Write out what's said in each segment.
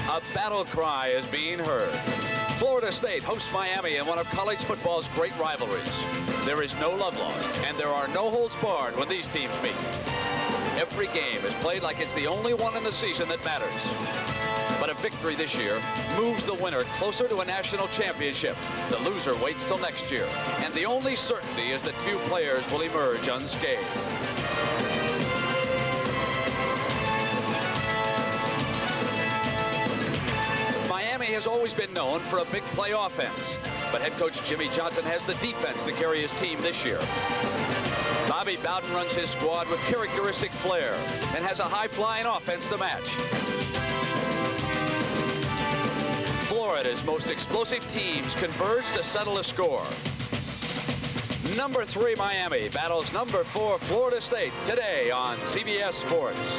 A battle cry is being heard. Florida State hosts Miami in one of college football's great rivalries. There is no love lost, and there are no holds barred when these teams meet. Every game is played like it's the only one in the season that matters. But a victory this year moves the winner closer to a national championship. The loser waits till next year. And the only certainty is that few players will emerge unscathed. Miami has always been known for a big play offense. But head coach Jimmy Johnson has the defense to carry his team this year. Bobby Bowden runs his squad with characteristic flair and has a high-flying offense to match. Florida's most explosive teams converge to settle a score. Number 3 Miami battles number 4 Florida State today on CBS Sports.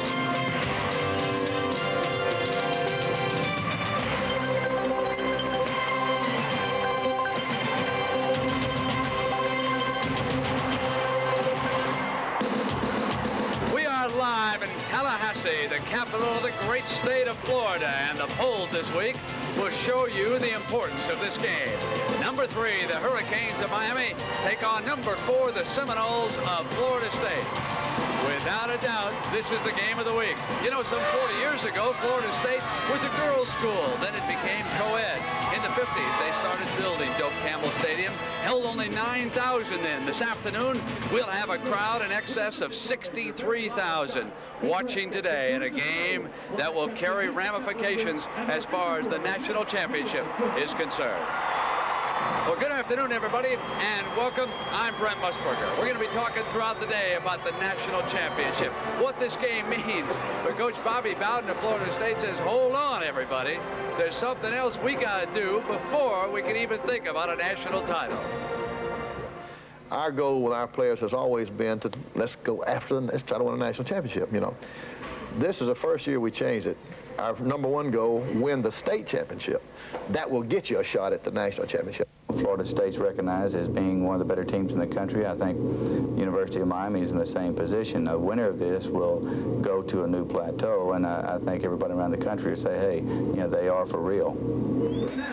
Live in Tallahassee, the capital of the great state of Florida, and the polls this week will show you the importance of this game. Number 3, the Hurricanes of Miami take on number 4, the Seminoles of Florida State. Without a doubt, this is the game of the week. You know, some 40 years ago, Florida State was a girls' school. Then it became co-ed. In the 50s, they started building Doak Campbell Stadium. Held only 9,000 then. This afternoon, we'll have a crowd in excess of 63,000 watching today in a game that will carry ramifications as far as the national championship is concerned. Well, good afternoon, everybody, and welcome. I'm Brent Musburger. We're going to be talking throughout the day about the national championship, what this game means. But Coach Bobby Bowden of Florida State says, hold on, everybody. There's something else we got to do before we can even think about a national title. Our goal with our players has always been to let's go after them, let's try to win a national championship, you know. This is the first year we changed it. Our number 1 goal, win the state championship. That will get you a shot at the national championship. Florida State's recognized as being one of the better teams in the country. I think University of Miami is in the same position. A winner of this will go to a new plateau, and I think everybody around the country will say, hey, you know, they are for real.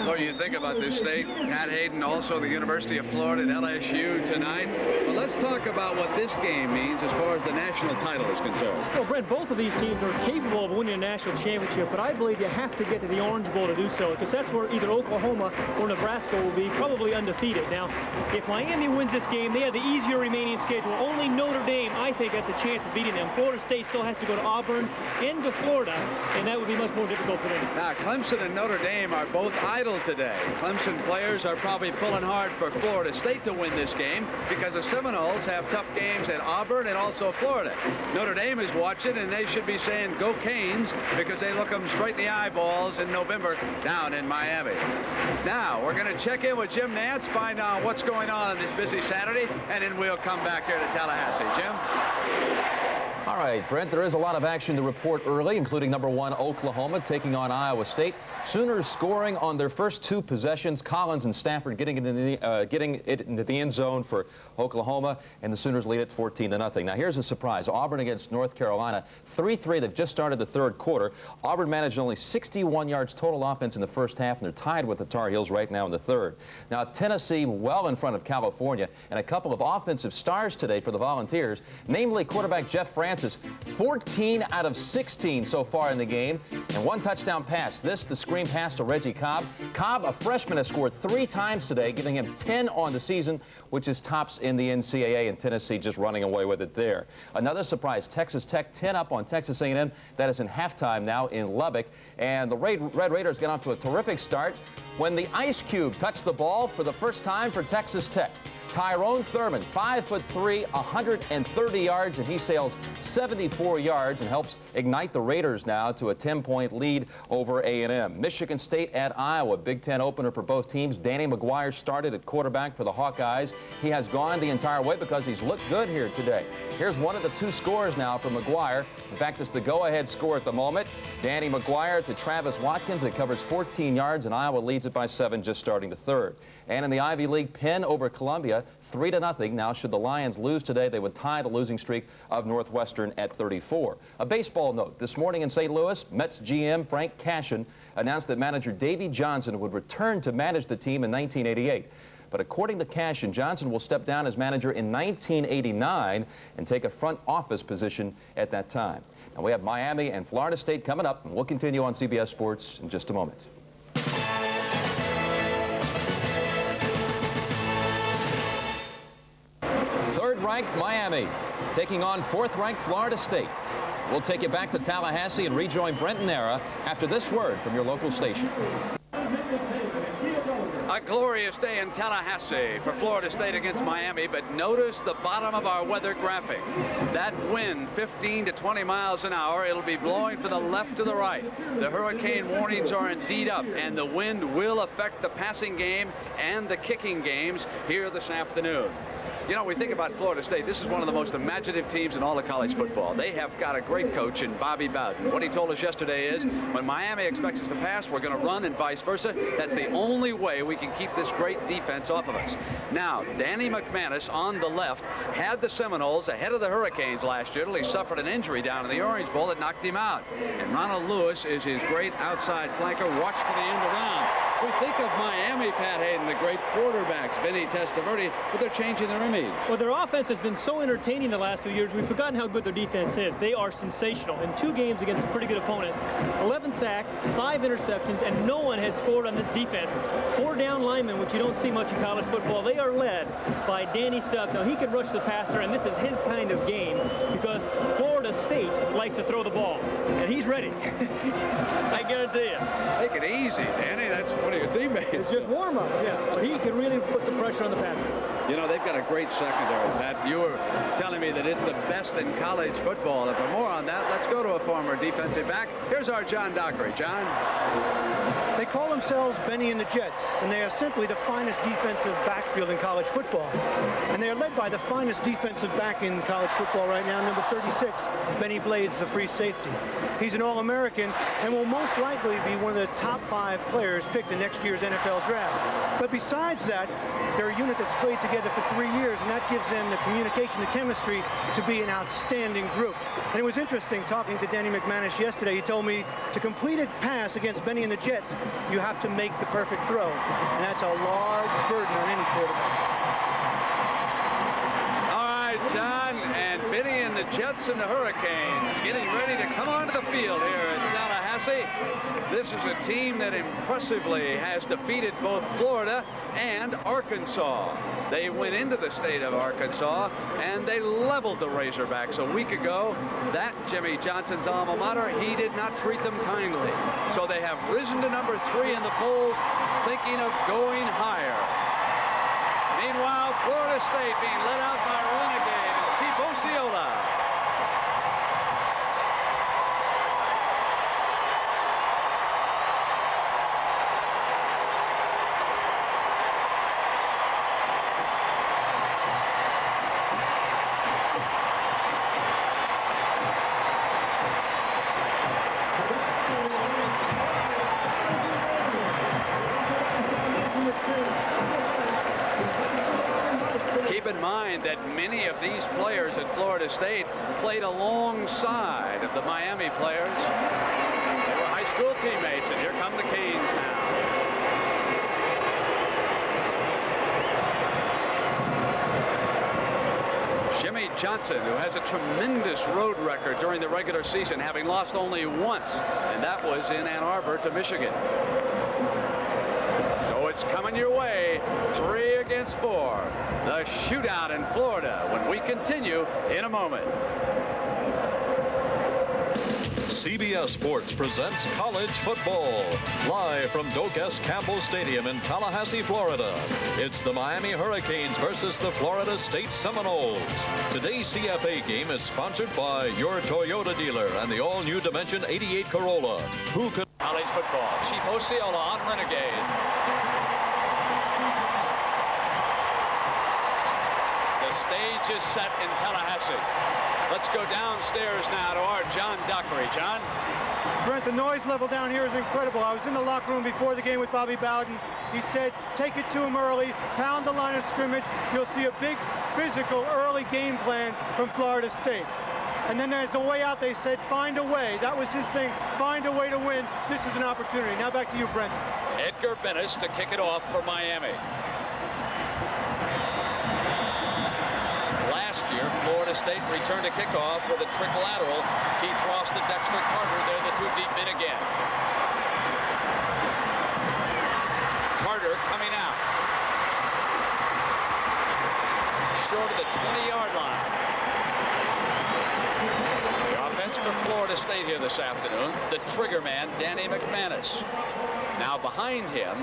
So you think about this state, Pat Hayden, also the University of Florida at LSU tonight. Well, let's talk about what this game means as far as the national title is concerned. Well, Brent, both of these teams are capable of winning a national championship, but I believe you have to get to the Orange Bowl to do so, because that's where either Oklahoma or Nebraska will be probably undefeated. Now, if Miami wins this game, they have the easier remaining schedule. Only Notre Dame, I think, has a chance of beating them. Florida State still has to go to Auburn into Florida, and that would be much more difficult for them. Now, Clemson and Notre Dame are both idle today. Clemson players are probably pulling hard for Florida State to win this game because the Seminoles have tough games at Auburn and also Florida. Notre Dame is watching, and they should be saying, go Canes, because they look them straight in the eyeballs in November down in Miami. Now, we're going to check in with Jim Nance, find out what's going on this busy Saturday, and then we'll come back here to Tallahassee. Jim? All right, Brent, there is a lot of action to report early, including number 1 Oklahoma taking on Iowa State. Sooners scoring on their first 2 possessions. Collins and Stafford getting it into the end zone for Oklahoma, and the Sooners lead it 14-0. Now, here's a surprise. Auburn against North Carolina, 3-3. They've just started the 3rd quarter. Auburn managed only 61 yards total offense in the first half, and they're tied with the Tar Heels right now in the 3rd. Now, Tennessee well in front of California, and a couple of offensive stars today for the Volunteers, namely quarterback Jeff Francis. 14 out of 16 so far in the game, and 1 touchdown pass. The screen pass to Reggie Cobb. Cobb, a freshman, has scored 3 times today, giving him 10 on the season, which is tops in the NCAA, and Tennessee just running away with it there. Another surprise, Texas Tech 10 up on Texas A&M. That is in halftime now in Lubbock, and the Red Raiders get off to a terrific start when the Ice Cube touched the ball for the first time for Texas Tech. Tyrone Thurman, 5'3", 130 yards, and he sails 74 yards and helps ignite the Raiders now to a 10-point lead over A&M. Michigan State at Iowa, Big Ten opener for both teams. Danny McGuire started at quarterback for the Hawkeyes. He has gone the entire way because he's looked good here today. Here's one of the 2 scores now for McGuire. In fact, it's the go-ahead score at the moment. Danny McGuire to Travis Watkins. It covers 14 yards, and Iowa leads it by 7 just starting the third. And in the Ivy League, Penn over Columbia, 3-0. Now, should the Lions lose today, they would tie the losing streak of Northwestern at 34. A baseball note. This morning in St. Louis, Mets GM Frank Cashin announced that manager Davey Johnson would return to manage the team in 1988. But according to Cashin, Johnson will step down as manager in 1989 and take a front office position at that time. Now, we have Miami and Florida State coming up, and we'll continue on CBS Sports in just a moment. Third-ranked Miami taking on fourth-ranked Florida State. We'll take you back to Tallahassee and rejoin Brent Nera after this word from your local station. A glorious day in Tallahassee for Florida State against Miami, but notice the bottom of our weather graphic. That wind, 15 to 20 miles an hour, it'll be blowing from the left to the right. The hurricane warnings are indeed up, and the wind will affect the passing game and the kicking games here this afternoon. You know, we think about Florida State. This is one of the most imaginative teams in all of college football. They have got a great coach in Bobby Bowden. What he told us yesterday is when Miami expects us to pass, we're going to run and vice versa. That's the only way we can keep this great defense off of us. Now, Danny McManus on the left had the Seminoles ahead of the Hurricanes last year till he suffered an injury down in the Orange Bowl that knocked him out. And Ronald Lewis is his great outside flanker. Watch for the end around. We think of Miami, Pat Hayden, the great quarterbacks, Vinny Testaverde, but they're changing their image. Well, their offense has been so entertaining the last few years, we've forgotten how good their defense is. They are sensational. In 2 games against pretty good opponents, 11 sacks, 5 interceptions, and no one has scored on this defense. 4 down linemen, which you don't see much in college football. They are led by Danny Stubb. Now, he can rush the passer, and this is his kind of game because Florida State likes to throw the ball, and he's ready. I guarantee you. Take it easy, Danny. That's one of your teammates. It's just warm-ups, yeah. But he can really put some pressure on the passer. You know, they've got a great secondary, Pat. You were telling me that it's the best in college football. And for more on that, let's go to a former defensive back. Here's our John Dockery. John? They call themselves Benny and the Jets, and they are simply the finest defensive backfield in college football. And they are led by the finest defensive back in college football right now, number 36, Benny Blades, the free safety. He's an All-American and will most likely be one of the top 5 players picked in next year's NFL draft. But besides that, they're a unit that's played together for 3 years, and that gives them the communication, the chemistry to be an outstanding group. And it was interesting talking to Danny McManus yesterday. He told me to complete a pass against Benny and the Jets, you have to make the perfect throw. And that's a large burden on any quarterback. All right, John, and Benny and the Jets and the Hurricanes getting ready to come onto the field here at Tallahassee. This is a team that impressively has defeated both Florida and Arkansas. They went into the state of Arkansas and they leveled the Razorbacks a week ago. That Jimmy Johnson's alma mater, he did not treat them kindly. So they have risen to number 3 in the polls, thinking of going higher. Meanwhile, Florida State being led out by Renegade and Chief Osceola. Keep in mind that many of these players at Florida State played alongside of the Miami players. They were high school teammates, and here come the Canes now. Jimmy Johnson, who has a tremendous road record during the regular season, having lost only once, and that was in Ann Arbor to Michigan. So it's coming your way, 3 against 4. The shootout in Florida when we continue in a moment. CBS Sports presents college football. Live from Doak S. Campbell Stadium in Tallahassee, Florida. It's the Miami Hurricanes versus the Florida State Seminoles. Today's CFA game is sponsored by your Toyota dealer and the all-new Dimension 88 Corolla. Who could... College football. Chief Osceola on Renegade. The stage is set in Tallahassee. Let's go downstairs now to our John Dockery. John? Brent, the noise level down here is incredible. I was in the locker room before the game with Bobby Bowden. He said, take it to him early, pound the line of scrimmage. You'll see a big physical early game plan from Florida State. And then there's a way out. They said, find a way. That was his thing. Find a way to win. This is an opportunity. Now back to you, Brent. Edgar Bennis to kick it off for Miami. Last year, Florida State returned a kickoff with a trick lateral. Keith Ross to Dexter Carter. They're the two deep men again. Carter coming out. Short of the 20-yard line. The offense for Florida State here this afternoon. The trigger man, Danny McManus. Now behind him,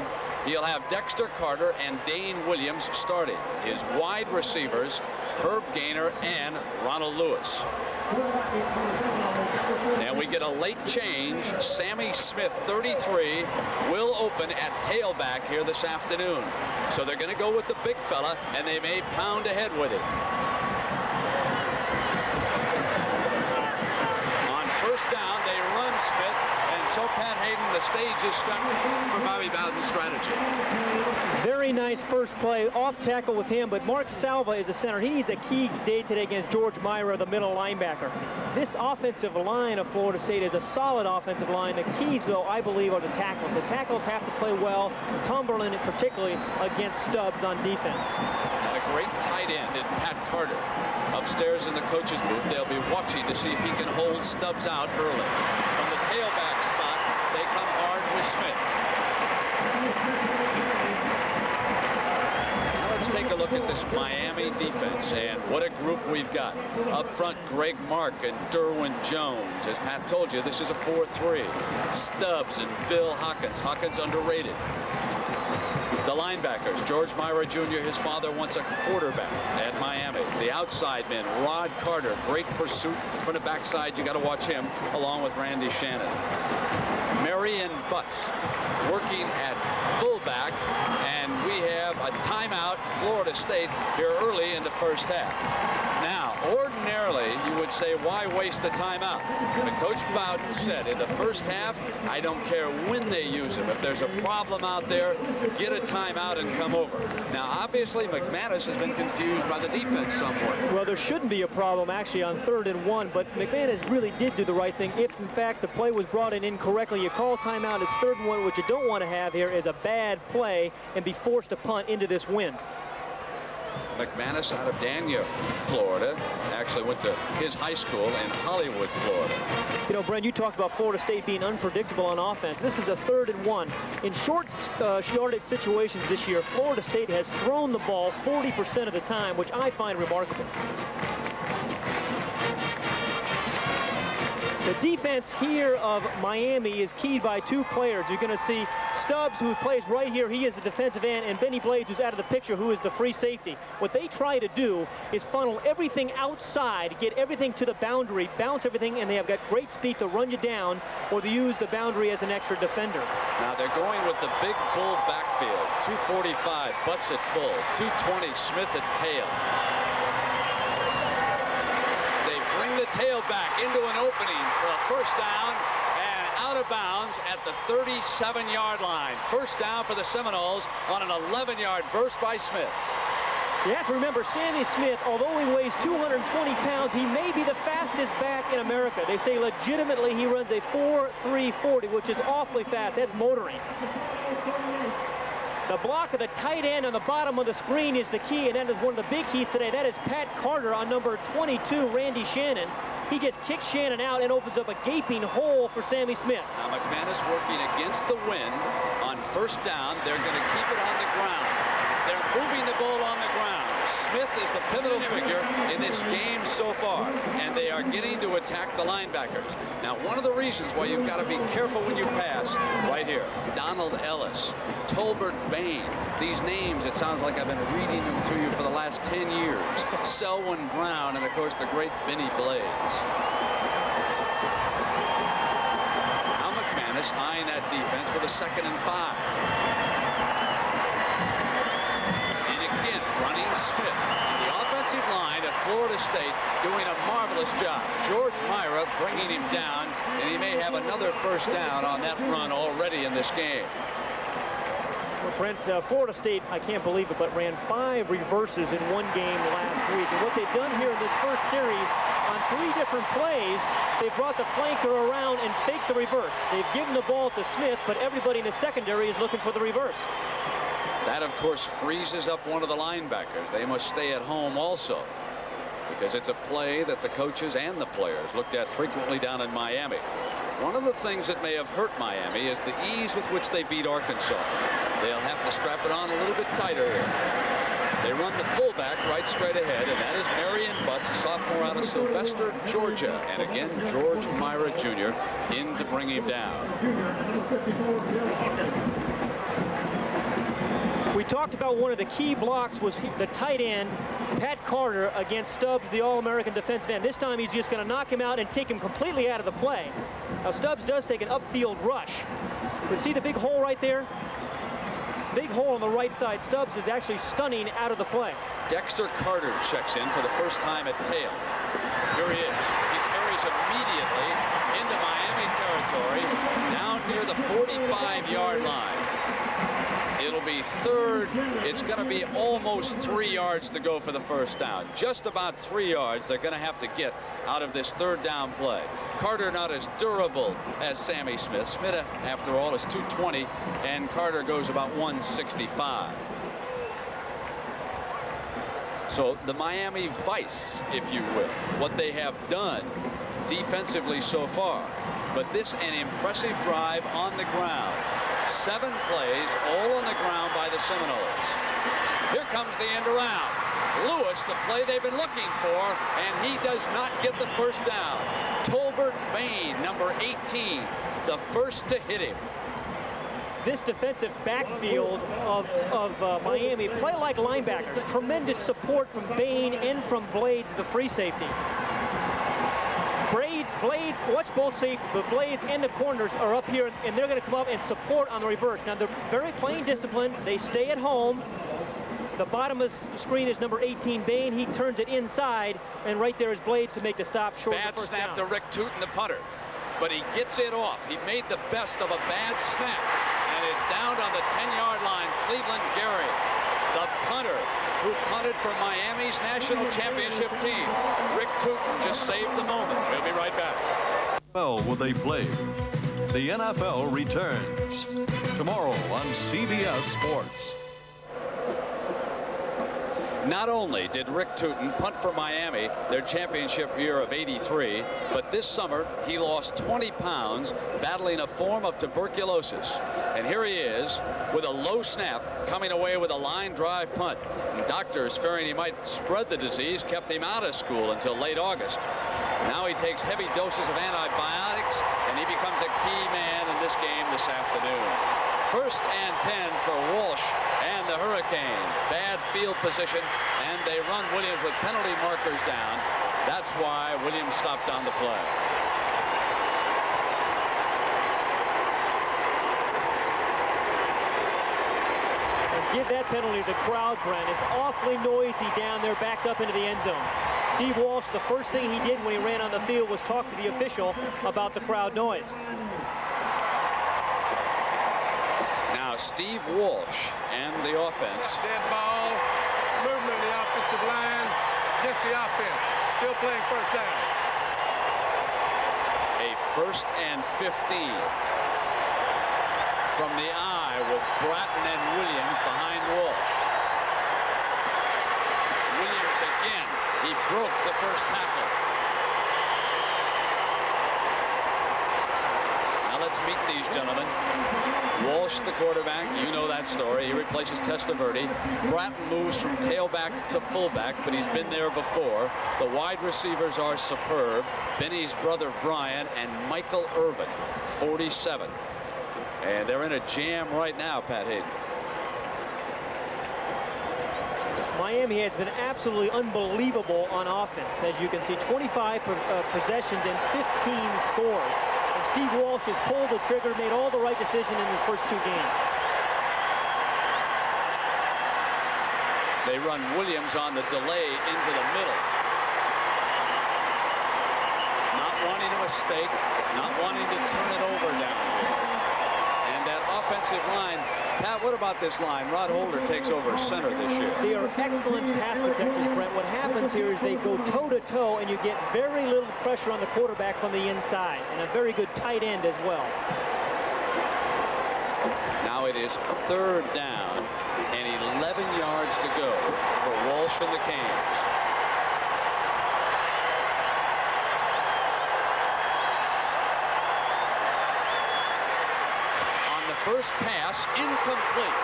he'll have Dexter Carter and Dane Williams starting. His wide receivers, Herb Gaynor and Ronald Lewis. And we get a late change. Sammy Smith, 33, will open at tailback here this afternoon. So they're going to go with the big fella, and they may pound ahead with it. On first down, they run Smith, and so Pat Hayden, the stage is stuck for Bobby Bowden's strategy. Very nice first play, off tackle with him, but Mark Salva is the center. He needs a key day today against George Myra, the middle linebacker. This offensive line of Florida State is a solid offensive line. The keys, though, I believe, are the tackles. The tackles have to play well, Cumberland particularly against Stubbs on defense. And a great tight end in Pat Carter. Upstairs in the coach's booth, they'll be watching to see if he can hold Stubbs out early. From the tailback spot, they come hard with Smith. Let's take a look at this Miami defense and what a group we've got. Up front, Greg Mark and Derwin Jones. As Pat told you, this is a 4-3. Stubbs and Bill Hawkins. Hawkins underrated. The linebackers, George Myra Jr., his father wants a quarterback at Miami. The outside men, Rod Carter, great pursuit from the backside. You got to watch him along with Randy Shannon. Marion Butts working at fullback, and we have a timeout, Florida State, here early in the first half. Now, ordinarily, you would say, why waste the timeout? But Coach Bowden said, in the first half, I don't care when they use them. If there's a problem out there, get a timeout and come over. Now, obviously, McManus has been confused by the defense somewhat. Well, there shouldn't be a problem, actually, on 3rd and 1, but McManus really did do the right thing. If, in fact, the play was brought in incorrectly, you call timeout, it's 3rd and 1. What you don't want to have here is a bad play and be forced to punt into this wind. McManus out of Dania, Florida. Actually went to his high school in Hollywood, Florida. You know, Brent, you talked about Florida State being unpredictable on offense. This is a 3rd and 1. In short yardage situations this year, Florida State has thrown the ball 40% of the time, which I find remarkable. The defense here of Miami is keyed by two players. You're going to see Stubbs, who plays right here. He is the defensive end, and Benny Blades, who's out of the picture, who is the free safety. What they try to do is funnel everything outside, get everything to the boundary, bounce everything, and they have got great speed to run you down, or they use the boundary as an extra defender. Now they're going with the big bull backfield. 245, Butts at full. 220, Smith at tail. The tailback into an opening for a first down and out of bounds at the 37-yard line. First down for the Seminoles on an 11-yard burst by Smith. You have to remember, Sammy Smith, although he weighs 220 pounds, he may be the fastest back in America. They say legitimately he runs a 4.340, which is awfully fast. That's motoring. The block of the tight end on the bottom of the screen is the key, and that is one of the big keys today. That is Pat Carter on number 22, Randy Shannon. He just kicks Shannon out and opens up a gaping hole for Sammy Smith. Now McManus working against the wind on first down. They're going to keep it on the ground. They're moving the ball on the ground. Smith is the pivotal figure in this game so far, and they are getting to attack the linebackers. Now, one of the reasons why you've got to be careful when you pass, right here, Donald Ellis, Tolbert Bain, these names, it sounds like I've been reading them to you for the last 10 years. Selwyn Brown, and of course the great Benny Blades. Now McManus eyeing that defense with a 2nd and 5. Running Smith. The offense defensive line at Florida State doing a marvelous job. George Myra bringing him down, and he may have another first down on that run already in this game. Well, Brent, Florida State, I can't believe it, but ran 5 reverses in one game last week. And what they've done here in this first series, on 3 different plays, they brought the flanker around and faked the reverse. They've given the ball to Smith, but everybody in the secondary is looking for the reverse. That, of course, freezes up one of the linebackers. They must stay at home also, because it's a play that the coaches and the players looked at frequently down in Miami. One of the things that may have hurt Miami is the ease with which they beat Arkansas. They'll have to strap it on a little bit tighter here. They run the fullback right straight ahead, and that is Marion Butts, a sophomore out of Sylvester, Georgia. And again, George Myra Jr. in to bring him down. We talked about one of the key blocks was the tight end, Pat Carter, against Stubbs, the All-American defensive end. This time he's just going to knock him out and take him completely out of the play. Now Stubbs does take an upfield rush. But see the big hole right there? Big hole on the right side. Stubbs is actually stunning out of the play. Dexter Carter checks in for the first time at tail. Here he is. He carries immediately into Miami territory down near the 45-yard line. It'll be third. It's going to be almost 3 yards to go for the first down. Just about 3 yards they're going to have to get out of this third down play. Carter not as durable as Sammy Smith. Smith, after all, is 220, and Carter goes about 165. So the Miami Vice, if you will, what they have done defensively so far. But this an impressive drive on the ground. 7 plays, all on the ground by the Seminoles. Here comes the end around. Lewis, the play they've been looking for, and he does not get the first down. Tolbert Bain, number 18, the first to hit him. This defensive backfield of Miami play like linebackers. Tremendous support from Bain and from Blades, the free safety. Blades, watch both safeties, but Blades and the corners are up here, and they're going to come up and support on the reverse. Now, they're very plain discipline. They stay at home. The bottom of the screen is number 18, Bain. He turns it inside, and right there is Blades to make the stop short of the first down. Bad snap to Rick Tootin, the punter, but he gets it off. He made the best of a bad snap, and it's down on the 10-yard line. Cleveland Gary, the punter, who punted for Miami's national championship team. Rick Tootin just saved the moment. We'll be right back. Well, will they play? The NFL returns tomorrow on CBS Sports. Not only did Rick Tootin punt for Miami their championship year of '83, but this summer he lost 20 pounds battling a form of tuberculosis. And here he is with a low snap coming away with a line drive punt. And doctors, fearing he might spread the disease, kept him out of school until late August. Now he takes heavy doses of antibiotics, and he becomes a key man in this game this afternoon. 1st and 10 for Walsh and the Hurricanes. Bad field position, and they run Williams with penalty markers down. That's why Williams stopped on the play. And give that penalty to the crowd, Brent. It's awfully noisy down there, backed up into the end zone. Steve Walsh, the first thing he did when he ran on the field was talk to the official about the crowd noise. Now Steve Walsh and the offense. Dead ball, movement of the offensive line, just the offense. Still playing first down. A 1st and 15 from the eye with Bratton and Williams behind Walsh. Williams again. He broke the first tackle. Now let's meet these gentlemen. Walsh, the quarterback, you know that story. He replaces Testaverde. Bratton moves from tailback to fullback, but he's been there before. The wide receivers are superb. Benny's brother Brian and Michael Irvin, 47. And they're in a jam right now, Pat Hayden. Miami has been absolutely unbelievable on offense. As you can see, 25 possessions and 15 scores. And Steve Walsh has pulled the trigger, made all the right decisions in his first 2 games. They run Williams on the delay into the middle. Not wanting a mistake, not wanting to turn it over down here. And that offensive line, Pat, what about this line? Rod Holder takes over center this year. They are excellent pass protectors, Brent. What happens here is they go toe-to-toe, and you get very little pressure on the quarterback from the inside, and a very good tight end as well. Now it is 3rd down and 11 yards to go for Walsh and the Canes. On the first pass, incomplete.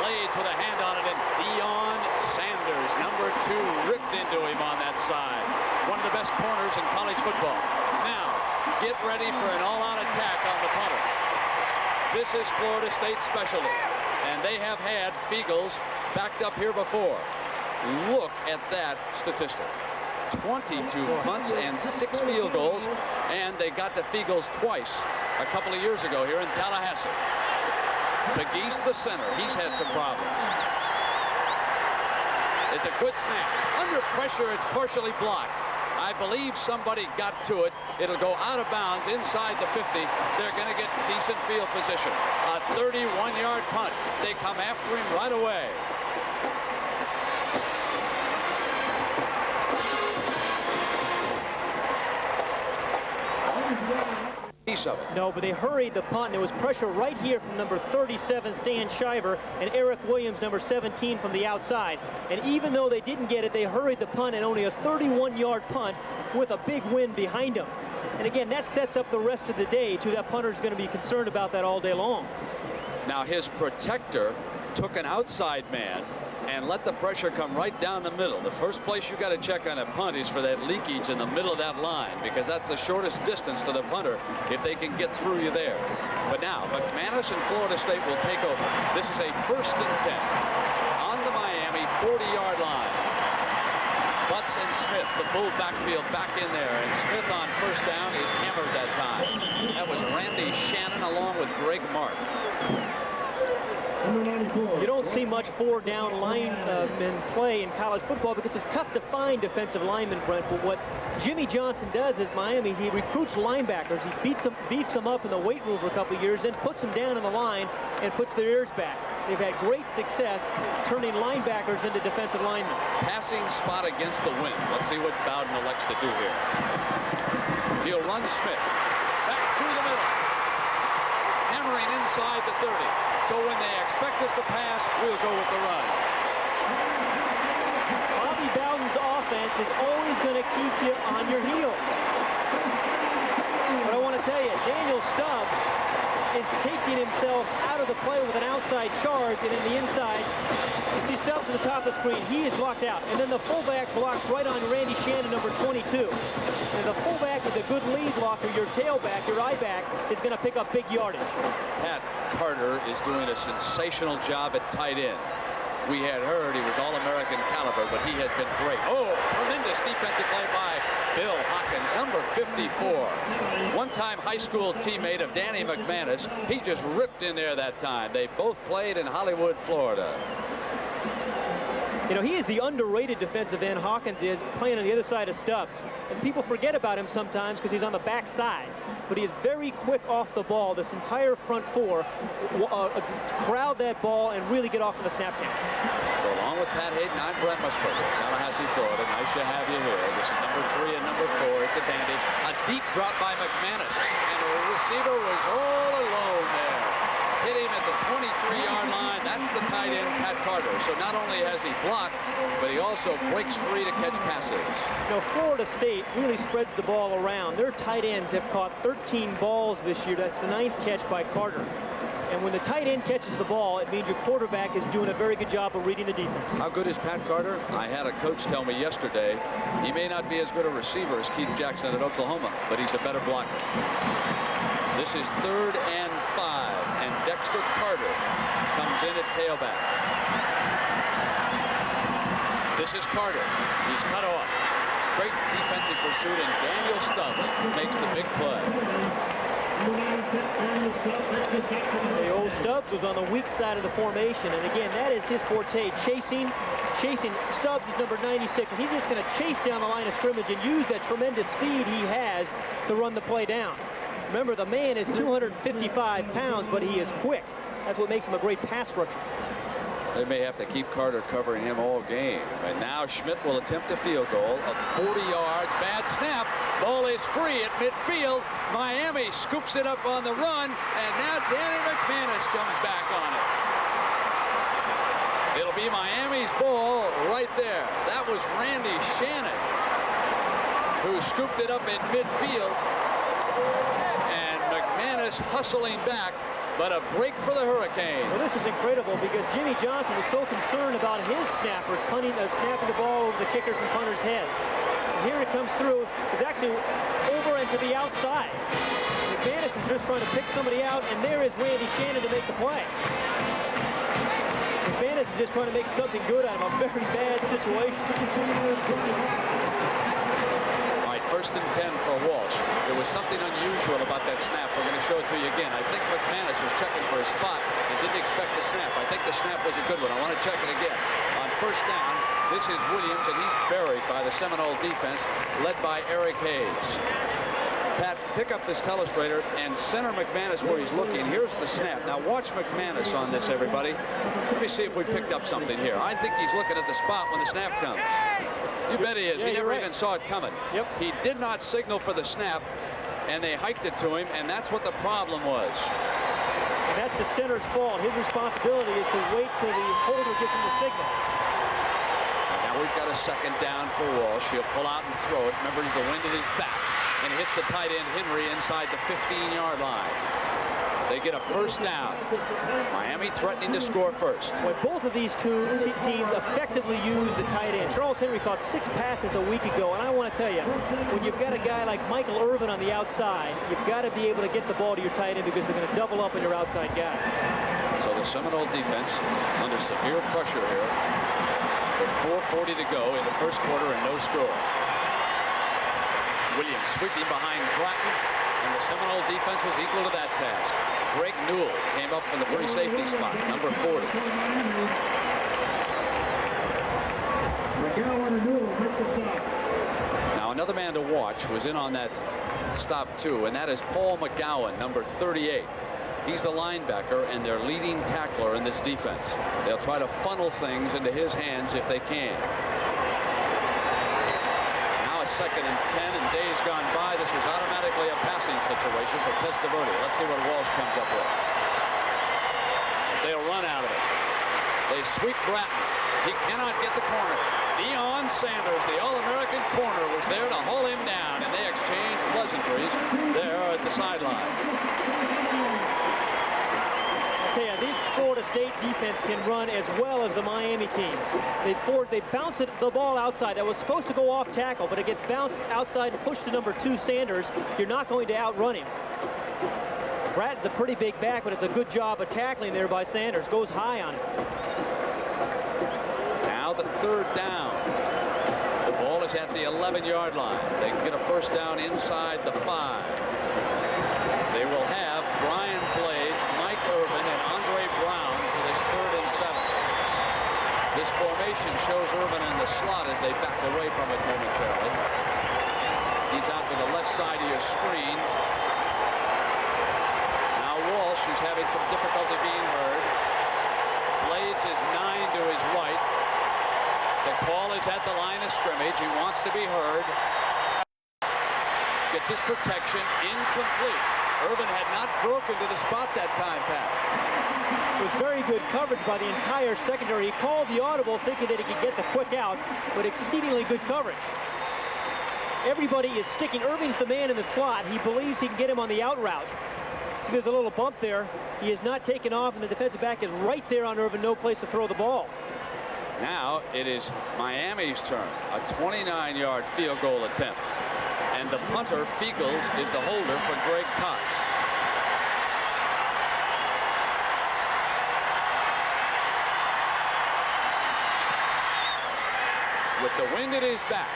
Blades with a hand on it, and Deion Sanders, number 2, ripped into him on that side. One of the best corners in college football. Now, get ready for an all-out attack on the punter. This is Florida State's specialty, and they have had Fiegels backed up here before. Look at that statistic. 22 punts and 6 field goals, and they got to Fiegels twice a couple of years ago here in Tallahassee. Pegues, the center, he's had some problems. It's a good snap. Under pressure, it's partially blocked. I believe somebody got to it. It'll go out of bounds inside the 50. They're going to get decent field position. A 31-yard punt. They come after him right away. Of it. No, but they hurried the punt. There was pressure right here from number 37, Stan Shiver, and Eric Williams, number 17, from the outside. And even though they didn't get it, they hurried the punt, and only a 31-yard punt with a big win behind them. And again, that sets up the rest of the day, too. That punter's going to be concerned about that all day long. Now, his protector took an outside man and let the pressure come right down the middle. The first place you got to check on a punt is for that leakage in the middle of that line, because that's the shortest distance to the punter if they can get through you there. But now McManus and Florida State will take over. This is a 1st and 10 on the Miami 40-yard line. Butts and Smith, the bull backfield, back in there, and Smith on 1st down is hammered that time. That was Randy Shannon along with Greg Mark. You don't see much 4-down linemen play in college football because it's tough to find defensive linemen, Brent. But what Jimmy Johnson does is Miami, he recruits linebackers. He beefs them up in the weight room for a couple of years, then puts them down in the line and puts their ears back. They've had great success turning linebackers into defensive linemen. Passing spot against the wind. Let's see what Bowden elects to do here. He'll run Smith back through the middle, hammering inside the 30. So when they expect us to pass, we'll go with the run. Bobby Bowden's offense is always going to keep you on your heels. But I want to tell you, Daniel Stubbs is taking himself out of the play with an outside charge, and in the inside, you see Stubbs at the top of the screen. He is blocked out. And then the fullback blocks right on Randy Shannon, number 22. And the fullback is a good lead blocker. Your tailback, your I-back, is going to pick up big yardage. Pat Carter is doing a sensational job at tight end. We had heard he was All-American caliber, but he has been great. Oh, tremendous defensive play by Bill Hawkins, number 54. One-time high school teammate of Danny McManus. He just ripped in there that time. They both played in Hollywood, Florida. You know, he is the underrated defensive end, Hawkins is, playing on the other side of Stubbs. And people forget about him sometimes because he's on the back side. But he is very quick off the ball. This entire front four crowd that ball and really get off of the snap count. So along with Pat Hayden, I'm Brent Musburger, Tallahassee, Florida. Nice to have you here. This is number 3 and number 4. It's a dandy. A deep drop by McManus. And the receiver was all alone there. Hit him at the 23-yard line. That's the tight end, Pat Carter. So not only has he blocked, but he also breaks free to catch passes. Now, Florida State really spreads the ball around. Their tight ends have caught 13 balls this year. That's the 9th catch by Carter. And when the tight end catches the ball, it means your quarterback is doing a very good job of reading the defense. How good is Pat Carter? I had a coach tell me yesterday he may not be as good a receiver as Keith Jackson at Oklahoma, but he's a better blocker. This is 3rd and 5, and Dexter Carter comes in at tailback. This is Carter. He's cut off. Great defensive pursuit, and Daniel Stubbs makes the big play. The old Stubbs was on the weak side of the formation, and again, that is his forte, chasing. Stubbs is number 96, and he's just going to chase down the line of scrimmage and use that tremendous speed he has to run the play down. Remember, the man is 255 pounds, but he is quick. That's what makes him a great pass rusher. They may have to keep Carter covering him all game. And now Schmidt will attempt a field goal of 40 yards. Bad snap. Ball is free at midfield. Miami scoops it up on the run, and now Danny McManus comes back on it. It'll be Miami's ball right there. That was Randy Shannon who scooped it up in midfield. And McManus hustling back, but a break for the Hurricanes. Well, this is incredible because Jimmy Johnson was so concerned about his snappers snapping the ball over the kickers and punters' heads. And here it comes through. It's actually over and to the outside. McManus is just trying to pick somebody out, and there is Randy Shannon to make the play. McManus is just trying to make something good out of a very bad situation. All right, 1st and 10 for Walsh. There was something unusual about that snap. We're going to show it to you again. I think McManus was checking for a spot and didn't expect the snap. I think the snap was a good one. I want to check it again. On 1st down, this is Williams, and he's buried by the Seminole defense, led by Eric Hayes. Pat, pick up this telestrator and center McManus where he's looking. Here's the snap. Now watch McManus on this, everybody. Let me see if we picked up something here. I think he's looking at the spot when the snap comes. You bet he is. Yeah, he never right. even saw it coming. Yep. He did not signal for the snap, and they hiked it to him, and that's what the problem was. And that's the center's fault. His responsibility is to wait till the holder gives him the signal. Now we've got a 2nd down for Walsh. He'll pull out and throw it. Remember, he's the wind at his back. And he hits the tight end Henry inside the 15-yard line. They get a 1st down. Miami threatening to score first. Well, both of these two teams effectively use the tight end. Charles Henry caught 6 passes a week ago, and I want to tell you, when you've got a guy like Michael Irvin on the outside, you've got to be able to get the ball to your tight end because they're going to double up on your outside guys. So the Seminole defense under severe pressure here with 4:40 to go in the 1st quarter and no score. Williams sweeping behind Bratton, and the Seminole defense was equal to that task. Greg Newell came up from the free safety spot, number 40. Now another man to watch was in on that stop too, and that is Paul McGowan, number 38. He's the linebacker and their leading tackler in this defense. They'll try to funnel things into his hands if they can. 2nd and 10, and days gone by. This was automatically a passing situation for Testaverde. Let's see what Walsh comes up with. They'll run out of it. They sweep Bratton. He cannot get the corner. Deion Sanders, the All-American corner, was there to haul him down, and they exchanged pleasantries there at the sideline. Okay, this Florida State defense can run as well as the Miami team. They bounce the ball outside. That was supposed to go off tackle, but it gets bounced outside and pushed to number 2 Sanders. You're not going to outrun him. Bratton's a pretty big back, but it's a good job of tackling there by Sanders. Goes high on him. Now the 3rd down. The ball is at the 11-yard line. They can get a 1st down inside the 5. They will have Brian Blades, Mike Irvin, and Andre Brown for this 3rd and 7. This formation shows Irvin in the slot as they back away from it momentarily. He's out to the left side of your screen. Now Walsh, who's having some difficulty being heard. Blades is 9 to his right. The call is at the line of scrimmage. He wants to be heard. Gets his protection, incomplete. Irvin had not broken to the spot that time, Pat. It was very good coverage by the entire secondary. He called the audible thinking that he could get the quick out, but exceedingly good coverage. Everybody is sticking. Irvin's the man in the slot. He believes he can get him on the out route. See, there's a little bump there. He is not taken off, and the defensive back is right there on Irvin. No place to throw the ball. Now it is Miami's turn. A 29-yard field goal attempt. And the punter, Fiegels, is the holder for Greg Cox. With the wind at his back,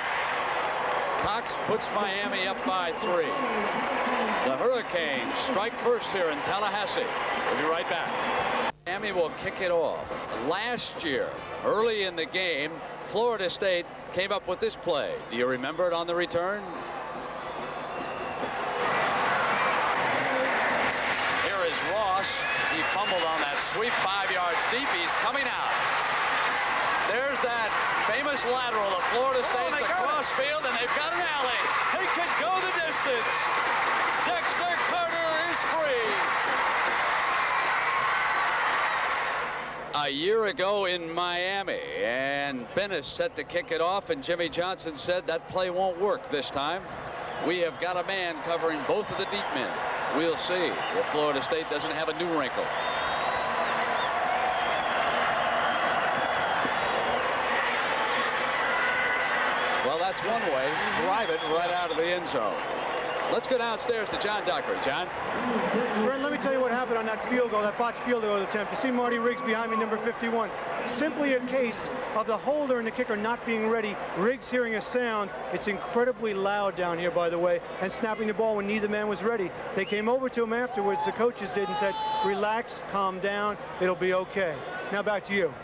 Cox puts Miami up by 3. The Hurricanes strike first here in Tallahassee. We'll be right back. Miami will kick it off. Last year, early in the game, Florida State came up with this play. Do you remember it on the return? Here is Ross. He fumbled on that sweep 5 yards deep. He's coming out. There's that famous lateral of Florida State's across field, and they've got an alley. He could go the distance. Dexter Carter is free. A year ago in Miami, and Bennis set to kick it off, and Jimmy Johnson said that play won't work this time. We have got a man covering both of the deep men. We'll see if Florida State doesn't have a new wrinkle. Well, that's one way. Drive it right out of the end zone. Let's go downstairs to John Dockery. John? Brent, let me tell you what happened on that field goal, that botched field goal attempt. You see Marty Riggs behind me, number 51. Simply a case of the holder and the kicker not being ready. Riggs hearing a sound. It's incredibly loud down here, by the way, and snapping the ball when neither man was ready. They came over to him afterwards, the coaches did, and said, relax, calm down, it'll be okay. Now back to you.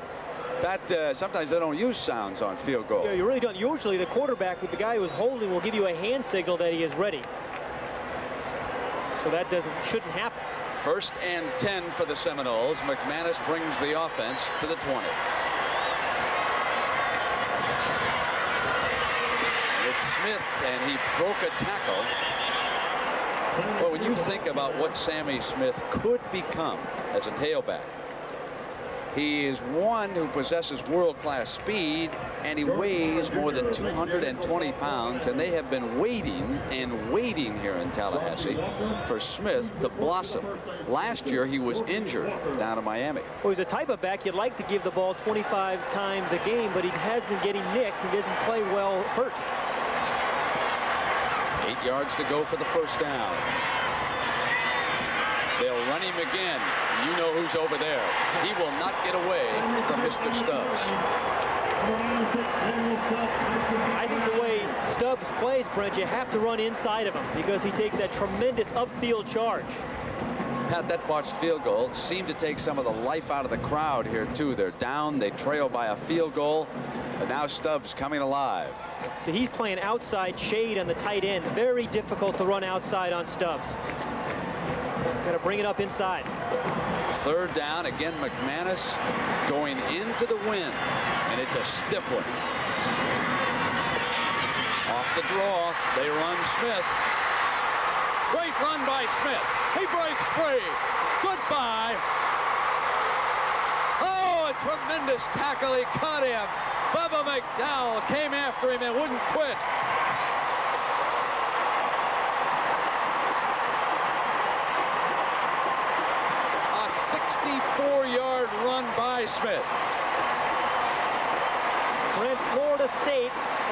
That sometimes they don't use sounds on field goal. Yeah, you really don't. Usually the quarterback with the guy who's holding will give you a hand signal that he is ready. So that shouldn't happen. 1st and 10 for the Seminoles. McManus brings the offense to the 20. It's Smith, and he broke a tackle. Well, when you think about what Sammy Smith could become as a tailback, he is one who possesses world-class speed, and he weighs more than 220 pounds, and they have been waiting and waiting here in Tallahassee for Smith to blossom. Last year, he was injured down in Miami. Well, he's a type of back you'd like to give the ball 25 times a game, but he has been getting nicked. He doesn't play well hurt. 8 yards to go for the first down. They'll run him again. You know who's over there. He will not get away from Mr. Stubbs. I think the way Stubbs plays, Brent, you have to run inside of him because he takes that tremendous upfield charge. Pat, that botched field goal seemed to take some of the life out of the crowd here, too. They're down. They trail by a field goal. And now Stubbs coming alive. So he's playing outside shade on the tight end. Very difficult to run outside on Stubbs. Got to bring it up inside. 3rd down. Again, McManus going into the wind. And it's a stiff one. Off the draw. They run Smith. Great run by Smith. He breaks free. Goodbye. Oh, a tremendous tackle. He caught him. Bubba McDowell came after him and wouldn't quit. A 64-yard run by Smith. Brent, Florida State,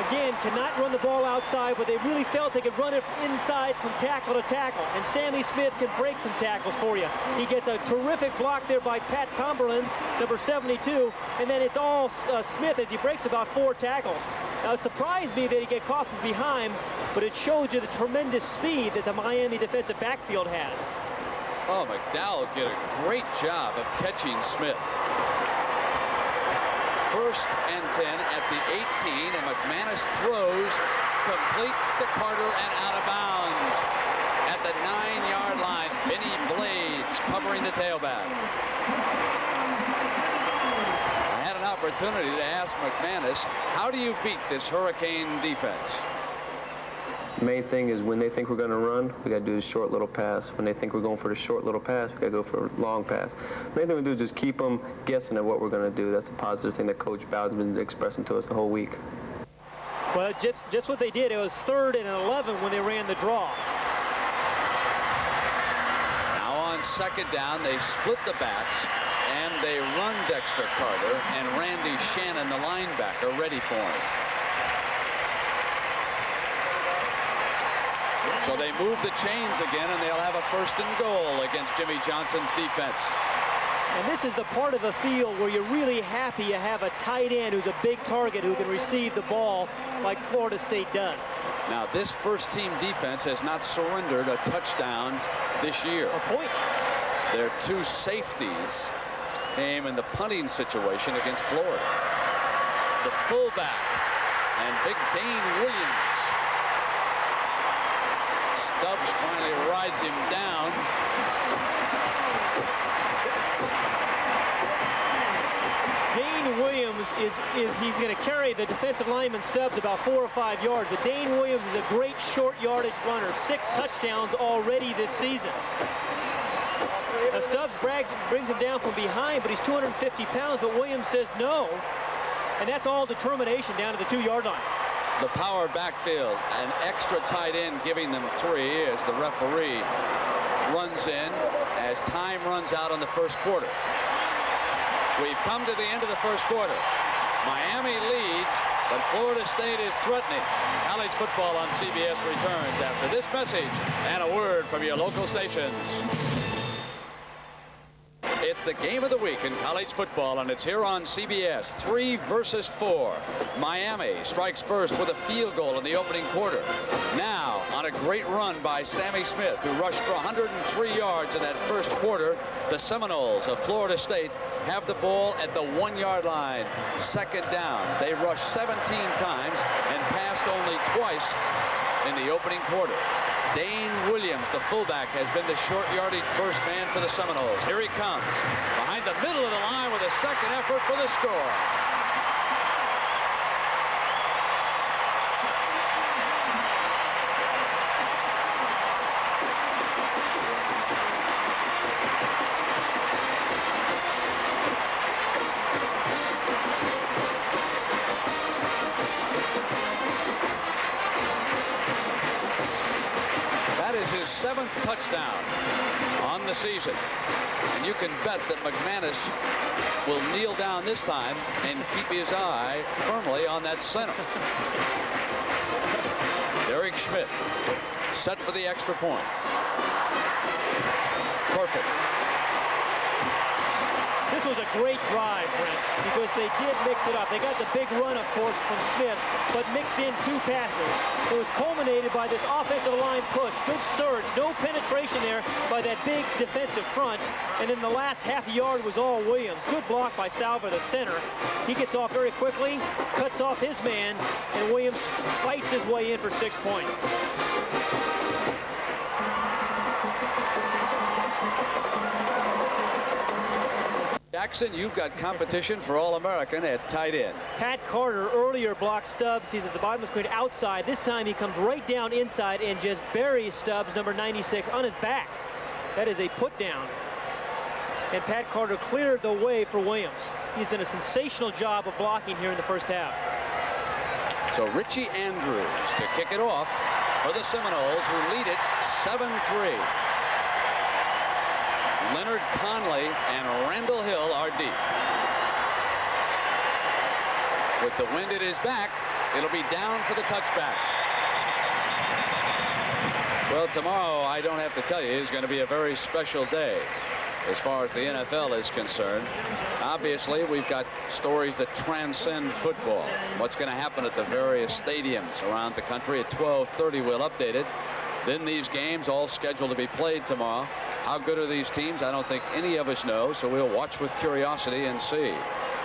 again, cannot run the ball outside, but they really felt they could run it inside from tackle to tackle. And Sammy Smith can break some tackles for you. He gets a terrific block there by Pat Tomberlin, number 72, and then it's all Smith as he breaks about 4 tackles. Now, it surprised me that he get caught from behind, but it shows you the tremendous speed that the Miami defensive backfield has. Oh, McDowell did a great job of catching Smith. 1st and 10 at the 18, and McManus throws complete to Carter and out of bounds at the 9-yard line. Benny Blades covering the tailback. I had an opportunity to ask McManus, how do you beat this Hurricane defense? The main thing is when they think we're going to run, we got to do the short little pass. When they think we're going for the short little pass, we got to go for a long pass. The main thing we do is just keep them guessing at what we're going to do. That's a positive thing that Coach Bowden's been expressing to us the whole week. Well, just what they did. It was 3rd and 11 when they ran the draw. Now on 2nd down, they split the backs, and they run Dexter Carter, and Randy Shannon, the linebacker, ready for him. So they move the chains again, and they'll have a 1st and goal against Jimmy Johnson's defense. And this is the part of the field where you're really happy you have a tight end who's a big target who can receive the ball like Florida State does. Now, this first-team defense has not surrendered a touchdown this year. A point. Their two safeties came in the punting situation against Florida. The fullback and big Dane Williams. Stubbs finally rides him down. Dane Williams he's going to carry the defensive lineman Stubbs about 4 or 5 yards, but Dane Williams is a great short yardage runner. 6 touchdowns already this season. Now Stubbs brings him down from behind, but he's 250 pounds, but Williams says no. And that's all determination down to the 2-yard line. The power backfield, an extra tight end giving them 3 as the referee runs in as time runs out on the first quarter. We've come to the end of the first quarter. Miami leads, but Florida State is threatening. College football on CBS returns after this message and a word from your local stations. It's the game of the week in college football, and it's here on CBS. 3 versus 4. Miami strikes first with a field goal in the opening quarter. Now, on a great run by Sammy Smith, who rushed for 103 yards in that first quarter, the Seminoles of Florida State have the ball at the 1-yard line. Second down. They rushed 17 times and passed only twice in the opening quarter. Dane Williams, the fullback, has been the short yardage burst man for the Seminoles. Here he comes behind the middle of the line with a second effort for the score. His 7th touchdown on the season, and you can bet that McManus will kneel down this time and keep his eye firmly on that center. Derek Schmidt set for the extra point. Perfect. This was a great drive, Brent, because they did mix it up. They got the big run, of course, from Smith, but mixed in 2 passes. It was culminated by this offensive line push. Good surge, no penetration there by that big defensive front. And then the last half yard was all Williams. Good block by Salva, the center. He gets off very quickly, cuts off his man, and Williams fights his way in for 6 points. Jackson, you've got competition for All-American at tight end. Pat Carter earlier blocked Stubbs. He's at the bottom of the screen outside. This time he comes right down inside and just buries Stubbs, number 96, on his back. That is a put down. And Pat Carter cleared the way for Williams. He's done a sensational job of blocking here in the first half. So Richie Andrews to kick it off for the Seminoles, who lead it 7-3. Leonard Conley and Randall Hill are deep. With the wind at his back, it'll be down for the touchback. Well, tomorrow, I don't have to tell you, is going to be a very special day as far as the NFL is concerned. Obviously, we've got stories that transcend football. What's going to happen at the various stadiums around the country at 12:30, we'll update it. Then these games all scheduled to be played tomorrow. How good are these teams? I don't think any of us know, so we'll watch with curiosity and see.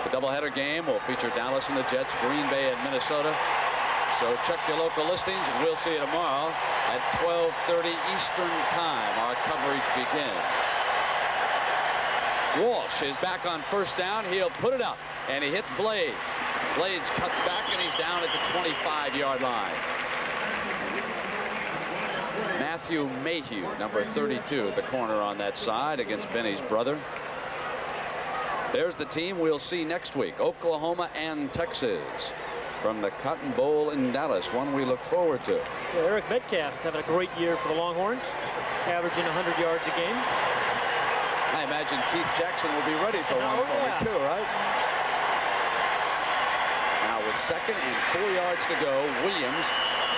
The doubleheader game will feature Dallas and the Jets, Green Bay and Minnesota. So check your local listings, and we'll see you tomorrow at 12:30 Eastern Time. Our coverage begins. Walsh is back on first down. He'll put it up, and he hits Blades. Blades cuts back, and he's down at the 25-yard line. Matthew Mayhew, number 32, the corner on that side against Benny's brother. There's the team we'll see next week, Oklahoma and Texas, from the Cotton Bowl in Dallas, one we look forward to. Yeah, Eric Metcalf is having a great year for the Longhorns, averaging 100 yards a game. I imagine Keith Jackson will be ready for one for me too, right? Now with 2nd and 4 yards to go, Williams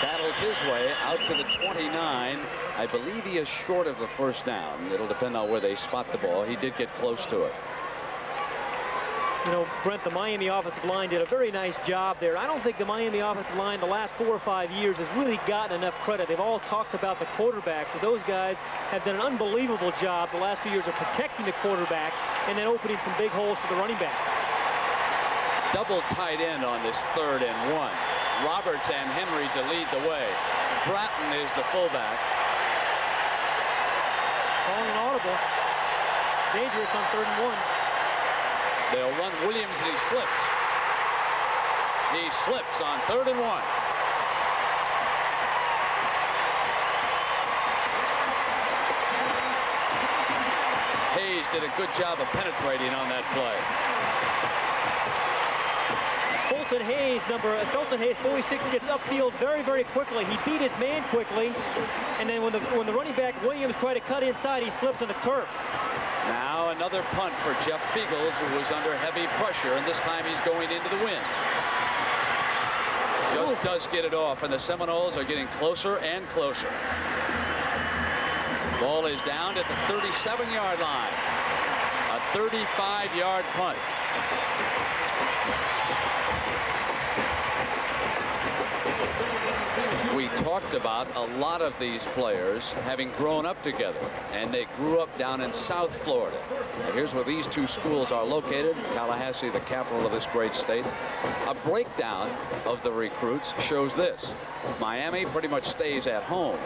battles his way out to the 29. I believe he is short of the first down. It'll depend on where they spot the ball. He did get close to it. You know, Brent, the Miami offensive line did a very nice job there. I don't think the Miami offensive line the last 4 or 5 years has really gotten enough credit. They've all talked about the quarterbacks, but those guys have done an unbelievable job the last few years of protecting the quarterback and then opening some big holes for the running backs. Double tight end on this 3rd and 1. Roberts and Henry to lead the way. Bratton is the fullback. Calling an audible. Dangerous on 3rd and 1. They'll run Williams, and he slips. He slips on 3rd and 1. Hayes did a good job of penetrating on that play. Fulton Hayes, 46, gets upfield very, very quickly. He beat his man quickly, and then when the running back Williams tried to cut inside, he slipped on the turf. Now another punt for Jeff Feagles, who was under heavy pressure, and this time he's going into the wind. Just does get it off, and the Seminoles are getting closer and closer. Ball is down at the 37-yard line. A 35-yard punt. We talked about a lot of these players having grown up together, and they grew up down in South Florida. Now here's where these two schools are located, Tallahassee, the capital of this great state. A breakdown of the recruits shows this. Miami pretty much stays at home.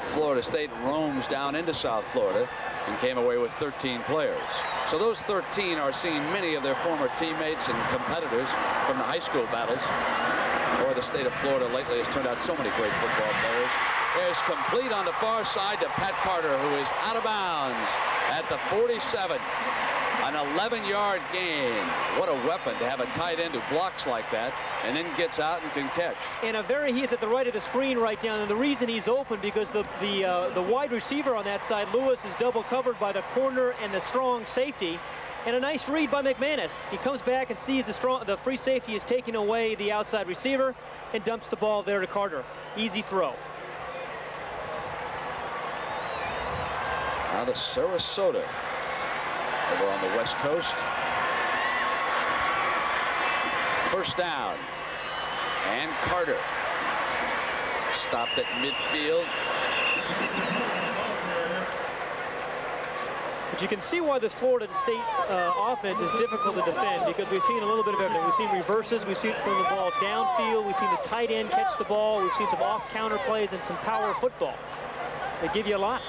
Florida State roams down into South Florida and came away with 13 players. So those 13 are seeing many of their former teammates and competitors from the high school battles. Or the state of Florida lately has turned out so many great football players. There's complete on the far side to Pat Carter, who is out of bounds at the 47. An 11-yard gain. What a weapon to have a tight end who blocks like that and then gets out and can catch. And he's at the right of the screen right down, and the reason he's open because the wide receiver on that side, Lewis, is double covered by the corner and the strong safety. And a nice read by McManus. He comes back and sees the free safety is taking away the outside receiver and dumps the ball there to Carter. Easy throw. Out of Sarasota, over on the West Coast. First down. And Carter stopped at midfield. But you can see why this Florida State offense is difficult to defend, because we've seen a little bit of everything. We've seen reverses, we've seen throwing the ball downfield, we've seen the tight end catch the ball, we've seen some off-counter plays and some power football. They give you a lot.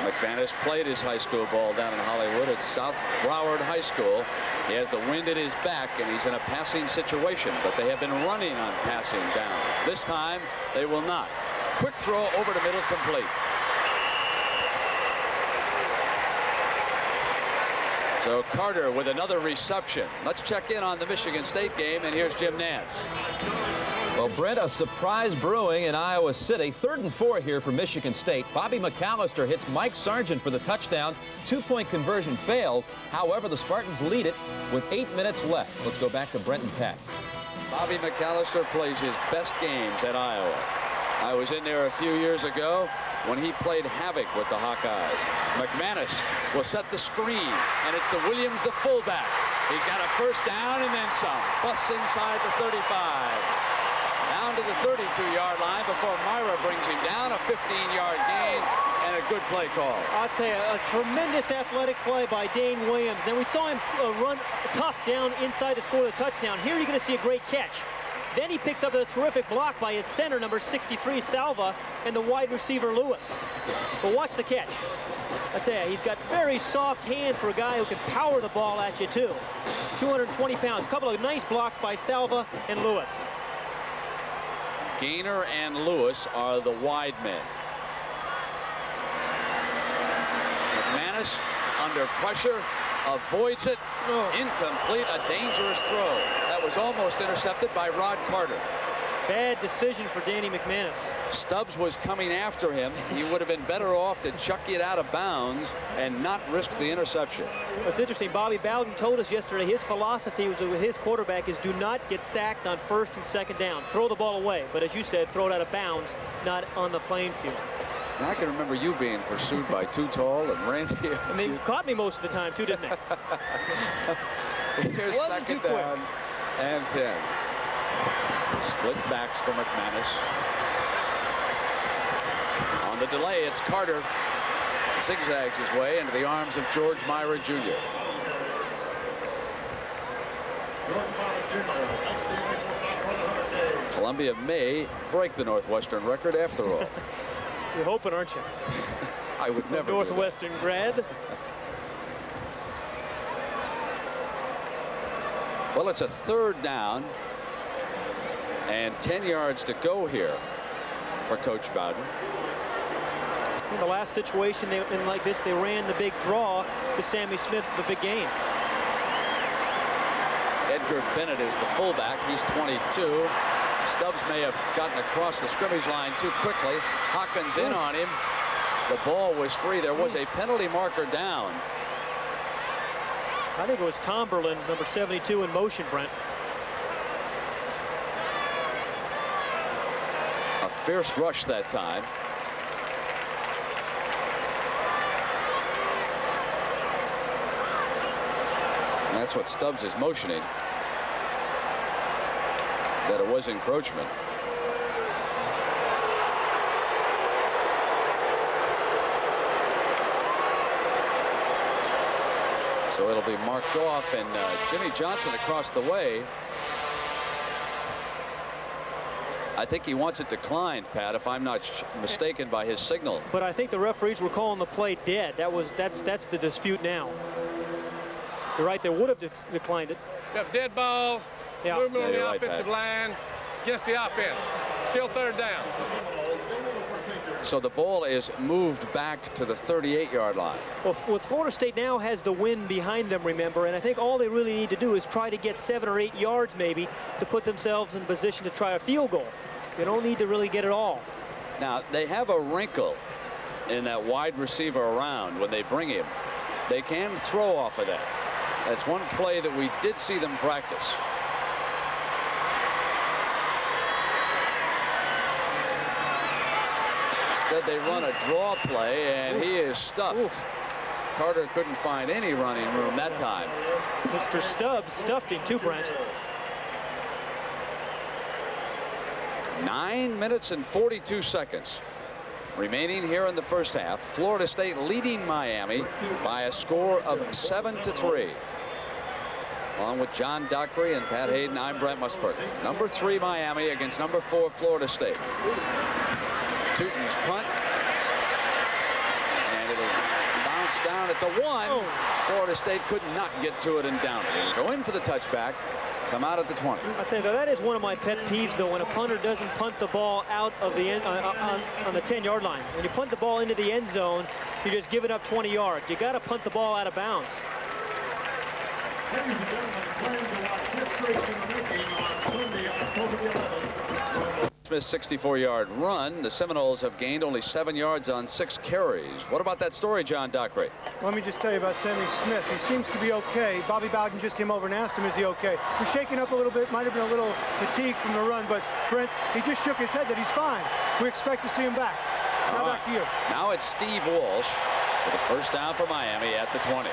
McManus played his high school ball down in Hollywood at South Broward High School. He has the wind at his back, and he's in a passing situation, but they have been running on passing downs. This time, they will not. Quick throw over the middle, complete. So Carter with another reception. Let's check in on the Michigan State game, and here's Jim Nantz. Well, Brent, a surprise brewing in Iowa City. 3rd and 4 here for Michigan State. Bobby McAllister hits Mike Sargent for the touchdown. 2-point conversion failed. However, the Spartans lead it with 8 minutes left. Let's go back to Brent and Pat. Bobby McAllister plays his best games at Iowa. I was in there a few years ago when he played havoc with the Hawkeyes. McManus will set the screen, and it's to Williams, the fullback. He's got a first down and then some. Busts inside the 35. Down to the 32-yard line before Myra brings him down. A 15-yard gain and a good play call. I'll tell you, a tremendous athletic play by Dane Williams. Then we saw him run tough down inside to score the touchdown. Here you're going to see a great catch. Then he picks up a terrific block by his center, number 63, Salva, and the wide receiver, Lewis. But watch the catch. I tell you, he's got very soft hands for a guy who can power the ball at you, too. 220 pounds. A couple of nice blocks by Salva and Lewis. Gainer and Lewis are the wide men. McManus under pressure, avoids it. Incomplete, a dangerous throw. That was almost intercepted by Rod Carter. Bad decision for Danny McManus. Stubbs was coming after him. He would have been better off to chuck it out of bounds and not risk the interception. What's interesting, Bobby Bowden told us yesterday his philosophy with his quarterback is do not get sacked on 1st and 2nd down. Throw the ball away, but as you said, throw it out of bounds, not on the playing field. And I can remember you being pursued by Too Tall and Randy. And they caught me most of the time, too, didn't they? Here's second down and 10. Split backs for McManus. On the delay, it's Carter. Zigzags his way into the arms of George Myra Jr. Columbia may break the Northwestern record after all. You're hoping, aren't you? I would never. Northwestern grad. Well, it's a third down and 10 yards to go here for Coach Bowden. In the last situation in like this, they ran the big draw to Sammy Smith, the big game. Edgar Bennett is the fullback. He's 22. Stubbs may have gotten across the scrimmage line too quickly. Hawkins in on him. The ball was free. There was a penalty marker down. I think it was Tomberlin, number 72, in motion, Brent. A fierce rush that time. And that's what Stubbs is motioning, that it was encroachment. So it'll be marked off, and Jimmy Johnson across the way. I think he wants it declined, Pat, if I'm not mistaken by his signal. But I think the referees were calling the play dead. That's the dispute now. You're right, they would have declined it. Yep, dead ball. Yeah. Movement on the right, offensive Pat. line. Against the offense. Still third down. So the ball is moved back to the 38-yard line. Well, with Florida State now has the wind behind them, remember, and I think all they really need to do is try to get 7 or 8 yards maybe to put themselves in position to try a field goal. They don't need to really get it all. Now, they have a wrinkle in that wide receiver around when they bring him. They can throw off of that. That's one play that we did see them practice. Instead, they run a draw play, and he is stuffed. Ooh. Carter couldn't find any running room that time. Mr. Stubbs stuffed him too, Brent. 9 minutes and 42 seconds remaining here in the first half. Florida State leading Miami by a score of 7-3. Along with John Dockery and Pat Hayden, I'm Brent Musburger. Number 3 Miami against number 4 Florida State. Tootin's punt, and it'll bounce down at the 1. Florida State could not get to it and down it. It'll go in for the touchback, come out at the 20. I'll tell you, though, that is one of my pet peeves, though, when a punter doesn't punt the ball out of the end on the 10-yard line. When you punt the ball into the end zone, you're just giving up 20 yards. You got to punt the ball out of bounds. Smith's 64-yard run. The Seminoles have gained only 7 yards on 6 carries. What about that story, John Dockery? Let me just tell you about Sammy Smith. He seems to be okay. Bobby Bowden just came over and asked him, is he okay? He's shaking up a little bit, might have been a little fatigued from the run, but Brent, he just shook his head that he's fine. We expect to see him back. Now back to you. Now it's Steve Walsh for the first down for Miami at the 20.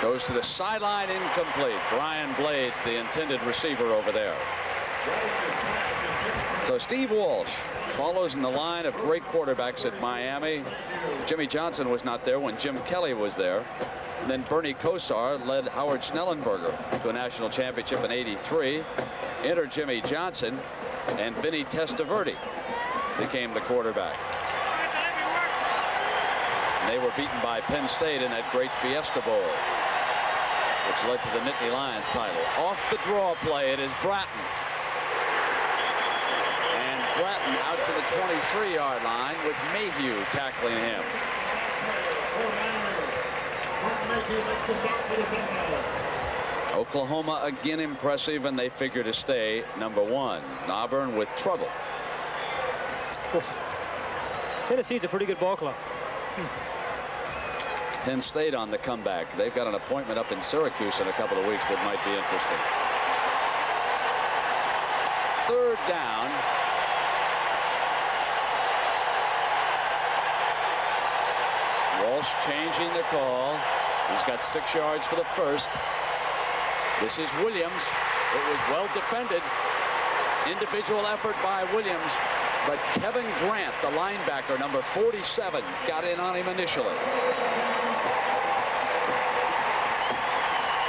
Goes to the sideline, incomplete. Brian Blades, the intended receiver over there. So Steve Walsh follows in the line of great quarterbacks at Miami. Jimmy Johnson was not there when Jim Kelly was there. And then Bernie Kosar led Howard Schnellenberger to a national championship in '83. Enter Jimmy Johnson, and Vinny Testaverde became the quarterback. And they were beaten by Penn State in that great Fiesta Bowl, which led to the Nittany Lions title. Off the draw play, it is Bratton. And Bratton out to the 23-yard line with Mayhew tackling him. Oklahoma again impressive, and they figure to stay number 1. Auburn with trouble. Tennessee's a pretty good ball club. Penn State on the comeback. They've got an appointment up in Syracuse in a couple of weeks that might be interesting. Third down Walsh changing the call. He's got 6 yards for the first. This is Williams. It was well defended. Individual effort by Williams, but Kevin Grant, the linebacker, number 47, got in on him initially.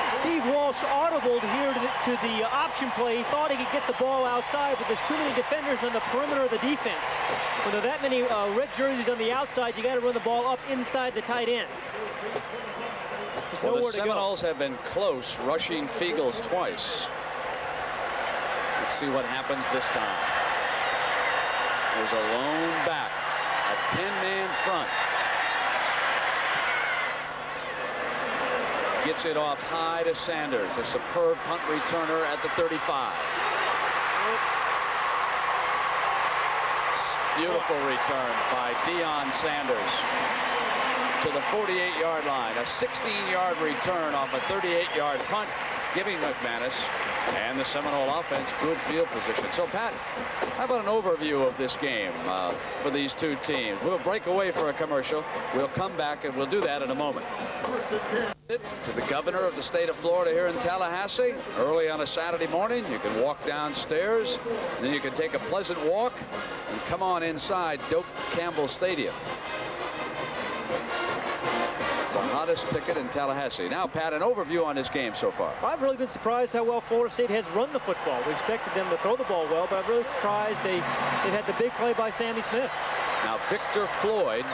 Steve Walsh audibled here to the option play. He thought he could get the ball outside, but there's too many defenders on the perimeter of the defense. When there are that many red jerseys on the outside, you got to run the ball up inside the tight end. Well, the Seminoles have been close, rushing Fiegels twice. Let's see what happens this time. There's a lone back, a 10-man front. Gets it off high to Sanders, a superb punt returner at the 35. Beautiful return by Deion Sanders to the 48-yard line. A 16-yard return off a 38-yard punt, giving McManus and the Seminole offense good field position. So, Pat, how about an overview of this game for these two teams? We'll break away for a commercial. We'll come back, and we'll do that in a moment. To the governor of the state of Florida here in Tallahassee. Early on a Saturday morning, you can walk downstairs, then you can take a pleasant walk and come on inside Doak Campbell Stadium. It's the hottest ticket in Tallahassee. Now, Pat, an overview on this game so far. I've really been surprised how well Florida State has run the football. We expected them to throw the ball well, but I'm really surprised they've had the big play by Sammy Smith. Now, Victor Floyd,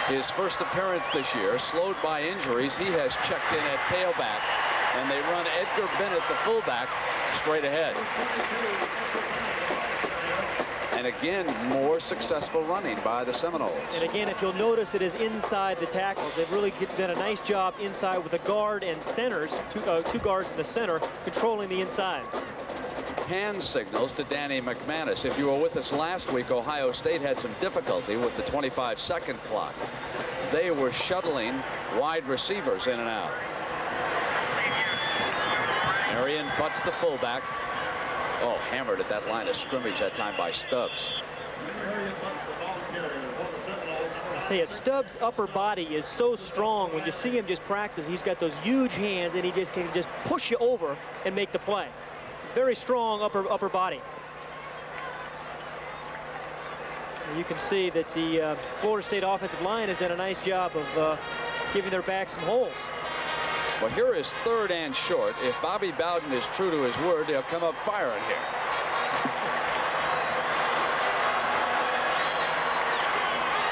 his first appearance this year, slowed by injuries. He has checked in at tailback, and they run Edgar Bennett, the fullback, straight ahead. And again, more successful running by the Seminoles. And again, if you'll notice, it is inside the tackles. They've really done a nice job inside with the guard and centers, two guards in the center, controlling the inside. Hand signals to Danny McManus. If you were with us last week, Ohio State had some difficulty with the 25-second clock. They were shuttling wide receivers in and out. Marion butts the fullback. Oh, hammered at that line of scrimmage that time by Stubbs. I tell you, Stubbs' upper body is so strong. When you see him just practice, he's got those huge hands, and he just can just push you over and make the play. Very strong upper body. And you can see that the Florida State offensive line has done a nice job of giving their back some holes. Well, here is 3rd and short. If Bobby Bowden is true to his word, they'll come up firing here.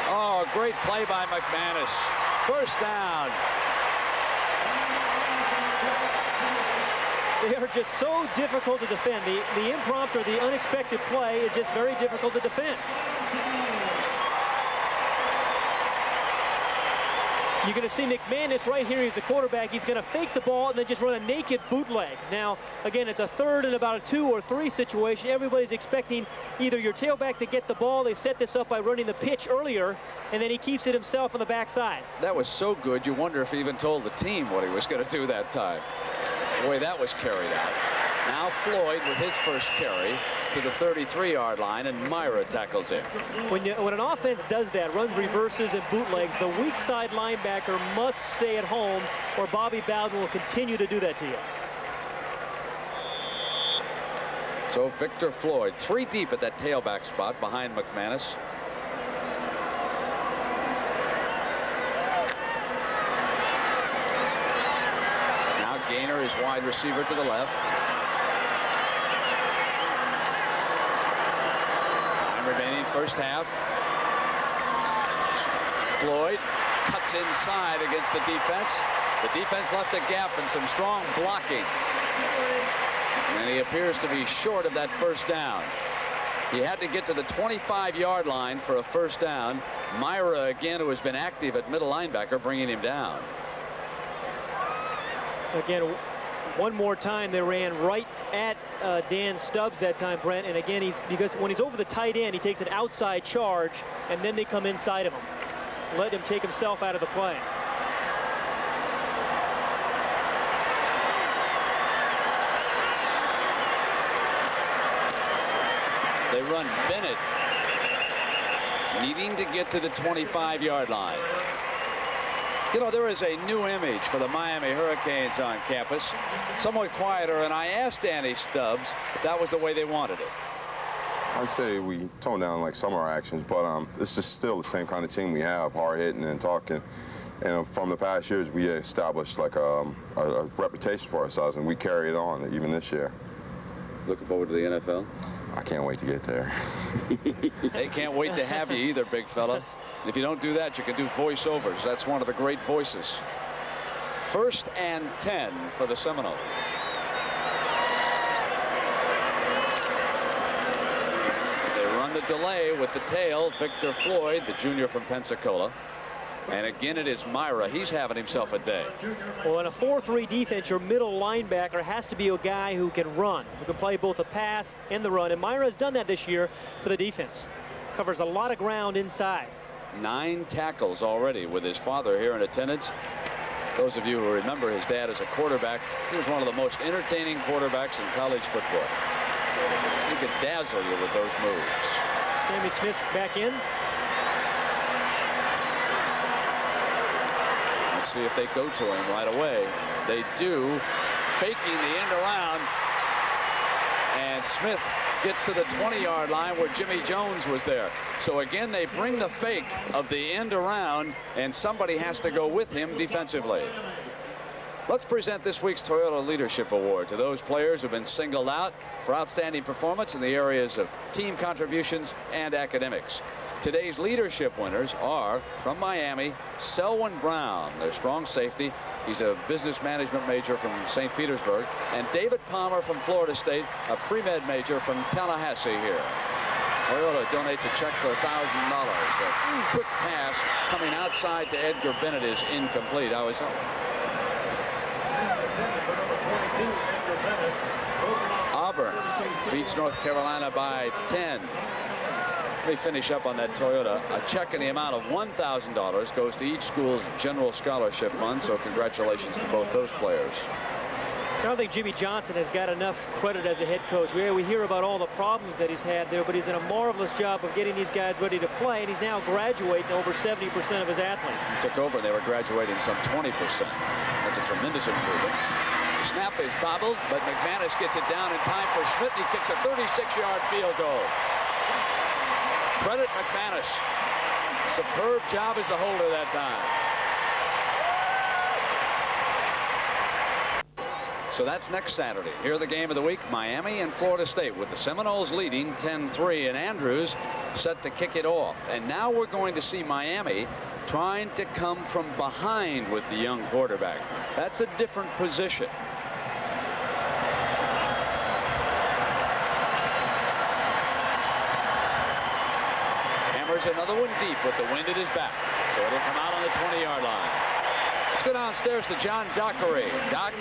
Oh, great play by McManus. First down. They are just so difficult to defend. The impromptu, the unexpected play is just very difficult to defend. You're going to see McManus right here. He's the quarterback. He's going to fake the ball and then just run a naked bootleg. Now, again, it's a 3rd and about a 2 or 3 situation. Everybody's expecting either your tailback to get the ball. They set this up by running the pitch earlier, and then he keeps it himself on the backside. That was so good, you wonder if he even told the team what he was going to do that time. Boy, that was carried out. Now Floyd with his first carry to the 33-yard line, and Myra tackles him. When an offense does that, runs reverses and bootlegs, the weak side linebacker must stay at home, or Bobby Bowden will continue to do that to you. So Victor Floyd, 3 deep at that tailback spot behind McManus. Now Gaynor is wide receiver to the left. Remaining first half. Floyd cuts inside against the defense. The defense left a gap and some strong blocking. And he appears to be short of that first down. He had to get to the 25-yard line for a first down. Myra, again, who has been active at middle linebacker, bringing him down. Again, one more time, they ran right at Dan Stubbs that time, Brent. And again, because when he's over the tight end, he takes an outside charge, and then they come inside of him. Let him take himself out of the play. They run Bennett, needing to get to the 25-yard line. You know, there is a new image for the Miami Hurricanes on campus, somewhat quieter, and I asked Danny Stubbs if that was the way they wanted it. I'd say we tone down like some of our actions, but this is still the same kind of team we have, hard-hitting and talking. And from the past years, we established like a reputation for ourselves, and we carry it on even this year. Looking forward to the NFL? I can't wait to get there. They can't wait to have you either, big fella. If you don't do that, you can do voiceovers. That's one of the great voices. 1st and 10 for the Seminoles. They run the delay with the tail. Victor Floyd, the junior from Pensacola. And again, it is Myra. He's having himself a day. Well, in a 4-3 defense, your middle linebacker has to be a guy who can run, who can play both the pass and the run. And Myra has done that this year for the defense. Covers a lot of ground inside. 9 tackles already with his father here in attendance. Those of you who remember his dad as a quarterback, he was one of the most entertaining quarterbacks in college football. He could dazzle you with those moves. Sammy Smith's back in. Let's see if they go to him right away. They do, faking the end around. And Smith gets to the 20-yard line where Jimmy Jones was there. So again, they bring the fake of the end around, and somebody has to go with him defensively. Let's present this week's Toyota Leadership Award to those players who've been singled out for outstanding performance in the areas of team contributions and academics. Today's leadership winners are, from Miami, Selwyn Brown, their strong safety. He's a business management major from St. Petersburg. And David Palmer from Florida State, a pre-med major from Tallahassee here. Toyota donates a check for $1,000. A quick pass coming outside to Edgar Bennett is incomplete. Auburn beats North Carolina by 10. Let me finish up on that Toyota. A check in the amount of $1,000 goes to each school's general scholarship fund, so congratulations to both those players. I don't think Jimmy Johnson has got enough credit as a head coach. We hear about all the problems that he's had there, but he's done a marvelous job of getting these guys ready to play, and he's now graduating over 70% of his athletes. He took over, and they were graduating some 20%. That's a tremendous improvement. The snap is bobbled, but McManus gets it down in time for Schmidt. He kicks a 36-yard field goal. Credit McManus. Superb job as the holder that time. So that's next Saturday. Here the game of the week, Miami and Florida State, with the Seminoles leading 10-3, and Andrews set to kick it off. And now we're going to see Miami trying to come from behind with the young quarterback. That's a different position. Another one deep with the wind at his back, so it'll come out on the 20-yard line. Let's go downstairs to John Dockery. Doc.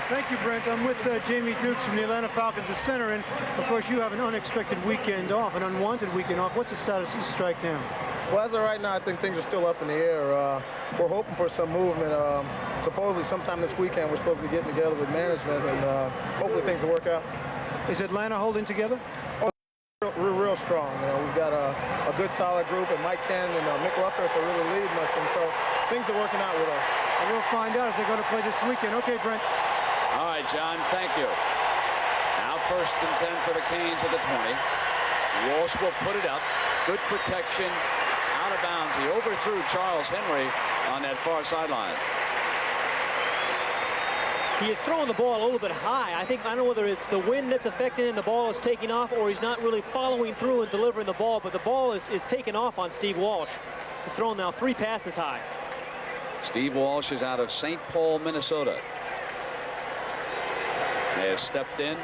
Thank you, Brent. I'm with Jamie Dukes from the Atlanta Falcons, the center, and of course you have an unexpected weekend off, an unwanted weekend off. What's the status of the strike now? Well, as of right now, I think things are still up in the air. We're hoping for some movement. Supposedly sometime this weekend we're supposed to be getting together with management, and hopefully things will work out. Is Atlanta holding together? We're real strong. We've got a good, solid group, and Mike Ken and Mick Luckers are really leading us, and so things are working out with us. And we'll find out as they're going to play this weekend. Okay, Brent. All right, John, thank you. Now 1st and 10 for the Canes at the 20. Walsh will put it up. Good protection. Out of bounds. He overthrew Charles Henry on that far sideline. He is throwing the ball a little bit high. I don't know whether it's the wind that's affecting him, the ball is taking off, or he's not really following through and delivering the ball, but the ball is taking off on Steve Walsh. He's throwing now 3 passes high. Steve Walsh is out of St. Paul, Minnesota. He has stepped in,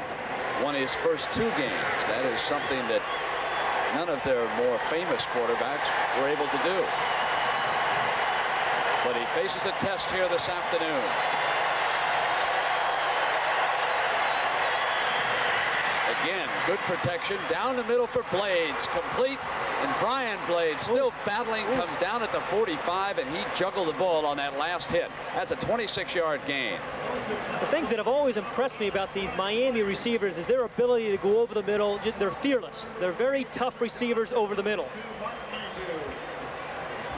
won his first 2 games. That is something that none of their more famous quarterbacks were able to do. But he faces a test here this afternoon. Again, good protection down the middle for Blades, complete, and Brian Blades still battling, comes down at the 45, and he juggled the ball on that last hit. That's a 26-yard gain. The things that have always impressed me about these Miami receivers is their ability to go over the middle. They're fearless. They're very tough receivers over the middle.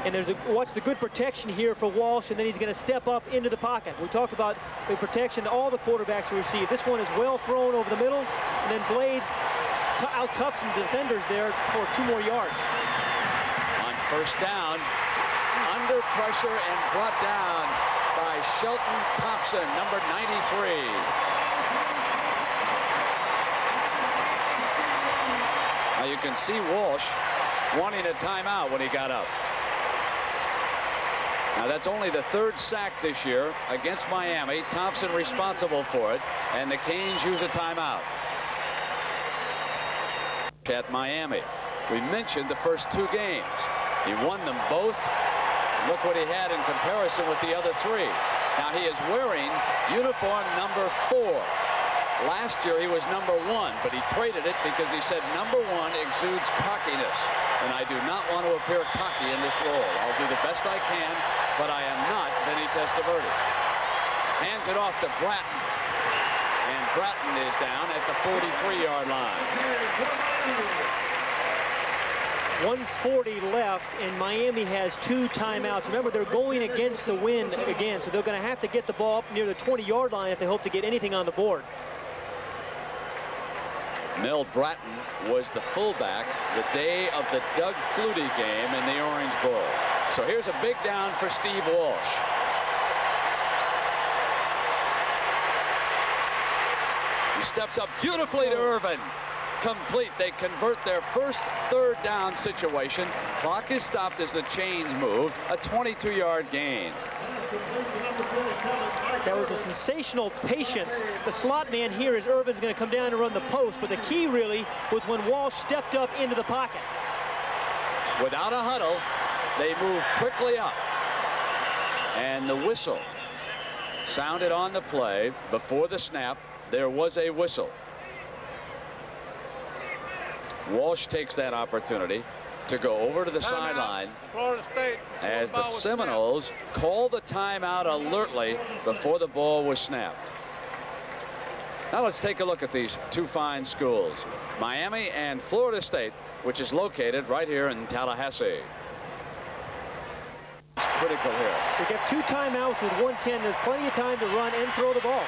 And watch the good protection here for Walsh, and then he's going to step up into the pocket. We talked about the protection that all the quarterbacks receive. This one is well thrown over the middle, and then Blades out-toughs some defenders there for 2 more yards. On first down, under pressure and brought down by Shelton Thompson, number 93. Now you can see Walsh wanting a timeout when he got up. Now that's only the 3rd sack this year against Miami. Thompson responsible for it, and the Canes use a timeout. At Miami, we mentioned the first 2 games. He won them both. Look what he had in comparison with the other 3. Now he is wearing uniform number 4. Last year he was number 1, but he traded it because he said number 1 exudes cockiness, and I do not want to appear cocky in this role. I'll do the best I can, but I am not Vinny Testaverde. Hands it off to Bratton, and Bratton is down at the 43-yard line. 1:40 left, and Miami has 2 timeouts. Remember, they're going against the wind again, so they're going to have to get the ball up near the 20-yard line if they hope to get anything on the board. Mel Bratton was the fullback the day of the Doug Flutie game in the Orange Bowl. So here's a big down for Steve Walsh. He steps up beautifully to Irvin. Complete. They convert their first 3rd down situation. Clock is stopped as the chains move. A 22-yard gain. That was a sensational patience. The slot man here is Irvin's going to come down and run the post, but the key really was when Walsh stepped up into the pocket. Without a huddle, they move quickly up. And the whistle sounded on the play. Before the snap, there was a whistle. Walsh takes that opportunity to go over to the sideline as the Seminoles call the timeout alertly before the ball was snapped. Now let's take a look at these 2 fine schools, Miami and Florida State, which is located right here in Tallahassee. It's critical here. We got 2 timeouts with 1:10. There's plenty of time to run and throw the ball.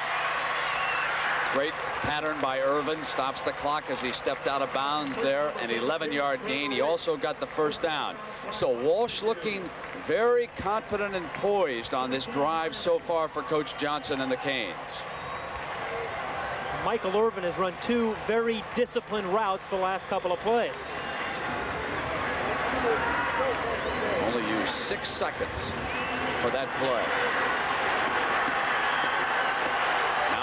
Great pattern by Irvin, stops the clock as he stepped out of bounds there. An 11-yard gain. He also got the first down. So Walsh looking very confident and poised on this drive so far for Coach Johnson and the Canes. Michael Irvin has run 2 very disciplined routes the last couple of plays. Only used 6 seconds for that play.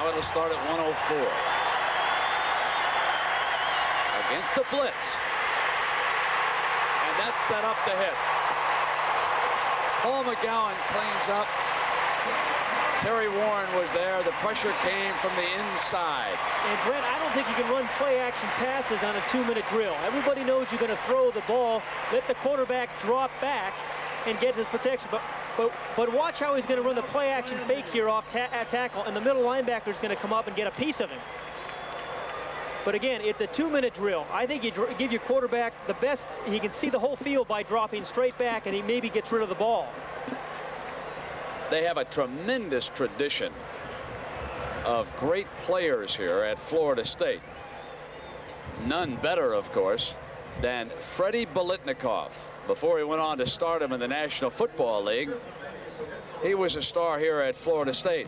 It'll start at 104. Against the blitz. And that set up the hit. Paul McGowan cleans up. Terry Warren was there. The pressure came from the inside. And Brent, I don't think you can run play-action passes on a 2-minute drill. Everybody knows you're going to throw the ball, let the quarterback drop back and get his protection. But watch how he's going to run the play-action fake here off tackle, and the middle linebacker is going to come up and get a piece of him. But again, it's a 2-minute drill. I think you give your quarterback the best. He can see the whole field by dropping straight back, and he maybe gets rid of the ball. They have a tremendous tradition of great players here at Florida State. None better, of course, than Freddie Bolitnikoff. Before he went on to stardom in the National Football League, he was a star here at Florida State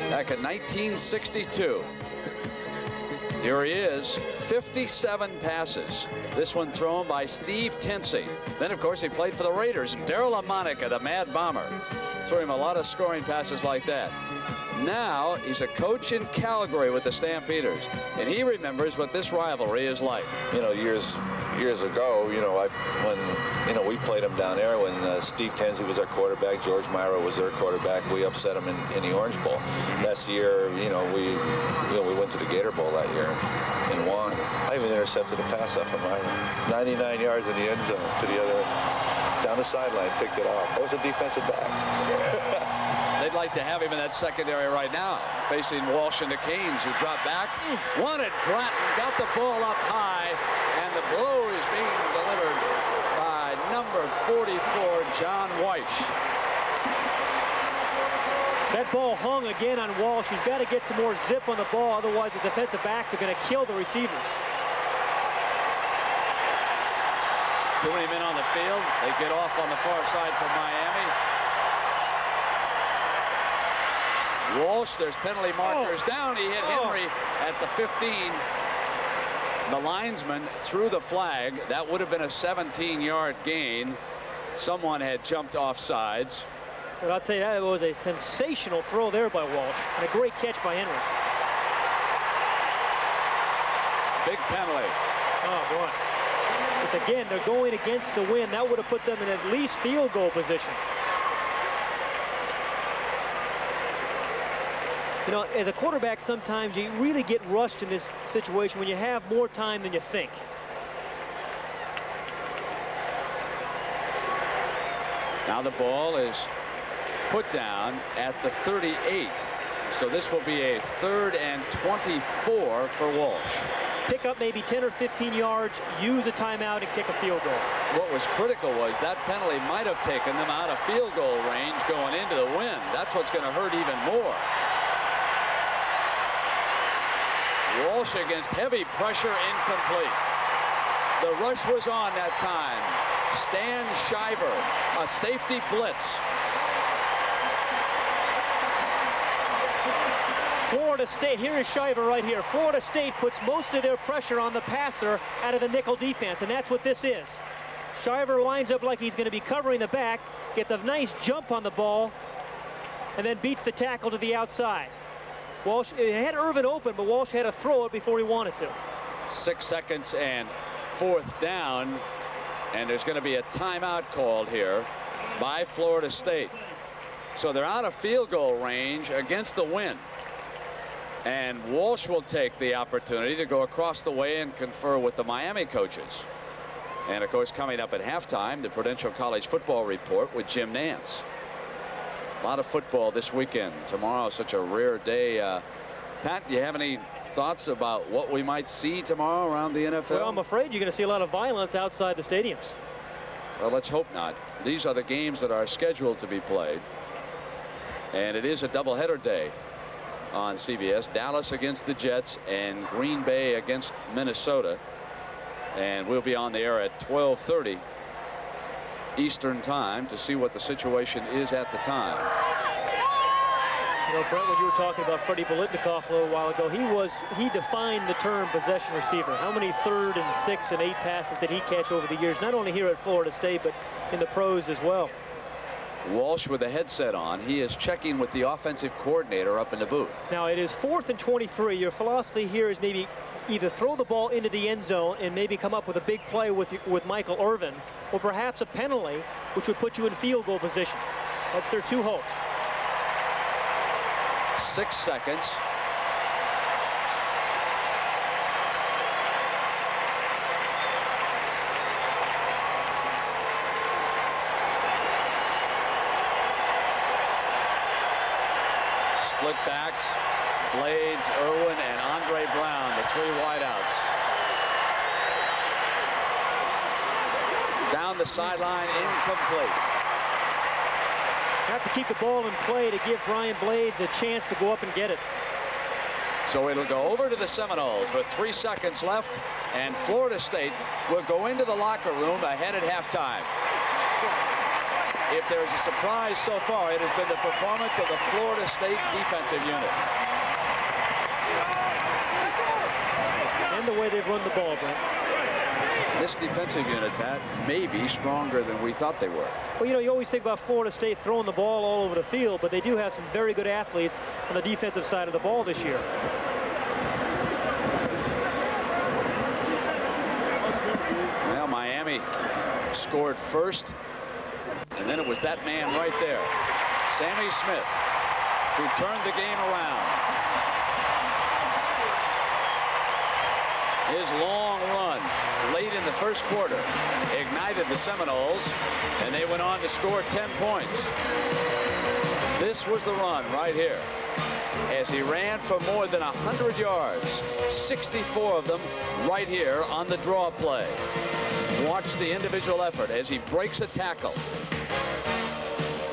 back in 1962. Here he is, 57 passes. This one thrown by Steve Tensey. Then, of course, he played for the Raiders. And Darryl Lamonica, the Mad Bomber, threw him a lot of scoring passes like that. Now he's a coach in Calgary with the Stampeders, and he remembers what this rivalry is like. You know, years ago, you know, when we played them down there when Steve Tensey was our quarterback, George Myra was their quarterback. We upset them in the Orange Bowl. That's the year, we went to the Gator Bowl that year and won. I even intercepted a pass off of Myra, 99 yards in the end zone to the other, down the sideline, picked it off. I was a defensive back. They'd like to have him in that secondary right now, facing Walsh and the Canes, who dropped back. Wanted Bratton, got the ball up high, and the blow is being delivered by number 44, John Weish. That ball hung again on Walsh. He's got to get some more zip on the ball, otherwise the defensive backs are going to kill the receivers. Too many men on the field. They get off on the far side for Miami. Walsh, there's penalty markers down. He hit Henry at the 15. The linesman threw the flag. That would have been a 17-yard gain. Someone had jumped off sides. But I'll tell you, that was a sensational throw there by Walsh, and a great catch by Henry. Big penalty. Oh, boy. It's again, they're going against the wind. That would have put them in at least field goal position. You know, as a quarterback, sometimes you really get rushed in this situation when you have more time than you think. Now the ball is put down at the 38. So this will be a 3rd and 24 for Walsh. Pick up maybe 10 or 15 yards, use a timeout, and kick a field goal. What was critical was that penalty might have taken them out of field goal range going into the wind. That's what's going to hurt even more. Walsh against heavy pressure, incomplete. The rush was on that time. Stan Shiver, a safety blitz. Florida State, here is Shiver right here. Florida State puts most of their pressure on the passer out of the nickel defense, and that's what this is. Shiver lines up like he's going to be covering the back, gets a nice jump on the ball, and then beats the tackle to the outside. Walsh had Irvin open, but Walsh had to throw it before he wanted to. 6 seconds and 4th down, and there's going to be a timeout called here by Florida State. So they're out of field goal range against the wind. And Walsh will take the opportunity to go across the way and confer with the Miami coaches. And of course, coming up at halftime, the Prudential College Football Report with Jim Nance. A lot of football this weekend. Tomorrow, such a rare day. Pat, do you have any thoughts about what we might see tomorrow around the NFL? Well, I'm afraid you're going to see a lot of violence outside the stadiums. Well, let's hope not. These are the games that are scheduled to be played. And it is a doubleheader day on CBS. Dallas against the Jets and Green Bay against Minnesota. And we'll be on the air at 12:30 Eastern time to see what the situation is at the time. You know, Brent, when you were talking about Freddie Bolitnikoff a little while ago, he defined the term possession receiver. How many 3rd and 6 and 8 passes did he catch over the years, not only here at Florida State, but in the pros as well? Walsh with the headset on. He is checking with the offensive coordinator up in the booth. Now it is 4th and 23. Your philosophy here is maybe either throw the ball into the end zone and maybe come up with a big play with Michael Irvin, or perhaps a penalty, which would put you in field goal position. That's their 2 hopes. 6 seconds. Split backs, Blades, Irwin, and Andre Brown, the 3 wideouts. Down the sideline, incomplete. Have to keep the ball in play to give Brian Blades a chance to go up and get it. So it'll go over to the Seminoles with 3 seconds left, and Florida State will go into the locker room ahead at halftime. If there's a surprise so far, it has been the performance of the Florida State defensive unit. And the way they've run the ball, Brent. This defensive unit, Pat, may be stronger than we thought they were. Well, you know, you always think about Florida State throwing the ball all over the field, but they do have some very good athletes on the defensive side of the ball this year. Well, Miami scored first, and then it was that man right there, Sammy Smith, who turned the game around. His long run late in the first quarter ignited the Seminoles, and they went on to score 10 points. This was the run right here as he ran for more than 100 yards, 64 of them right here on the draw play. Watch the individual effort as he breaks a tackle.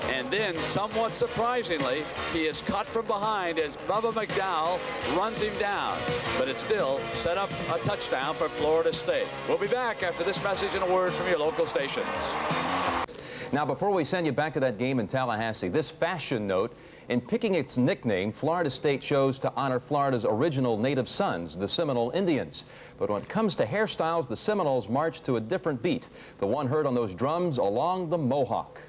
And then, somewhat surprisingly, he is caught from behind as Bubba McDowell runs him down. But it still set up a touchdown for Florida State. We'll be back after this message and a word from your local stations. Now, before we send you back to that game in Tallahassee, this fashion note: in picking its nickname, Florida State chose to honor Florida's original native sons, the Seminole Indians. But when it comes to hairstyles, the Seminoles march to a different beat, the one heard on those drums along the Mohawk.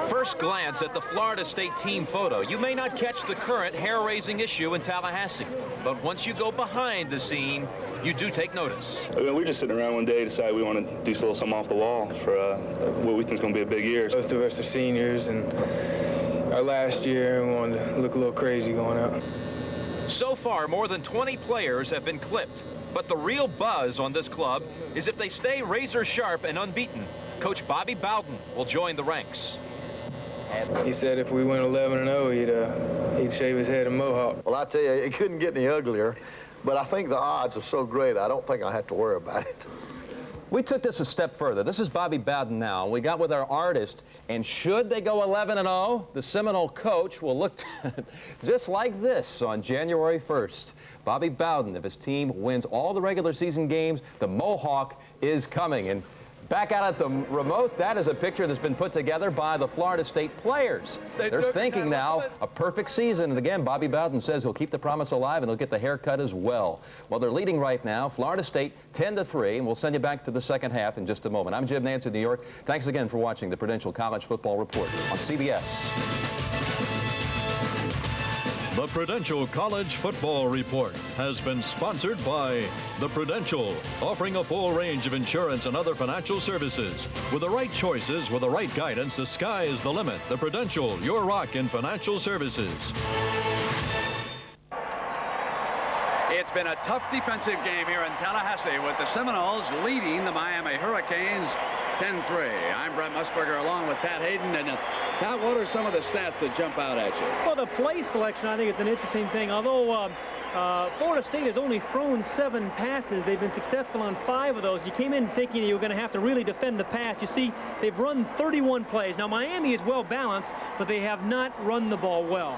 First glance at the Florida State team photo, you may not catch the current hair-raising issue in Tallahassee. But once you go behind the scene, you do take notice. I mean, we're just sitting around one day, decided we want to do a little something off the wall for what we think is going to be a big year. Most of us are seniors, and our last year, we wanted to look a little crazy going out. So far, more than 20 players have been clipped. But the real buzz on this club is if they stay razor sharp and unbeaten. Coach Bobby Bowden will join the ranks. He said if we went 11-0, he'd shave his head and mohawk. Well, I tell you, it couldn't get any uglier. But I think the odds are so great, I don't think I have to worry about it. We took this a step further. This is Bobby Bowden now. We got with our artist, and should they go 11-0, the Seminole coach will look just like this on January 1st. Bobby Bowden, if his team wins all the regular season games, the Mohawk is coming. And back out at the remote, that is a picture that's been put together by the Florida State players. They're thinking now a perfect season. And again, Bobby Bowden says he'll keep the promise alive and he'll get the haircut as well. Well, they're leading right now, Florida State 10-3, and we'll send you back to the second half in just a moment. I'm Jim Nance in New York. Thanks again for watching the Prudential College Football Report on CBS. The Prudential College Football Report has been sponsored by The Prudential, offering a full range of insurance and other financial services. With the right choices, with the right guidance, the sky is the limit. The Prudential, your rock in financial services. It's been a tough defensive game here in Tallahassee with the Seminoles leading the Miami Hurricanes 10-3. I'm Brent Musburger along with Pat Hayden. And Pat, what are some of the stats that jump out at you? Well, the play selection, I think, is an interesting thing. Although Florida State has only thrown 7 passes, they've been successful on 5 of those. You came in thinking you were going to have to really defend the pass. You see, they've run 31 plays. Now, Miami is well balanced, but they have not run the ball well.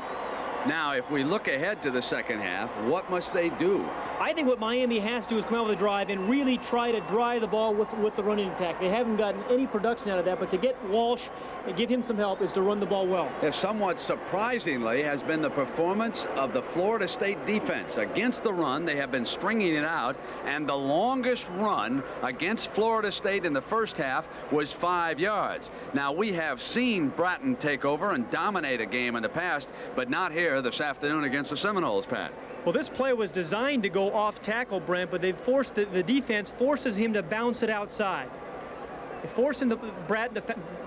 Now, if we look ahead to the second half, what must they do? I think what Miami has to do is come out with a drive and really try to drive the ball with the running attack. They haven't gotten any production out of that, but to get Walsh and give him some help is to run the ball well. Somewhat surprisingly has been the performance of the Florida State defense. Against the run, they have been stringing it out, and the longest run against Florida State in the first half was 5 yards. Now, we have seen Bratton take over and dominate a game in the past, but not here this afternoon against the Seminoles, Pat. Well, this play was designed to go off tackle, Brent, but they've forced the defense forces him to bounce it outside. They force him to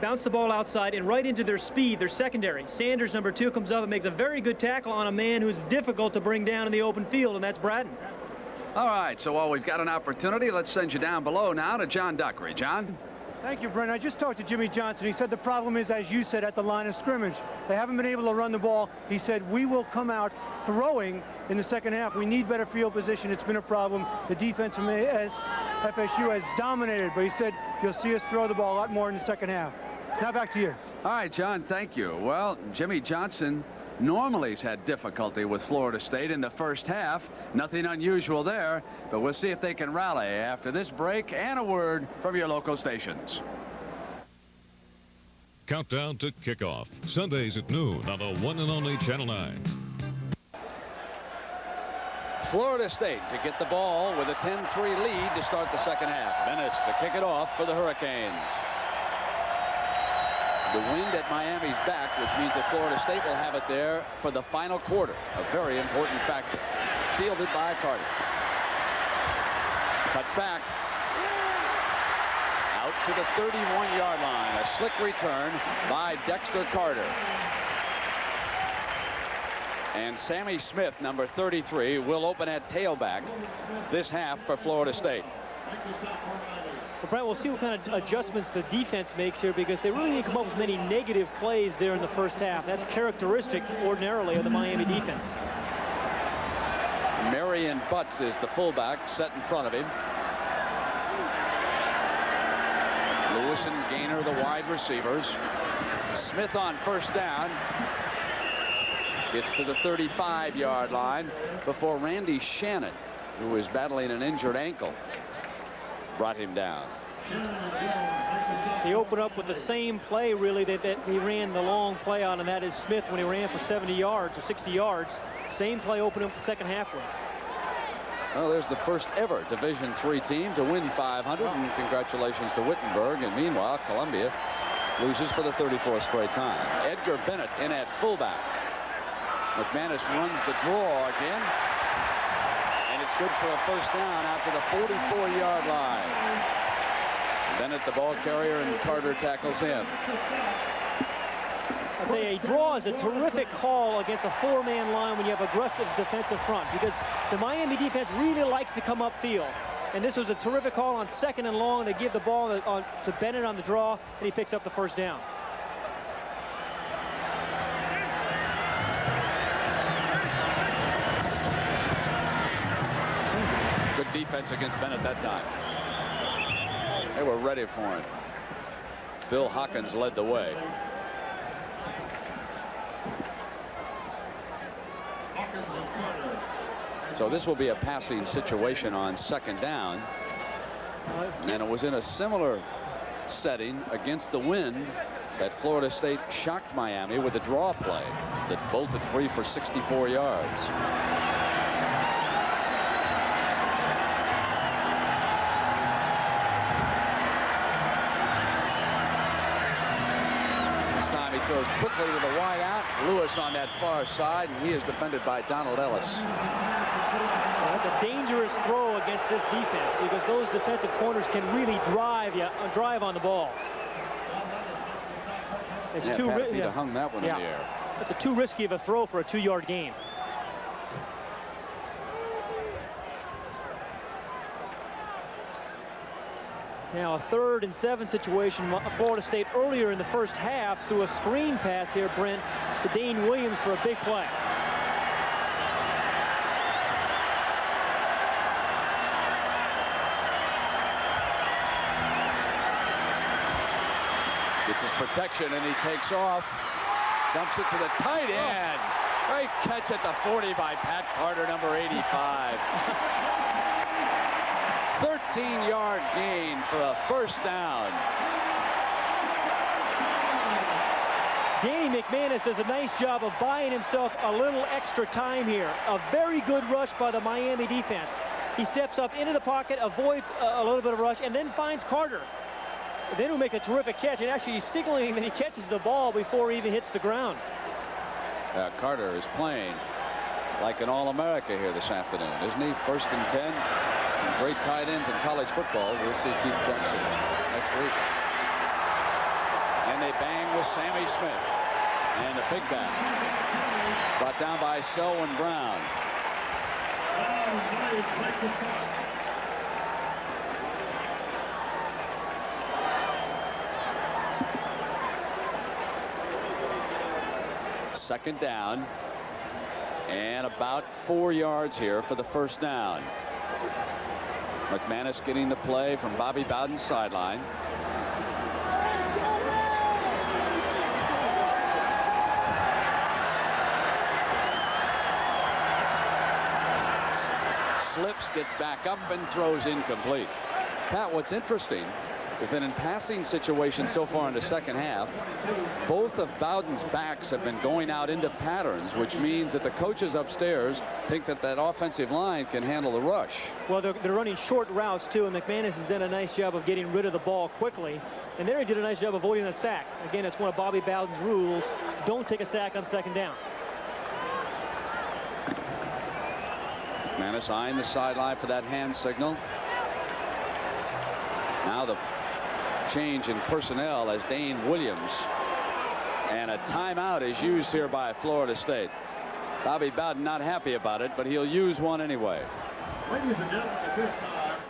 bounce the ball outside and right into their speed, their secondary. Sanders, number 2, comes up and makes a very good tackle on a man who's difficult to bring down in the open field, and that's Bratton. All right, so while we've got an opportunity, let's send you down below now to John Duckery. John? Thank you, Brent. I just talked to Jimmy Johnson. He said the problem is, as you said, at the line of scrimmage. They haven't been able to run the ball. He said, we will come out throwing in the second half. We need better field position. It's been a problem. The defense from FSU has dominated, but he said, you'll see us throw the ball a lot more in the second half. Now back to you. All right, John, thank you. Well, Jimmy Johnson normally has had difficulty with Florida State in the first half. Nothing unusual there, but we'll see if they can rally after this break and a word from your local stations. Countdown to kickoff, Sundays at noon on the one and only Channel 9. Florida State to get the ball with a 10-3 lead to start the second half. Minutes to kick it off for the Hurricanes. The wind at Miami's back, which means that Florida State will have it there for the final quarter. A very important factor. Fielded by Carter. Cuts back. Out to the 31-yard line. A slick return by Dexter Carter. And Sammy Smith, number 33, will open at tailback this half for Florida State. Well, Brent, we'll see what kind of adjustments the defense makes here, because they really didn't come up with many negative plays there in the first half. That's characteristic ordinarily of the Miami defense. Marion Butts is the fullback set in front of him. Anderson, Gaynor, the wide receivers. Smith on first down. Gets to the 35-yard line before Randy Shannon, who was battling an injured ankle, brought him down. He opened up with the same play, really, that he ran the long play on, and that is Smith when he ran for 70 yards or 60 yards. Same play opened up the second half with. Well, there's the first ever Division III team to win 500, and congratulations to Wittenberg. And meanwhile, Columbia loses for the 34th straight time. Edgar Bennett in at fullback. McManus runs the draw again, and it's good for a first down out to the 44-yard line. Bennett the ball carrier, and Carter tackles him. I'll tell you, a draw is a terrific call against a four-man line when you have aggressive defensive front, because the Miami defense really likes to come upfield. And this was a terrific call on second and long to give the ball to Bennett on the draw, and he picks up the first down. Good defense against Bennett that time. They were ready for him. Bill Hawkins led the way. So this will be a passing situation on second down. And it was in a similar setting against the wind that Florida State shocked Miami with a draw play that bolted free for 64 yards. Throws quickly to the wide out. Lewis on that far side, and he is defended by Donald Ellis. Well, that's a dangerous throw against this defense, because those defensive corners can really drive on the ball. It's too risky. Hung that one in the air. It's too risky of a throw for a 2-yard gain. Now a 3rd and 7 situation. Florida State earlier in the first half threw a screen pass here, Brent, to Dane Williams for a big play. Gets his protection, and he takes off. Dumps it to the tight end. Great catch at the 40 by Pat Carter, number 85. 13-yard gain for a first down. Danny McManus does a nice job of buying himself a little extra time here. A very good rush by the Miami defense. He steps up into the pocket, avoids a little bit of rush, and then finds Carter. Then he'll make a terrific catch, and actually he's signaling that he catches the ball before he even hits the ground. Carter is playing like an All-America here this afternoon, isn't he? 1st and 10. Some great tight ends in college football. We'll see Keith Jackson next week. And they bang with Sammy Smith. And a big back. Brought down by Selwyn Brown. Second down. And about 4 yards here for the first down. McManus getting the play from Bobby Bowden's sideline. Slips, gets back up, and throws incomplete. Pat, what's interesting is that in passing situations so far in the second half, both of Bowden's backs have been going out into patterns, which means that the coaches upstairs think that that offensive line can handle the rush. Well, they're running short routes, too, and McManus has done a nice job of getting rid of the ball quickly. And there he did a nice job of avoiding the sack. Again, it's one of Bobby Bowden's rules. Don't take a sack on second down. McManus eyeing the sideline for that hand signal. Now the change in personnel as Dane Williams, and a timeout is used here by Florida State. Bobby Bowden not happy about it, but he'll use one anyway. Ladies and gentlemen, at this time,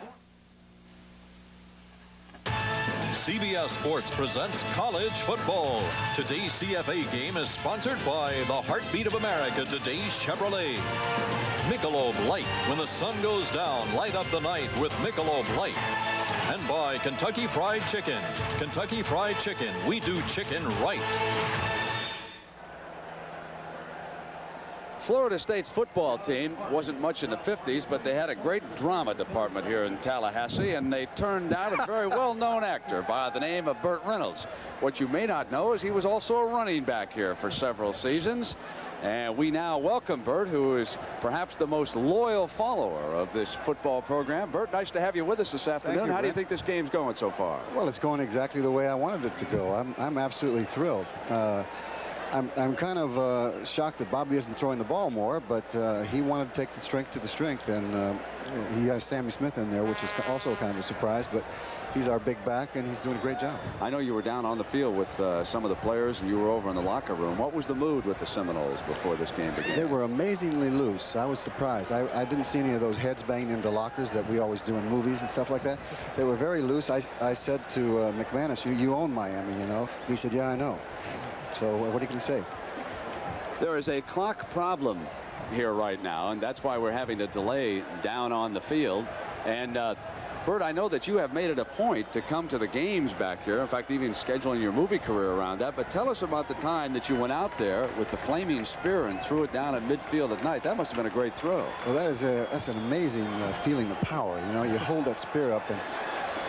CBS Sports presents college football. Today's CFA game is sponsored by the heartbeat of America, today's Chevrolet. Michelob Light. When the sun goes down, light up the night with Michelob Light. And by Kentucky Fried Chicken. Kentucky Fried Chicken. We do chicken right. Florida State's football team wasn't much in the 50s, but they had a great drama department here in Tallahassee, and they turned out a very well-known actor by the name of Burt Reynolds. What you may not know is he was also a running back here for several seasons. And we now welcome Burt, who is perhaps the most loyal follower of this football program. Burt, nice to have you with us this afternoon. How do you think this game's going so far? Well, it's going exactly the way I wanted it to go. I'm absolutely thrilled. I'm kind of shocked that Bobby isn't throwing the ball more, but he wanted to take the strength to the strength, and he has Sammy Smith in there, which is also kind of a surprise, but he's our big back, and he's doing a great job. I know you were down on the field with some of the players, and you were over in the locker room. What was the mood with the Seminoles before this game began? They were amazingly loose. I was surprised. I didn't see any of those heads banging into lockers that we always do in movies and stuff like that. They were very loose. I said to McManus, you own Miami, you know. He said, yeah, I know. So what can you say? There is a clock problem here right now, and that's why we're having a delay down on the field. And Burt, I know that you have made it a point to come to the games back here. In fact, even scheduling your movie career around that. But tell us about the time that you went out there with the flaming spear and threw it down at midfield at night. That must have been a great throw. Well, that's an amazing feeling of power. You know, you hold that spear up and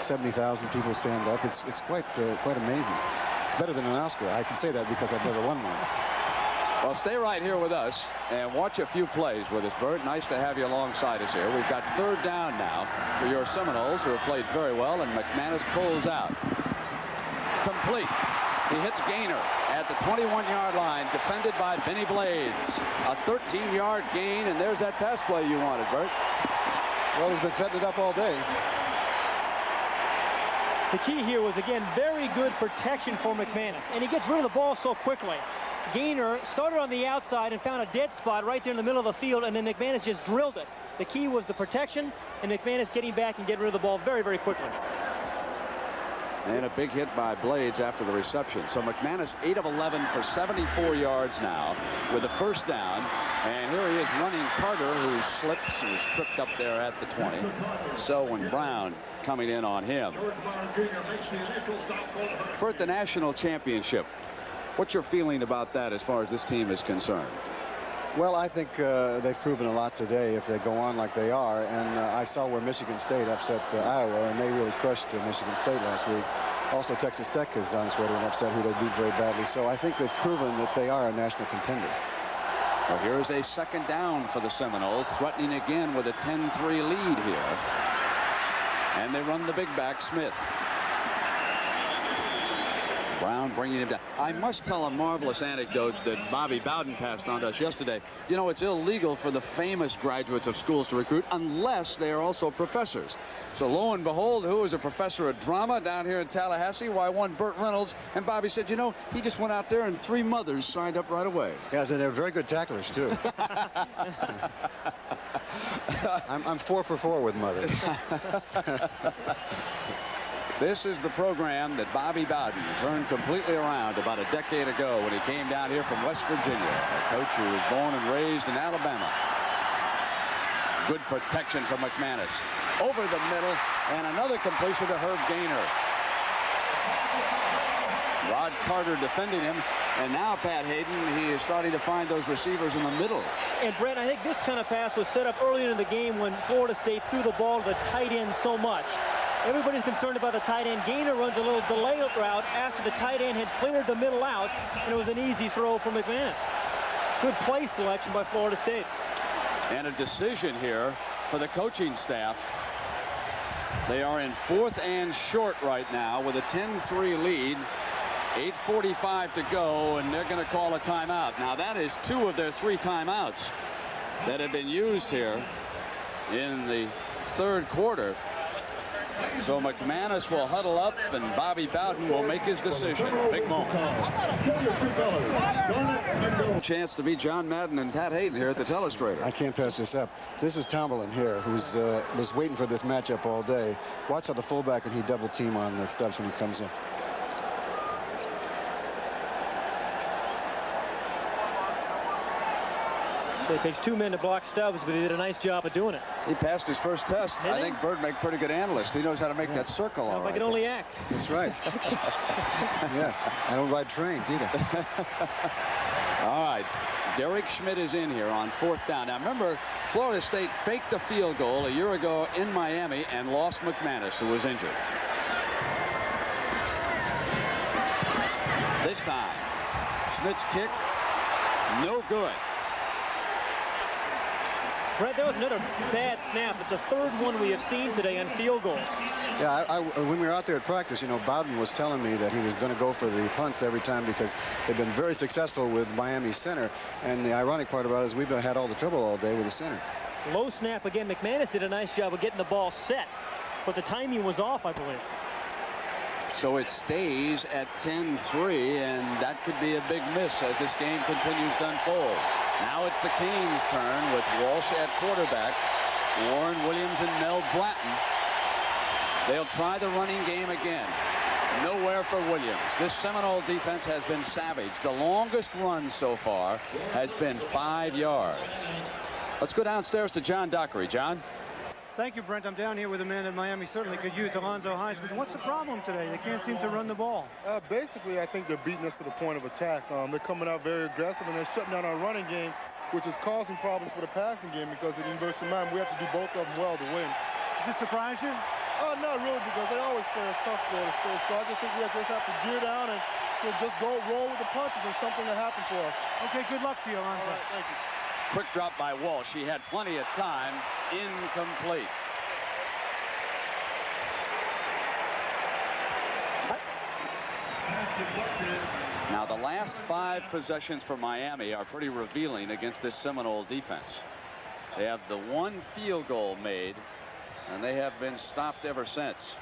70,000 people stand up. It's quite amazing. It's better than an Oscar. I can say that because I've never won one. Well, stay right here with us and watch a few plays with us, Burt. Nice to have you alongside us here. We've got third down now for your Seminoles, who have played very well, and McManus pulls out. Complete. He hits Gaynor at the 21-yard line, defended by Benny Blades. A 13-yard gain, and there's that pass play you wanted, Burt. Well, he's been setting it up all day. The key here was, again, very good protection for McManus, and he gets rid of the ball so quickly. Gaynor started on the outside and found a dead spot right there in the middle of the field, and then McManus just drilled it. The key was the protection, and McManus getting back and getting rid of the ball very, very quickly. And a big hit by Blades after the reception. So McManus 8 of 11 for 74 yards now with a first down. And here he is running Carter, who slips and was tripped up there at the 20. Selwyn Brown coming in on him. Burt, the national championship. What's your feeling about that as far as this team is concerned? Well, I think they've proven a lot today if they go on like they are. And I saw where Michigan State upset Iowa, and they really crushed Michigan State last week. Also, Texas Tech is on its way to an upset who they beat very badly. So I think they've proven that they are a national contender. Well, here's a second down for the Seminoles, threatening again with a 10-3 lead here. And they run the big back, Smith. Brown bringing him down. I must tell a marvelous anecdote that Bobby Bowden passed on to us yesterday. You know, it's illegal for the famous graduates of schools to recruit unless they are also professors. So lo and behold, who is a professor of drama down here in Tallahassee? Why, one Burt Reynolds. And Bobby said, you know, he just went out there and 3 mothers signed up right away. Yes, and they're very good tacklers, too. I'm 4 for 4 with mothers. This is the program that Bobby Bowden turned completely around about a decade ago when he came down here from West Virginia, a coach who was born and raised in Alabama. Good protection from McManus. Over the middle, and another completion to Herb Gaynor. Rod Carter defending him, and now Pat Hayden, he is starting to find those receivers in the middle. And Brent, I think this kind of pass was set up earlier in the game when Florida State threw the ball to the tight end so much. Everybody's concerned about the tight end. Gaynor runs a little delay route after the tight end had cleared the middle out, and it was an easy throw for McManus. Good play selection by Florida State. And a decision here for the coaching staff. They are in 4th and short right now with a 10-3 lead. 8:45 to go, and they're going to call a timeout. Now, that is 2 of their 3 timeouts that have been used here in the 3rd quarter. So McManus will huddle up, and Bobby Bowden will make his decision. Big moment. Chance to meet John Madden and Pat Hayden here at the telestrator. I can't pass this up. This is Tomberlin here, who's was waiting for this matchup all day. Watch how the fullback and he double team on the Stubbs when he comes in. So it takes 2 men to block Stubbs, but he did a nice job of doing it. He passed his first test. I think Bird make a pretty good analyst. He knows how to make that circle all If right. I could only act. That's right. Yes, I don't ride trains either. All right, Derek Schmidt is in here on 4th down. Now remember, Florida State faked a field goal a year ago in Miami and lost McManus, who was injured. This time, Schmidt's kick, no good. Brett, that was another bad snap. It's a 3rd one we have seen today on field goals. Yeah, when we were out there at practice, you know, Bowden was telling me that he was going to go for the punts every time because they've been very successful with Miami's center. And the ironic part about it is we've had all the trouble all day with the center. Low snap again. McManus did a nice job of getting the ball set, but the timing was off, I believe. So it stays at 10-3, and that could be a big miss as this game continues to unfold. Now it's the Canes' turn with Walsh at quarterback, Warren Williams and Mel Blanton. They'll try the running game again. Nowhere for Williams. This Seminole defense has been savage. The longest run so far has been 5 yards. Let's go downstairs to John Dockery. John? Thank you, Brent. I'm down here with a man that Miami certainly could use, Alonzo Highsmith. What's the problem today? They can't seem to run the ball. Basically, I think they're beating us to the point of attack. They're coming out very aggressive, and they're shutting down our running game, which is causing problems for the passing game because at the University of Miami, we have to do both of them well to win. Does this surprise you? Not really, because they always play us tough for us. So I just think we just have to gear down and just roll with the punches, and something will happen for us. Okay, good luck to you, Alonzo. All right, thank you. Quick drop by Walsh. He had plenty of time. Incomplete. Now, the last 5 possessions for Miami are pretty revealing against this Seminole defense. They have the 1 field goal made, and they have been stopped ever since.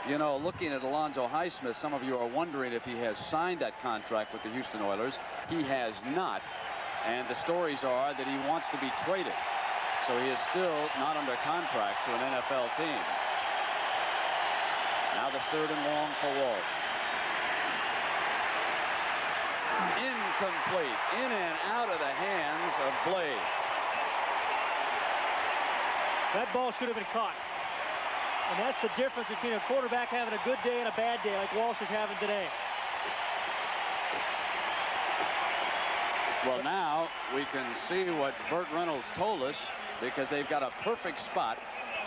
You know, looking at Alonzo Highsmith, some of you are wondering if he has signed that contract with the Houston Oilers. He has not, and the stories are that he wants to be traded. So he is still not under contract to an NFL team. Now the 3rd and long for Walsh. Incomplete. In and out of the hands of Blades. That ball should have been caught. And that's the difference between a quarterback having a good day and a bad day like Walsh is having today. Well, now we can see what Burt Reynolds told us, because they've got a perfect spot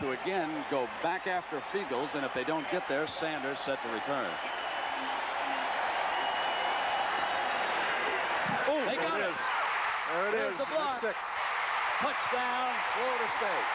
to again go back after Fiegels, and if they don't get there, Sanders set to return. Oh, they got it. There it There's is. the block. 6. Touchdown, Florida State.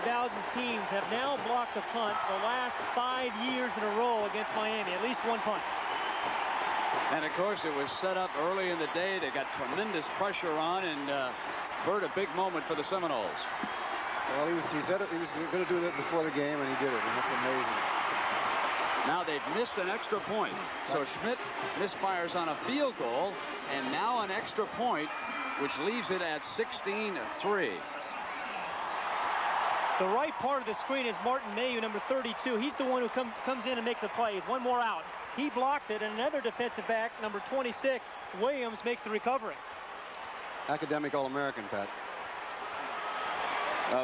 Bowden's teams have now blocked a punt the last 5 years in a row against Miami, at least 1 punt. And of course, it was set up early in the day. They got tremendous pressure on, and Burt, a big moment for the Seminoles. Well, he said he was going to do that before the game, and he did it, and that's amazing. Now they've missed an extra point. So Schmidt misfires on a field goal, and now an extra point, which leaves it at 16-3. The right part of the screen is Martin Mayu, number 32. He's the one who comes in and makes the plays. One more out. He blocked it, and another defensive back, number 26, Williams, makes the recovery. Academic All-American, Pat.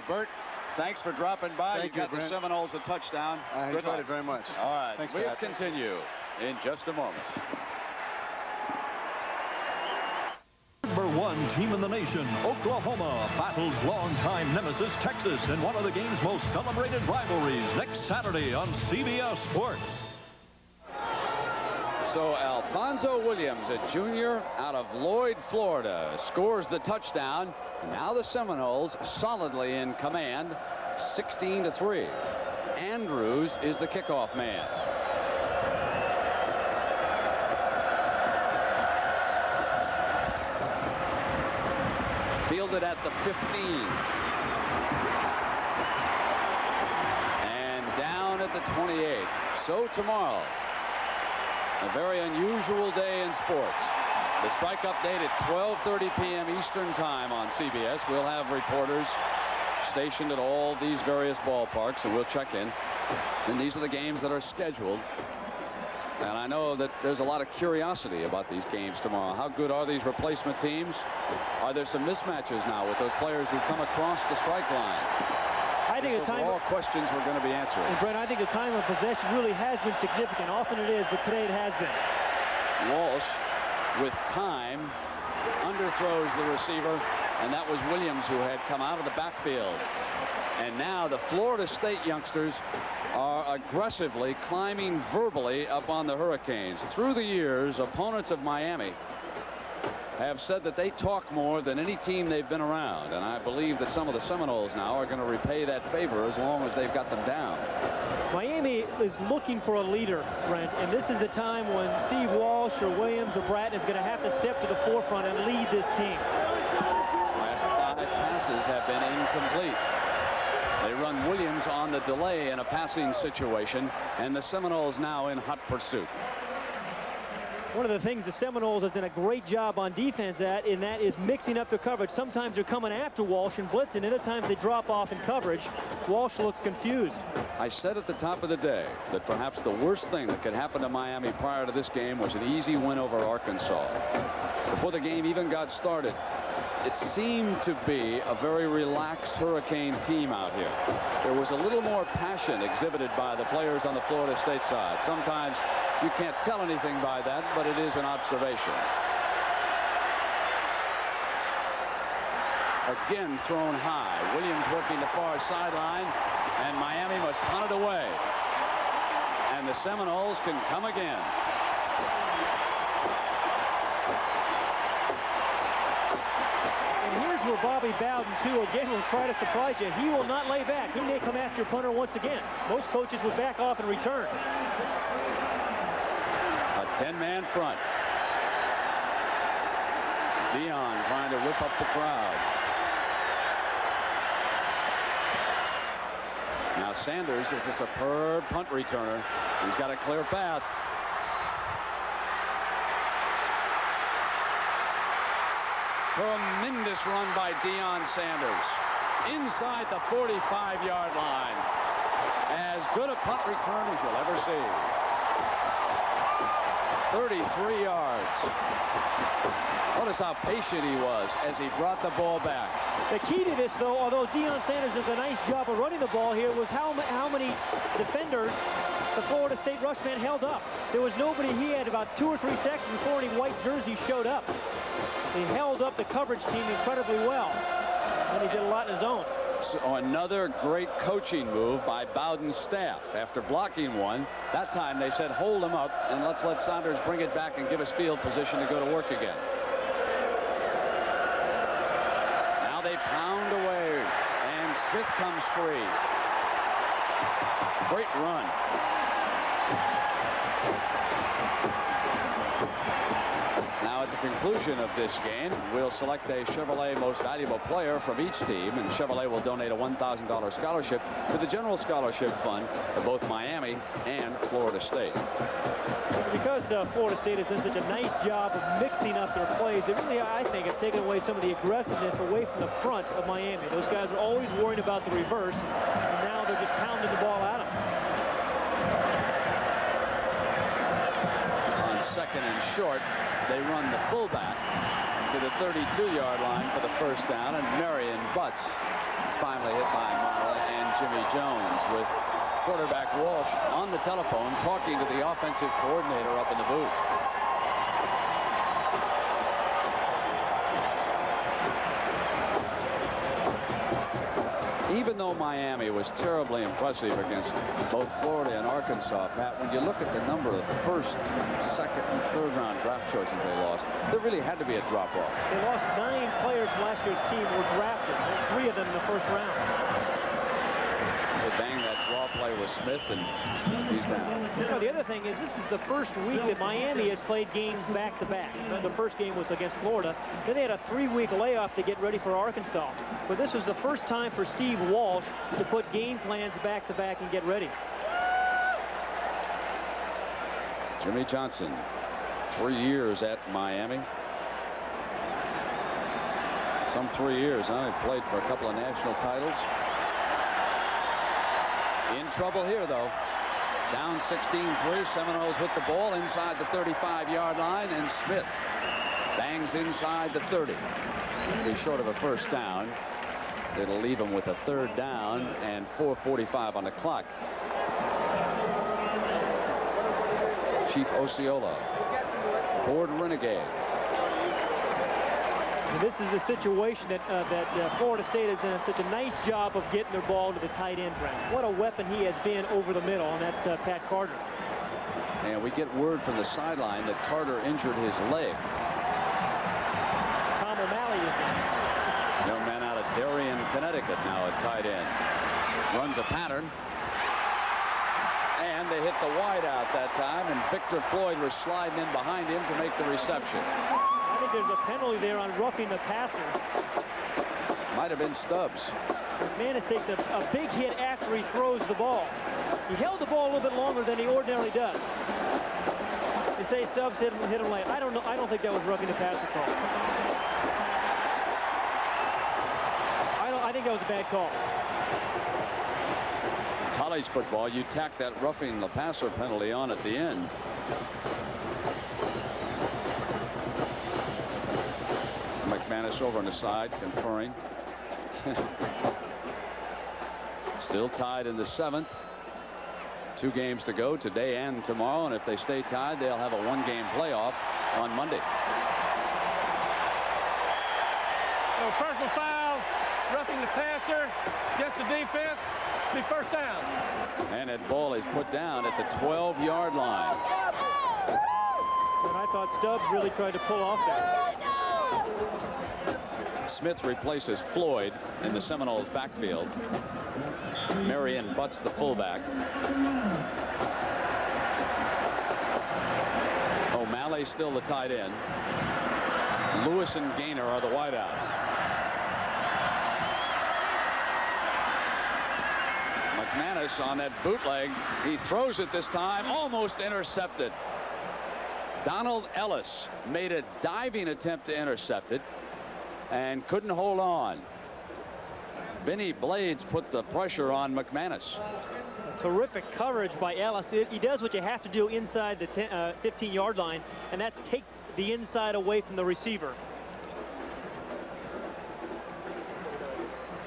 Burt, thanks for dropping by. Thank You got you, the Brent. Seminoles a touchdown. I Good enjoyed luck. it very much. All right, Thanks, we'll Pat. continue in just a moment. Number 1 team in the nation, Oklahoma, battles longtime nemesis Texas in one of the game's most celebrated rivalries next Saturday on CBS Sports. So Alfonso Williams, a junior out of Lloyd, Florida, scores the touchdown. Now the Seminoles solidly in command, 16-3. Andrews is the kickoff man. Fielded at the 15. And down at the 28. So tomorrow, a very unusual day in sports. The strike update at 12:30 p.m. Eastern time on CBS. We'll have reporters stationed at all these various ballparks, and we'll check in. And these are the games that are scheduled. And I know that there's a lot of curiosity about these games tomorrow. How good are these replacement teams? Are there some mismatches now with those players who come across the strike line? I think those are all questions we're going to be answering. And Brent, I think the time of possession really has been significant. Often it is, but today it has been. Walsh, with time, underthrows the receiver, and that was Williams who had come out of the backfield. And now the Florida State youngsters are aggressively climbing verbally up on the Hurricanes. Through the years, opponents of Miami have said that they talk more than any team they've been around, and I believe that some of the Seminoles now are going to repay that favor as long as they've got them down. Miami is looking for a leader, Brent, and this is the time when Steve Walsh or Williams or Bratton is going to have to step to the forefront and lead this team. His last 5 passes have been incomplete. They run Williams on the delay in a passing situation, and the Seminoles now in hot pursuit. One of the things the Seminoles have done a great job on defense at, and that is mixing up their coverage. Sometimes they're coming after Walsh and blitzing, other times they drop off in coverage. Walsh looked confused. I said at the top of the day that perhaps the worst thing that could happen to Miami prior to this game was an easy win over Arkansas. Before the game even got started, it seemed to be a very relaxed Hurricane team out here. There was a little more passion exhibited by the players on the Florida State side. Sometimes you can't tell anything by that, but it is an observation. Again thrown high. Williams working the far sideline, and Miami must punt it away. And the Seminoles can come again. And here's where Bobby Bowden, too, again, will try to surprise you. He will not lay back. He may come after your punter once again. Most coaches would back off and return. A 10-man front. Dion trying to whip up the crowd. Now Sanders is a superb punt returner. He's got a clear path. Tremendous run by Deion Sanders. Inside the 45-yard line. As good a punt return as you'll ever see. 33 yards. Notice how patient he was as he brought the ball back. The key to this, though, although Deion Sanders does a nice job of running the ball here, was how many defenders the Florida State rushman held up. There was nobody. He had about 2 or 3 seconds before any white jerseys showed up. He held up the coverage team incredibly well, and he did a lot in his own. So another great coaching move by Bowden's staff. After blocking one, that time they said hold him up and let's let Saunders bring it back and give us field position to go to work again. Now they pound away, and Smith comes free. Great run. Now at the conclusion of this game, we'll select a Chevrolet Most Valuable Player from each team, and Chevrolet will donate a $1,000 scholarship to the General Scholarship Fund of both Miami and Florida State. Because Florida State has done such a nice job of mixing up their plays, they really, I think, have taken away some of the aggressiveness away from the front of Miami. Those guys are always worried about the reverse, and now they're just pounding the ball at them. On second and short, they run the fullback to the 32-yard line for the first down, and Marion Butts is finally hit by Mara and Jimmy Jones, with quarterback Walsh on the telephone talking to the offensive coordinator up in the booth. Even though Miami was terribly impressive against both Florida and Arkansas, Pat, when you look at the number of first, second, and third round draft choices they lost, there really had to be a drop-off. They lost 9 players from last year's team were drafted, 3 of them in the first round. They banged that draw play with Smith, and he's down. You know, the other thing is this is the first week that Miami has played games back-to-back. The first game was against Florida. Then they had a 3-week layoff to get ready for Arkansas. But this was the first time for Steve Walsh to put game plans back-to-back and get ready. Jimmy Johnson, 3 years at Miami. Some 3 years, huh? He played for a couple of national titles. In trouble here, though. Down 16-3. Seminoles with the ball inside the 35-yard line, and Smith bangs inside the 30. He'll be short of a first down. It'll leave him with a 3rd down and 4:45 on the clock. Chief Osceola, Ford Renegade. And this is the situation that Florida State has done such a nice job of getting their ball to the tight end, Brent. What a weapon he has been over the middle, and that's Pat Carter. And we get word from the sideline that Carter injured his leg. Tom O'Malley is in. Young man out of Darien, Connecticut, now at tight end. Runs a pattern. And they hit the wide out that time, and Victor Floyd was sliding in behind him to make the reception. I think there's a penalty there on roughing the passer. Might have been Stubbs. McManus takes a big hit after he throws the ball. He held the ball a little bit longer than he ordinarily does. They say Stubbs hit him late. I don't know. I don't think that was roughing the passer call. I think that was a bad call. College football, you tack that roughing the passer penalty on at the end. McManus over on the side, conferring. Still tied in the 7th. 2 games to go today and tomorrow, and if they stay tied, they'll have a 1-game playoff on Monday. So personal foul, roughing the passer, gets the defense, be first down. And that ball is put down at the 12-yard line. And I thought Stubbs really tried to pull off there. Smith replaces Floyd in the Seminoles backfield. Marion butts the fullback. O'Malley still the tight end. Lewis and Gaynor are the wideouts. McManus on that bootleg. He throws it this time, almost intercepted. Donald Ellis made a diving attempt to intercept it and couldn't hold on. Benny Blades put the pressure on McManus. Terrific coverage by Ellis. He does what you have to do inside the 15-yard line, and that's take the inside away from the receiver.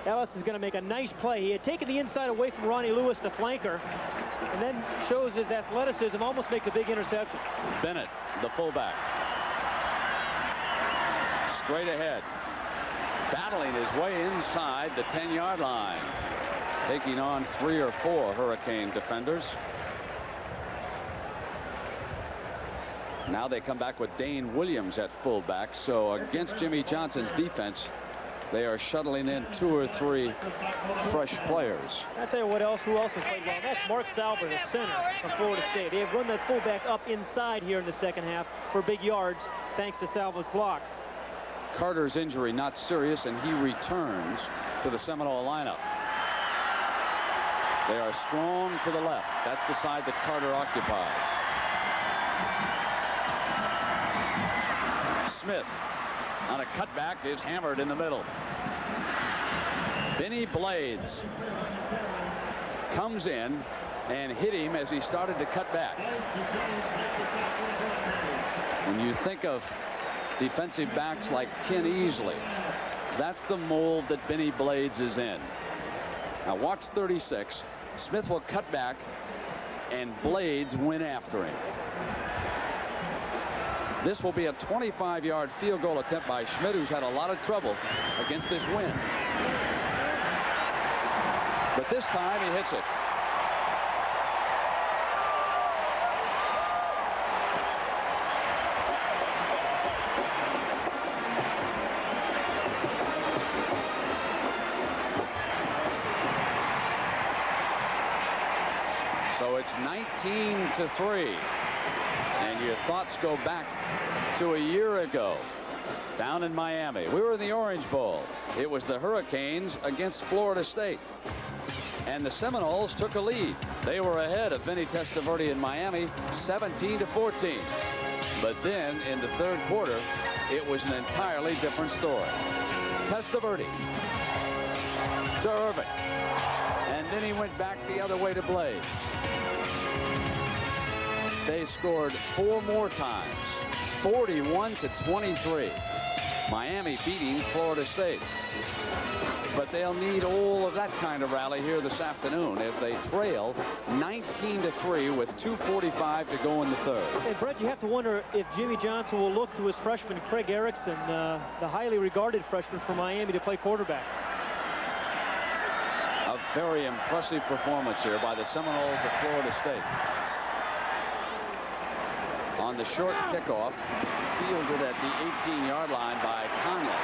Ellis is going to make a nice play. He had taken the inside away from Ronnie Lewis, the flanker, and then shows his athleticism, almost makes a big interception. Bennett, the fullback. Straight ahead. Battling his way inside the 10-yard line. Taking on 3 or 4 Hurricane defenders. Now they come back with Dane Williams at fullback. So against Jimmy Johnson's defense, they are shuttling in 2 or 3 fresh players. I'll tell you who else has played well. That's Mark Sauber, the center of Florida State. They have run that fullback up inside here in the second half for big yards, thanks to Sauber's blocks. Carter's injury not serious, and he returns to the Seminole lineup. They are strong to the left. That's the side that Carter occupies. Smith on a cutback is hammered in the middle. Benny Blades comes in and hit him as he started to cut back. When you think of defensive backs like Ken Easley, that's the mold that Benny Blades is in. Now watch 36. Smith will cut back, and Blades went after him. This will be a 25-yard field goal attempt by Schmidt, who's had a lot of trouble against this wind. But this time he hits it. So it's 19-3. And your thoughts go back to a year ago down in Miami. We were in the Orange Bowl. It was the Hurricanes against Florida State. And the Seminoles took a lead. They were ahead of Vinny Testaverde in Miami, 17-14. But then in the third quarter, it was an entirely different story. Testaverde to Irvin. And then he went back the other way to Blaze. They scored 4 more times, 41-23. Miami beating Florida State. But they'll need all of that kind of rally here this afternoon as they trail 19-3 with 2:45 to go in the third. And Brett, you have to wonder if Jimmy Johnson will look to his freshman Craig Erickson, the highly regarded freshman from Miami, to play quarterback. A very impressive performance here by the Seminoles of Florida State. On the short kickoff, fielded at the 18-yard line by Conley.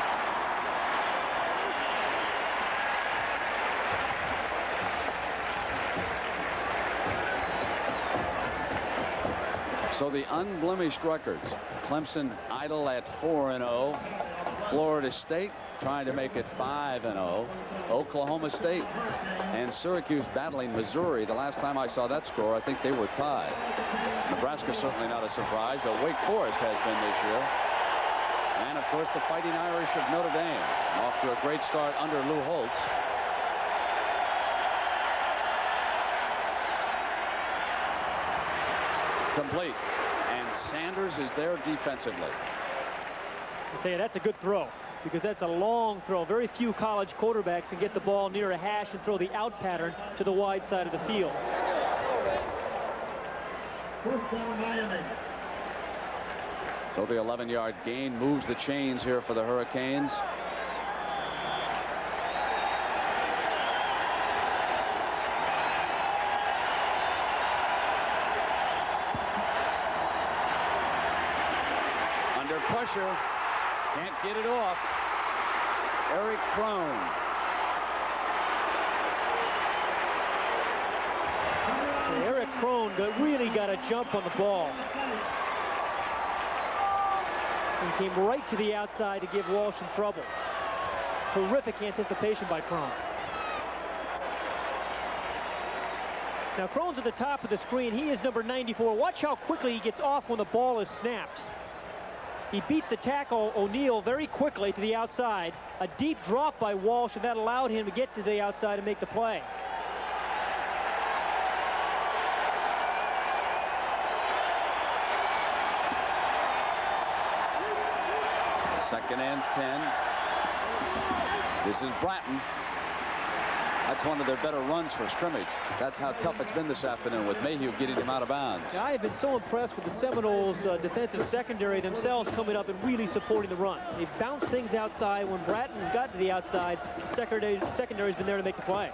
So the unblemished records. Clemson idle at 4-0. Florida State trying to make it 5-0. Oklahoma State and Syracuse battling Missouri. The last time I saw that score, I think they were tied. Nebraska certainly not a surprise, but Wake Forest has been this year. And of course the Fighting Irish of Notre Dame off to a great start under Lou Holtz. Complete. And Sanders is there defensively. I'll tell you, that's a good throw, because that's a long throw. Very few college quarterbacks can get the ball near a hash and throw the out pattern to the wide side of the field. So the 11-yard gain moves the chains here for the Hurricanes. Under pressure. Can't get it off. Eric Crone. Eric Crone really got a jump on the ball. And came right to the outside to give Walsh some trouble. Terrific anticipation by Crone. Now Crone's at the top of the screen. He is number 94. Watch how quickly he gets off when the ball is snapped. He beats the tackle, O'Neal, very quickly to the outside. A deep drop by Walsh, and that allowed him to get to the outside and make the play. Second and 10. This is Bratton. That's one of their better runs for scrimmage. That's how tough it's been this afternoon, with Mayhew getting him out of bounds. Now, I have been so impressed with the Seminoles defensive secondary themselves coming up and really supporting the run. They bounce things outside. When Bratton's got to the outside, the secondary's been there to make the play.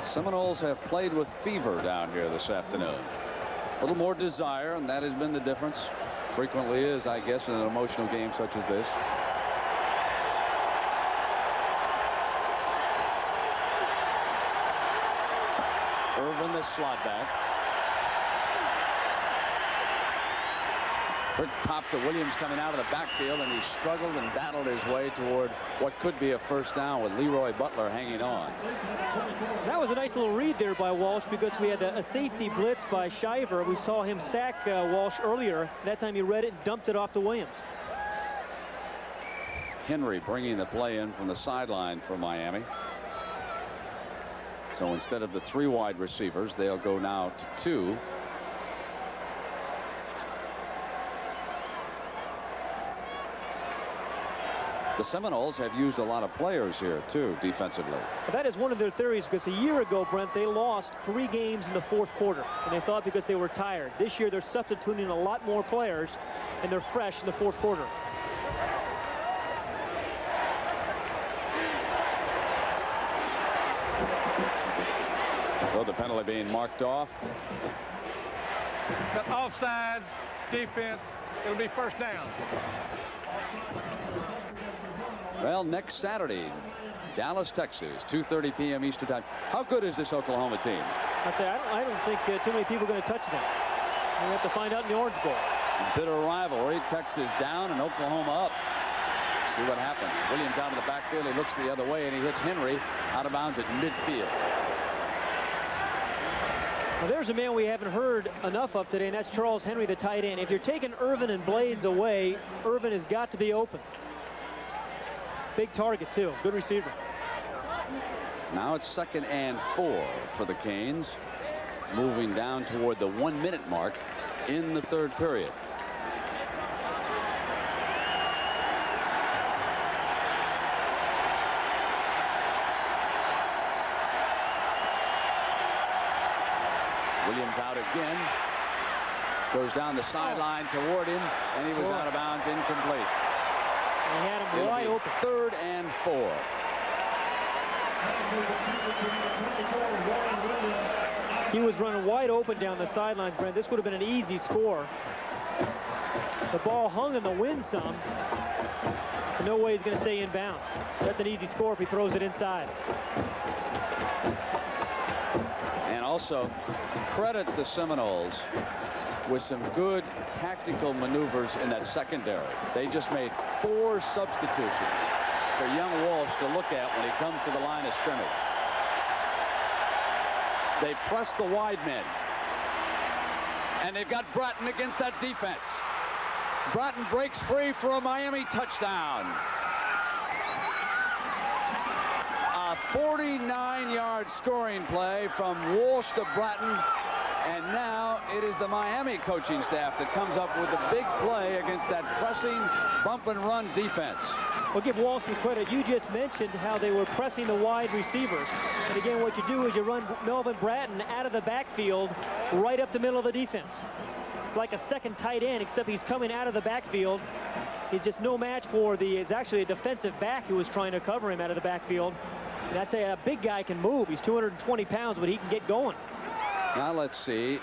Seminoles have played with fever down here this afternoon. A little more desire, and that has been the difference. Frequently is, I guess, in an emotional game such as this. Irvin, the slot back. Quick pop to Williams coming out of the backfield, and he struggled and battled his way toward what could be a first down with Leroy Butler hanging on. That was a nice little read there by Walsh, because we had a safety blitz by Shiver. We saw him sack Walsh earlier. That time he read it and dumped it off to Williams. Henry bringing the play in from the sideline for Miami. So instead of the 3 wide receivers, they'll go now to 2. The Seminoles have used a lot of players here, too, defensively. Well, that is one of their theories, because a year ago, Brent, they lost 3 games in the fourth quarter, and they thought because they were tired. This year, they're substituting a lot more players, and they're fresh in the fourth quarter. So the penalty being marked off. Got offsides, defense. It'll be first down. Well, next Saturday, Dallas, Texas, 2:30 p.m. Eastern Time. How good is this Oklahoma team? I don't think too many people are going to touch them. We'll have to find out in the Orange Bowl. Bitter rivalry. Texas down and Oklahoma up. See what happens. Williams out of the backfield. He looks the other way, and he hits Henry out of bounds at midfield. Well, there's a man we haven't heard enough of today, and that's Charles Henry, the tight end. If you're taking Irvin and Blades away, Irvin has got to be open. Big target, too. Good receiver. Now it's 2nd and 4 for the Canes, moving down toward the 1-minute mark in the 3rd period. Williams out again. Goes down the sideline toward him, and he was out of bounds, incomplete. He had him wide open. 3rd and 4. He was running wide open down the sidelines, Brent. This would have been an easy score. The ball hung in the wind some. But no way he's going to stay in bounds. That's an easy score if he throws it inside. And also credit the Seminoles with some good tactical maneuvers in that secondary. They just made 4 substitutions for young Walsh to look at when he comes to the line of scrimmage. They press the wide men. And they've got Bratton against that defense. Bratton breaks free for a Miami touchdown. A 49-yard scoring play from Walsh to Bratton. And now it is the Miami coaching staff that comes up with the big play against that pressing bump and run defense. Well, give Walsh some credit. You just mentioned how they were pressing the wide receivers. And again, what you do is you run Melvin Bratton out of the backfield right up the middle of the defense. It's like a second tight end, except he's coming out of the backfield. He's just no match for it's actually a defensive back who was trying to cover him out of the backfield. And I tell you, a big guy can move. He's 220 pounds, but he can get going. Now let's see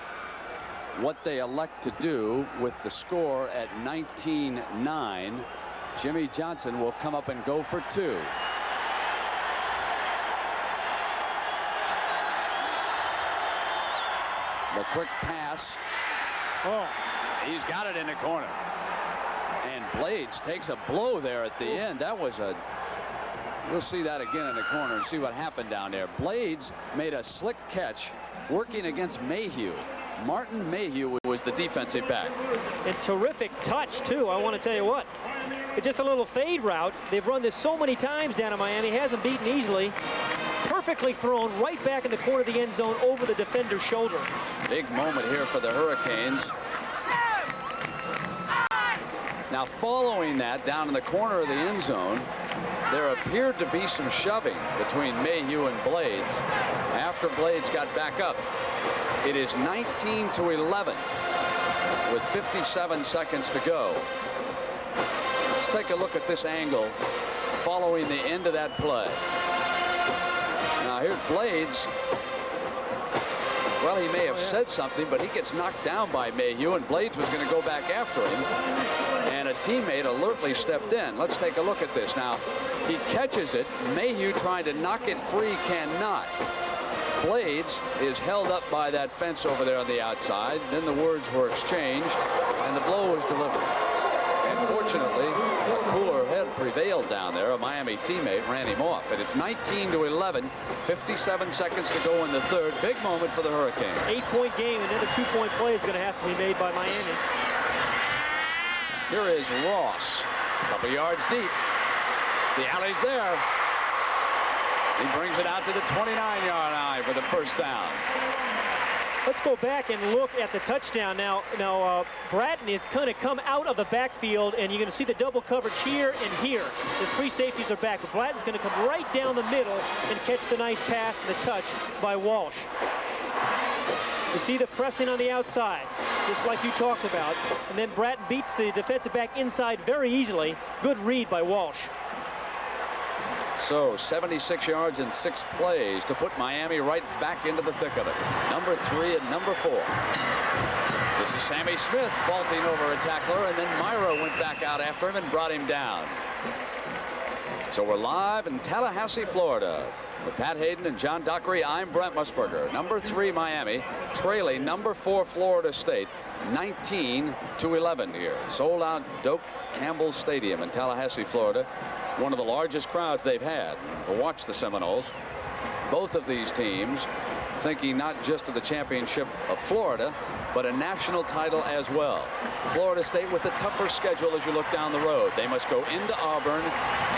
what they elect to do with the score at 19-9. Jimmy Johnson will come up and go for 2. The quick pass. Oh, he's got it in the corner. And Blades takes a blow there at the end. That was we'll see that again in the corner and see what happened down there. Blades made a slick catch working against Mayhew. Martin Mayhew was the defensive back. And terrific touch, too. I want to tell you what. It's just a little fade route. They've run this so many times down in Miami. Hasn't beaten easily. Perfectly thrown right back in the corner of the end zone over the defender's shoulder. Big moment here for the Hurricanes. Now following that, down in the corner of the end zone, there appeared to be some shoving between Mayhew and Blades after Blades got back up. It is 19-11 with 57 seconds to go. Let's take a look at this angle following the end of that play. Now here's Blades. Well, he may have said something, but he gets knocked down by Mayhew, and Blades was going to go back after him. And a teammate alertly stepped in. Let's take a look at this. Now, he catches it. Mayhew trying to knock it free cannot. Blades is held up by that fence over there on the outside. Then the words were exchanged, and the blow was delivered. And fortunately, a cooler head prevailed down there. A Miami teammate ran him off. And it's 19-11, 57 seconds to go in the third. Big moment for the Hurricanes. 8-point game. Another 2-point play is going to have to be made by Miami. Here is Ross, a couple yards deep. The alley's there. He brings it out to the 29-yard line for the first down. Let's go back and look at the touchdown. Now Bratton is going to come out of the backfield, and you're going to see the double coverage here and here. The 3 safeties are back, but Bratton's going to come right down the middle and catch the nice pass and the touch by Walsh. You see the pressing on the outside, just like you talked about. And then Bratton beats the defensive back inside very easily. Good read by Walsh. So 76 yards in 6 plays to put Miami right back into the thick of it. Number 3 and number 4. This is Sammy Smith vaulting over a tackler, and then Myra went back out after him and brought him down. So we're live in Tallahassee, Florida. With Pat Hayden and John Dockery, I'm Brent Musburger. Number 3 Miami trailing number 4 Florida State 19-11 here. Sold out Doak Campbell Stadium in Tallahassee, Florida. One of the largest crowds they've had. To watch the Seminoles. Both of these teams thinking not just of the championship of Florida, but a national title as well. Florida State with the tougher schedule as you look down the road. They must go into Auburn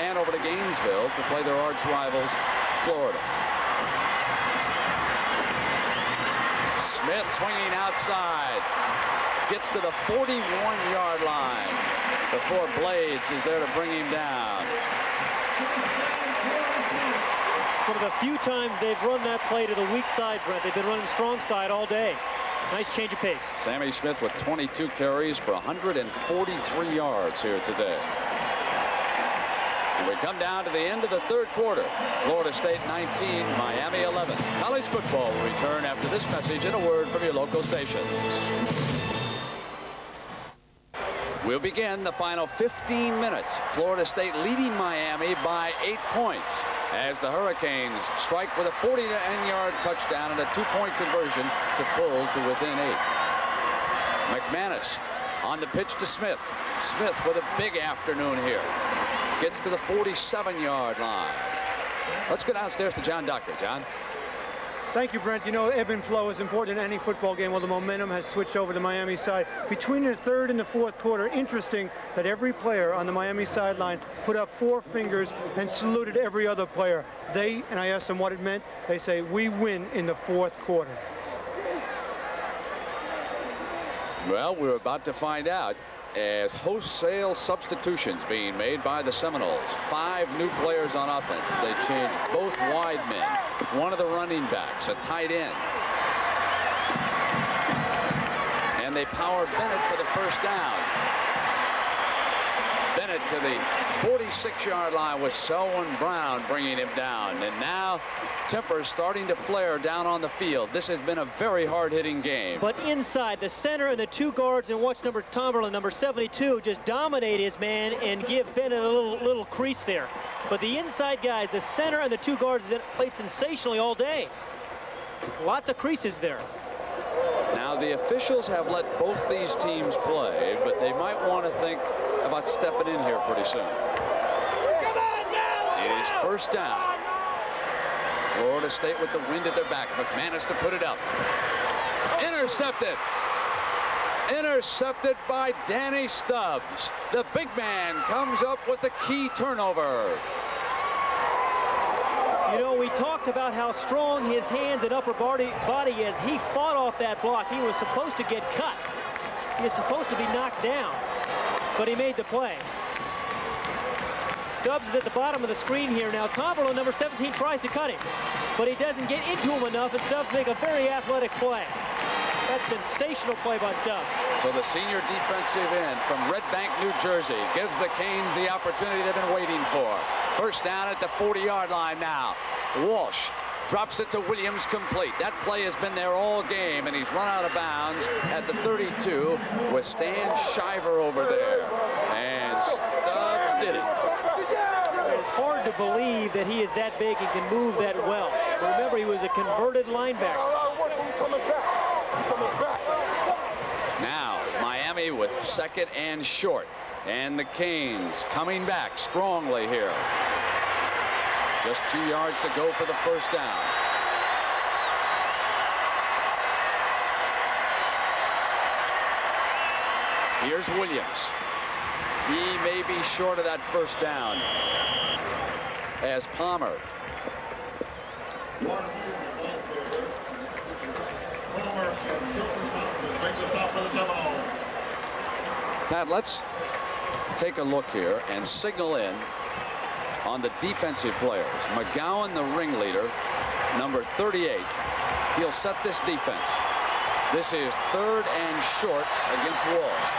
and over to Gainesville to play their arch rivals, Florida. Smith swinging outside. Gets to the 41-yard line before Blades is there to bring him down. One of the few times they've run that play to the weak side, Brent. They've been running strong side all day. Nice change of pace. Sammy Smith with 22 carries for 143 yards here today. And we come down to the end of the third quarter. Florida State 19, Miami 11. College football will return after this message and a word from your local station. We'll begin the final 15 minutes. Florida State leading Miami by 8 points as the Hurricanes strike with a 49-yard touchdown and a 2-point conversion to pull to within 8. McManus on the pitch to Smith. Smith with a big afternoon here. Gets to the 47-yard line. Let's go downstairs to John Dockery. John. Thank you, Brent. You know, ebb and flow is important in any football game. Well, the momentum has switched over to Miami side. Between the third and the fourth quarter, interesting that every player on the Miami sideline put up 4 fingers and saluted every other player. And I asked them what it meant. They say, we win in the fourth quarter. Well, we're about to find out as wholesale substitutions being made by the Seminoles. 5 new players on offense. They changed both wide men, one of the running backs, a tight end. And they power Bennett for the first down. Bennett to the 46-yard line with Selwyn Brown bringing him down. And now tempers starting to flare down on the field. This has been a very hard-hitting game. But inside, the center and the 2 guards, and watch Tomberlin, number 72, just dominate his man and give Bennett a little crease there. But the inside guys, the center and the 2 guards that played sensationally all day. Lots of creases there. Now the officials have let both these teams play, but they might want to think about stepping in here pretty soon. It is first down. Florida State with the wind at their back. McManus to put it up. Intercepted. Intercepted by Danny Stubbs. The big man comes up with the key turnover. You know, we talked about how strong his hands and upper body is. He fought off that block. He was supposed to get cut. He was supposed to be knocked down, but he made the play. Stubbs is at the bottom of the screen here now. Tomberlin, number 17, tries to cut him, but he doesn't get into him enough, and Stubbs make a very athletic play. That's sensational play by Stubbs. So the senior defensive end from Red Bank, New Jersey, gives the Canes the opportunity they've been waiting for. First down at the 40-yard line now. Walsh drops it to Williams complete. That play has been there all game, and he's run out of bounds at the 32 with Stan Shiver over there. And Stubbs did it. It's hard to believe that he is that big and can move that well. Remember, he was a converted linebacker. Now, Miami with 2nd and short. And the Canes coming back strongly here. Just 2 yards to go for the first down. Here's Williams. He may be short of that first down as Palmer. Pat, let's take a look here and signal in on the defensive players. McGowan, the ringleader, number 38. He'll set this defense. This is 3rd and short against Walsh.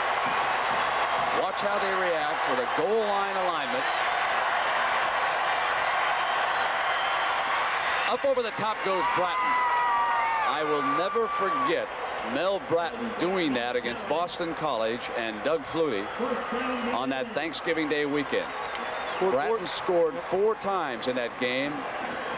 Watch how they react with a goal line alignment. Up over the top goes Bratton. I will never forget Mel Bratton doing that against Boston College and Doug Flutie on that Thanksgiving Day weekend. Bratton scored 4 times in that game,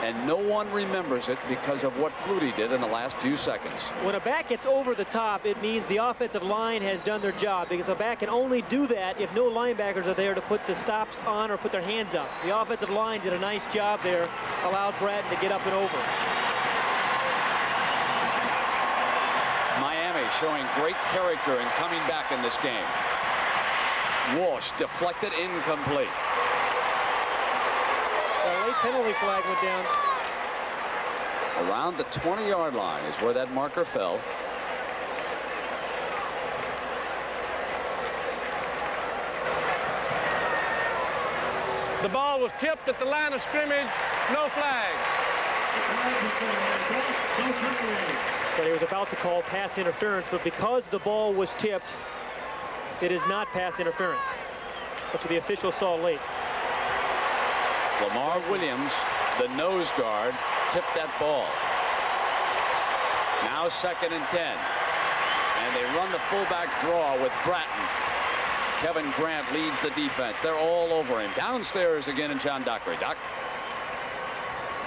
and no one remembers it because of what Flutie did in the last few seconds. When a back gets over the top, it means the offensive line has done their job, because a back can only do that if no linebackers are there to put the stops on or put their hands up. The offensive line did a nice job there, allowed Bratton to get up and over. Miami showing great character in coming back in this game. Walsh deflected, incomplete. A late penalty flag went down. Around the 20-yard line is where that marker fell. The ball was tipped at the line of scrimmage. No flag. So he was about to call pass interference, but because the ball was tipped, it is not pass interference. That's what the official saw late. Lamar Williams, the nose guard, tipped that ball. Now 2nd and 10. And they run the fullback draw with Bratton. Kevin Grant leads the defense. They're all over him. Downstairs again in John Dockery. Doc.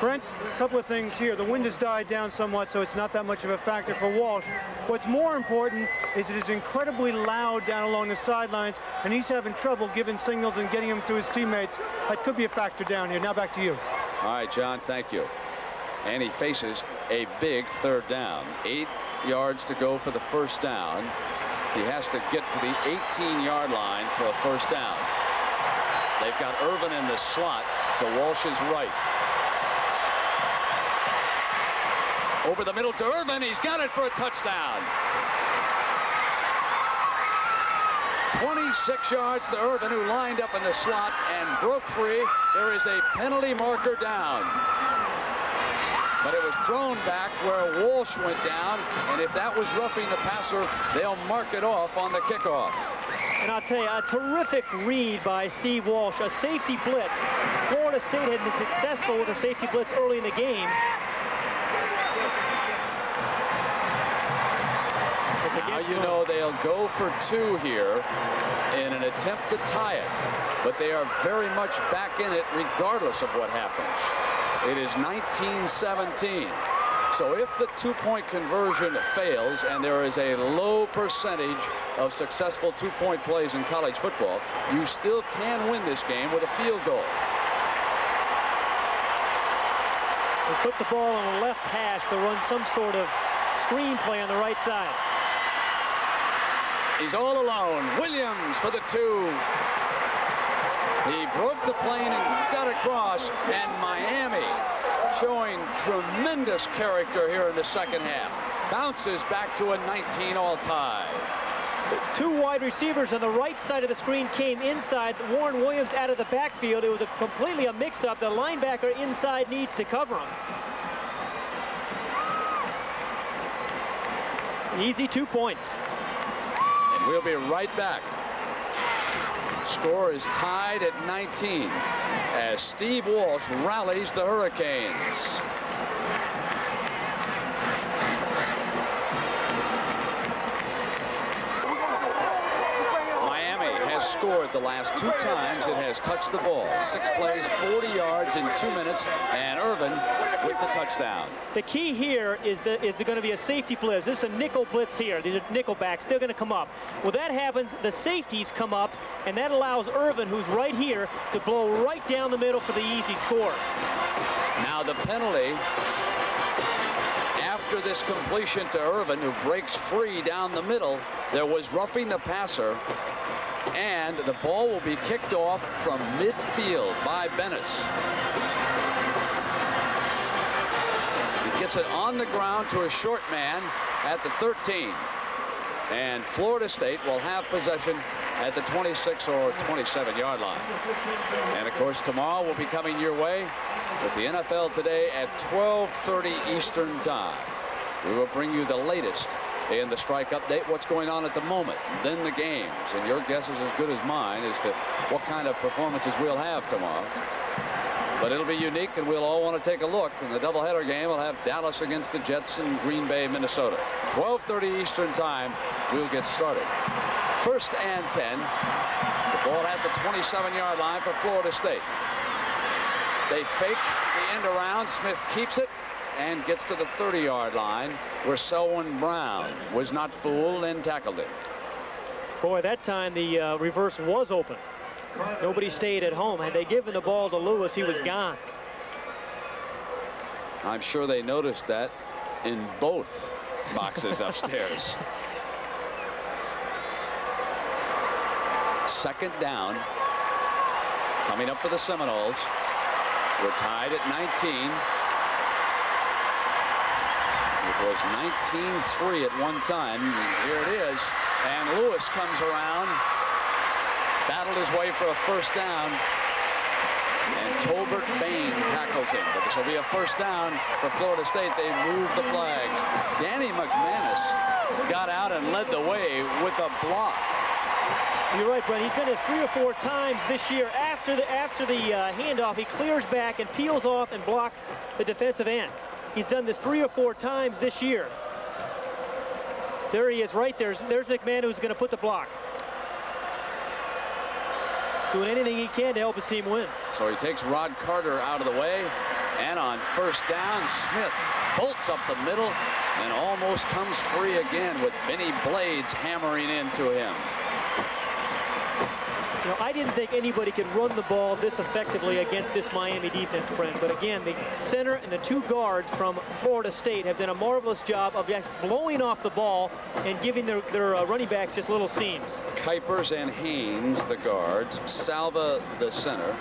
Brent, a couple of things here. The wind has died down somewhat, so it's not that much of a factor for Walsh. What's more important is it is incredibly loud down along the sidelines, and he's having trouble giving signals and getting them to his teammates. That could be a factor down here. Now back to you. All right, John, thank you. And he faces a big 3rd down. 8 yards to go for the 1st down. He has to get to the 18-yard line for a 1st down. They've got Irvin in the slot to Walsh's right. Over the middle to Irvin. He's got it for a touchdown. 26 yards to Irvin, who lined up in the slot and broke free. There is a penalty marker down. But it was thrown back where Walsh went down, and if that was roughing the passer, they'll mark it off on the kickoff. And I'll tell you, a terrific read by Steve Walsh, a safety blitz. Florida State had been successful with a safety blitz early in the game. Now you know they'll go for 2 here in an attempt to tie it, but they are very much back in it regardless of what happens. It is 19-17. So if the 2-point conversion fails, and there is a low percentage of successful 2-point plays in college football, you still can win this game with a field goal. They put the ball on the left hash to run some sort of screen play on the right side. He's all alone. Williams for the 2. He broke the plane and got across, and Miami showing tremendous character here in the 2nd half. Bounces back to a 19 all tie. 2 wide receivers on the right side of the screen came inside. Warren Williams out of the backfield. It was completely a mix-up. The linebacker inside needs to cover him. Easy 2 points. And we'll be right back. Score is tied at 19 as Steve Walsh rallies the Hurricanes. Miami has scored the last 2 times it has touched the ball. 6 plays, 40 yards in 2 minutes, and Irvin with the touchdown. The key here is there going to be a safety blitz. This is a nickel blitz here. These are nickel backs. They're going to come up. Well, that happens. The safeties come up, and that allows Irvin, who's right here, to blow right down the middle for the easy score. Now the penalty after this completion to Irvin, who breaks free down the middle. There was roughing the passer, and the ball will be kicked off from midfield by Bennis. He gets it on the ground to a short man at the 13. And Florida State will have possession at the 26 or 27-yard line. And, of course, tomorrow will be coming your way with the NFL Today at 12:30 Eastern Time. We will bring you the latest in the strike update, what's going on at the moment, then the games. And your guess is as good as mine as to what kind of performances we'll have tomorrow. But it'll be unique, and we'll all want to take a look. In the doubleheader game, we'll have Dallas against the Jets in Green Bay, Minnesota. 12:30 Eastern Time, we'll get started. 1st and 10. The Ball at the 27-yard line for Florida State. They fake the end around. Smith keeps it and gets to the 30-yard line where Selwyn Brown was not fooled and tackled him. Boy, that time the reverse was open. Nobody stayed at home. Had they given the ball to Lewis, he was gone. I'm sure they noticed that in both boxes upstairs. Second down. Coming up for the Seminoles. We're tied at 19. It was 19-3 at one time. Here it is. And Lewis comes around. Battled his way for a first down. And Tolbert Bain tackles him. But this will be a first down for Florida State. They move the flags. Danny McManus got out and led the way with a block. You're right, Brent. He's done this 3 or 4 times this year. After the handoff, he clears back and peels off and blocks the defensive end. He's done this 3 or 4 times this year. There he is right there. There's McManus who's going to put the block. Doing anything he can to help his team win. So he takes Rod Carter out of the way. And on first down, Smith bolts up the middle and almost comes free again with Benny Blades hammering into him. You know, I didn't think anybody could run the ball this effectively against this Miami defense, Brent. But again, the center and the 2 guards from Florida State have done a marvelous job of just blowing off the ball and giving their running backs just little seams. Kuipers and Haynes, the guards, Salva, the center,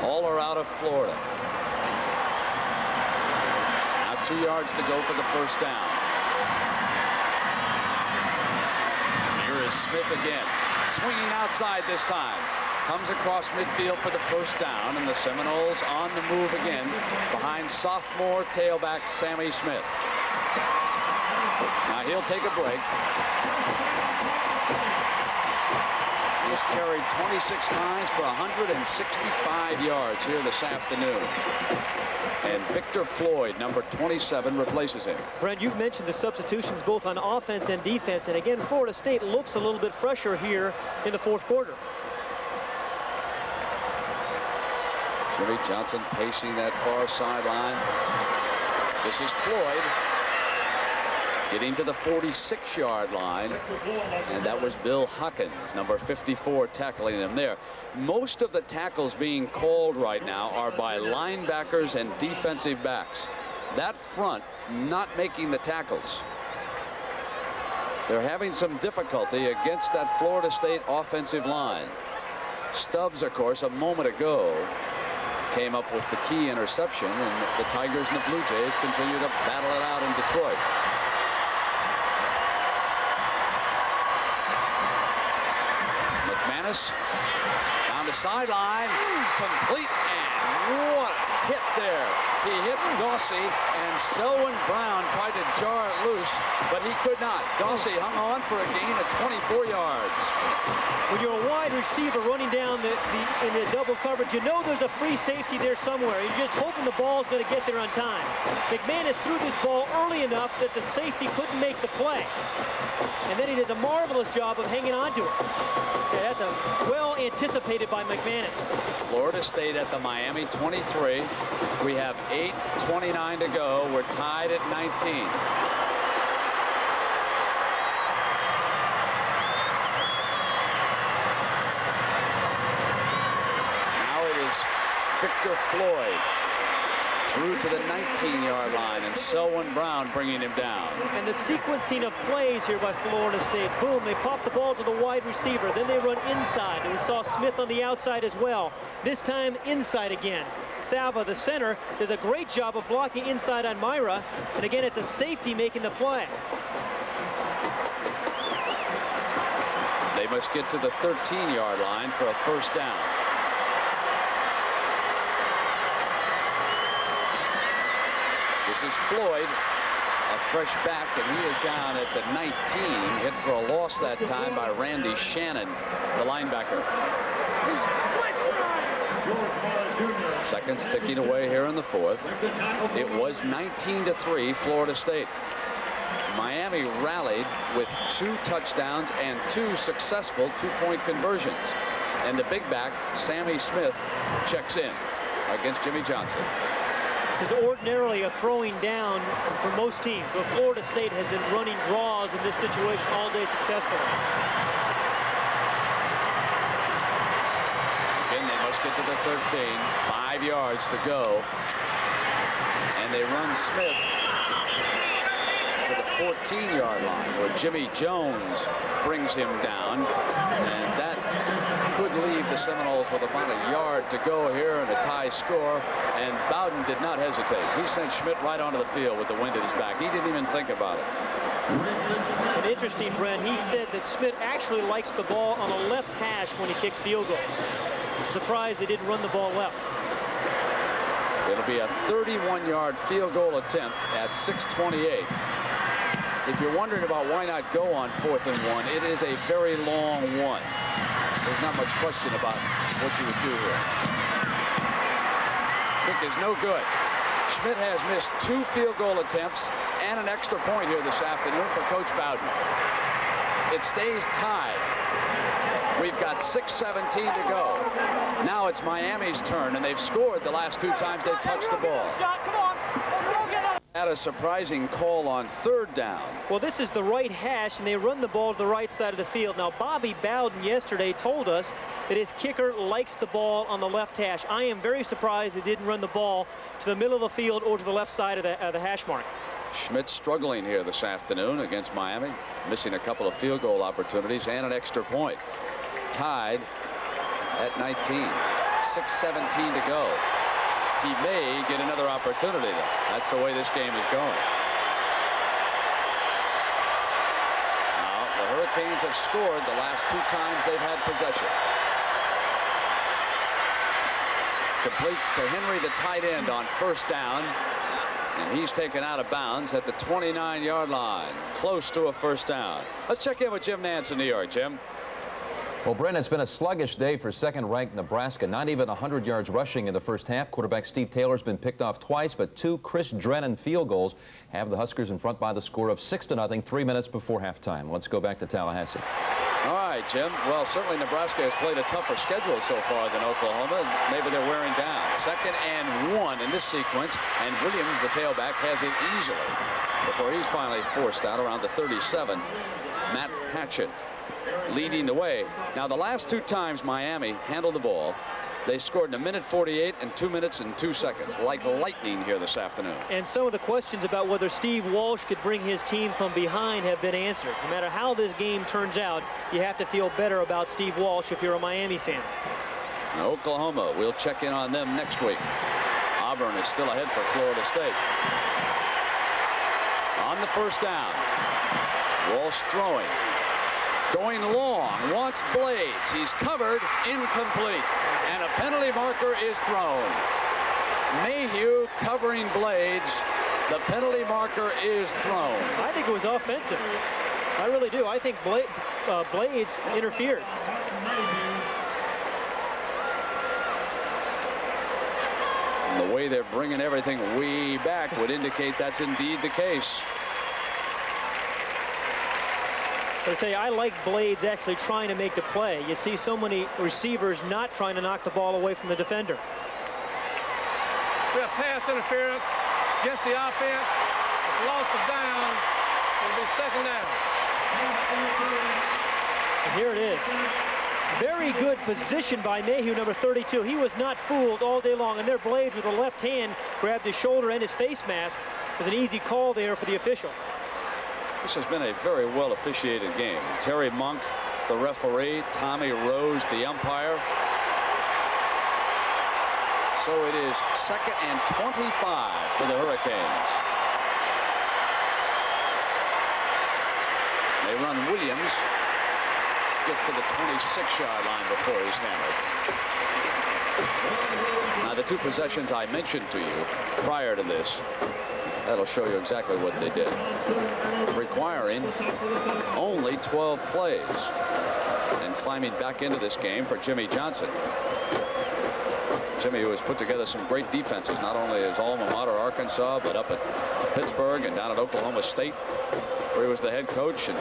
all are out of Florida. Now 2 yards to go for the first down. Here is Smith again. Swinging outside this time. Comes across midfield for the first down, and the Seminoles on the move again behind sophomore tailback Sammy Smith. Now he'll take a break. He's carried 26 times for 165 yards here this afternoon. And Victor Floyd, number 27, replaces him. Brent, you've mentioned the substitutions both on offense and defense. And again, Florida State looks a little bit fresher here in the 4th quarter. Jimmy Johnson pacing that far sideline. This is Floyd getting to the 46-yard line. And that was Bill Hawkins, number 54, tackling him there. Most of the tackles being called right now are by linebackers and defensive backs. That front not making the tackles. They're having some difficulty against that Florida State offensive line. Stubbs, of course, a moment ago came up with the key interception, and the Tigers and the Blue Jays continue to battle it out in Detroit. McManus down the sideline, complete, and what a hit there. He hit Dawsey, and Selwyn Brown tried to jar it loose, but he could not. Dawsey hung on for a gain of 24 yards. When you're a wide receiver running down in the double coverage, you know there's a free safety there somewhere. You're just hoping the ball's going to get there on time. McManus threw this ball early enough that the safety couldn't make the play. And then he does a marvelous job of hanging on to it. Yeah, that's a well anticipated by McManus. Florida State at the Miami 23. We have 8:29 to go. We're tied at 19. Now it is Victor Floyd through to the 19-yard line, and Selwyn Brown bringing him down. And the sequencing of plays here by Florida State. Boom, they pop the ball to the wide receiver. Then they run inside. And we saw Smith on the outside as well. This time inside again. Salva, the center, does a great job of blocking inside on Myra. And again, it's a safety making the play. They must get to the 13-yard line for a first down. This is Floyd, a fresh back, and he is down at the 19, hit for a loss that time by Randy Shannon, the linebacker. Seconds ticking away here in the 4th. It was 19-3 Florida State. Miami rallied with 2 touchdowns and 2 successful 2-point conversions. And the big back, Sammy Smith, checks in against Jimmy Johnson. This is ordinarily a throwing down for most teams, but Florida State has been running draws in this situation all day successfully. Again, they must get to the 13. 5 yards to go. And they run Smith to the 14-yard line, where Jimmy Jones brings him down. And that could leave the Seminoles with about a yard to go here and a tie score. And Bowden did not hesitate. He sent Schmidt right onto the field with the wind at his back. He didn't even think about it. And interesting, Brent, he said that Schmidt actually likes the ball on the left hash when he kicks field goals. I'm surprised they didn't run the ball left. It'll be a 31-yard field goal attempt at 6:28. If you're wondering about why not go on 4th and 1, it is a very long one. There's not much question about what you would do here. Kick is no good. Schmidt has missed 2 field goal attempts and an extra point here this afternoon for Coach Bowden. It stays tied. We've got 6:17 to go. Now it's Miami's turn, and they've scored the last 2 times they've touched the ball. Had a surprising call on 3rd down. Well, this is the right hash, and they run the ball to the right side of the field. Now, Bobby Bowden yesterday told us that his kicker likes the ball on the left hash. I am very surprised they didn't run the ball to the middle of the field or to the left side of the hash mark. Schmidt struggling here this afternoon against Miami, missing a couple of field goal opportunities and an extra point. Tied at 19. 6:17 to go. He may get another opportunity, though. That's the way this game is going. Now, the Hurricanes have scored the last 2 times they've had possession. Completes to Henry, the tight end, on 1st down. And he's taken out of bounds at the 29-yard line. Close to a 1st down. Let's check in with Jim Nantz in New York. Jim. Well, Brent, it's been a sluggish day for 2nd-ranked Nebraska. Not even 100 yards rushing in the first half. Quarterback Steve Taylor's been picked off twice, but 2 Chris Drennan field goals have the Huskers in front by the score of 6-0, 3 minutes before halftime. Let's go back to Tallahassee. All right, Jim. Well, certainly Nebraska has played a tougher schedule so far than Oklahoma. Maybe they're wearing down. 2nd and 1 in this sequence, and Williams, the tailback, has it easily before he's finally forced out around the 37. Matt Patchett leading the way. Now, the last 2 times Miami handled the ball, they scored in 1:48 and 2 minutes and 2 seconds, like lightning here this afternoon. And some of the questions about whether Steve Walsh could bring his team from behind have been answered. No matter how this game turns out, you have to feel better about Steve Walsh if you're a Miami fan. Now, Oklahoma, we'll check in on them next week. Auburn is still ahead for Florida State. On the 1st down, Walsh throwing. Going long, wants Blades. He's covered, incomplete. And a penalty marker is thrown. Mayhew covering Blades. The penalty marker is thrown. I think it was offensive. I really do. I think Blades interfered. And the way they're bringing everything way back would indicate that's indeed the case. But I tell you, I like Blades actually trying to make the play. You see so many receivers not trying to knock the ball away from the defender. We have pass interference against the offense. If we lost the down, it'll be 2nd down. And here it is. Very good position by Mayhew, number 32. He was not fooled all day long, and their Blades with the left hand grabbed his shoulder and his face mask. It was an easy call there for the official. This has been a very well officiated game. Terry Monk, the referee, Tommy Rose, the umpire. So it is 2nd and 25 for the Hurricanes. They run Williams. Gets to the 26-yard line before he's hammered. Now, the 2 possessions I mentioned to you prior to this, that'll show you exactly what they did. Requiring only 12 plays. And climbing back into this game for Jimmy Johnson. Jimmy, who has put together some great defenses, not only at his alma mater, Arkansas, but up at Pittsburgh and down at Oklahoma State, where he was the head coach. And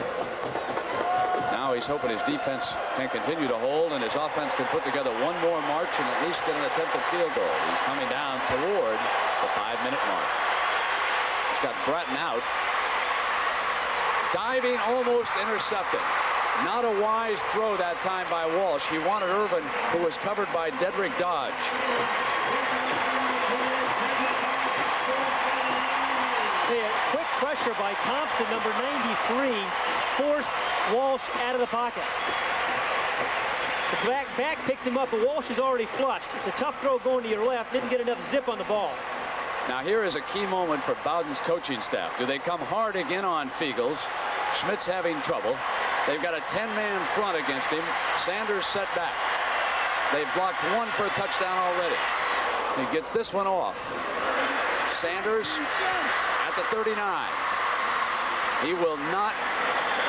now now he's hoping his defense can continue to hold and his offense can put together one more march and at least get an attempted field goal. He's coming down toward the 5-minute mark. He's got Bratton out. Diving, almost intercepted. Not a wise throw that time by Walsh. He wanted Irvin, who was covered by Dedrick Dodge. Quick pressure by Thompson, number 93, forced Walsh out of the pocket. The back picks him up, but Walsh is already flushed. It's a tough throw going to your left. Didn't get enough zip on the ball. Now here is a key moment for Bowden's coaching staff. Do they come hard again on Fiegels? Schmidt's having trouble. They've got a 10-man front against him. Sanders set back. They've blocked one for a touchdown already. He gets this one off. Sanders at the 39. He will not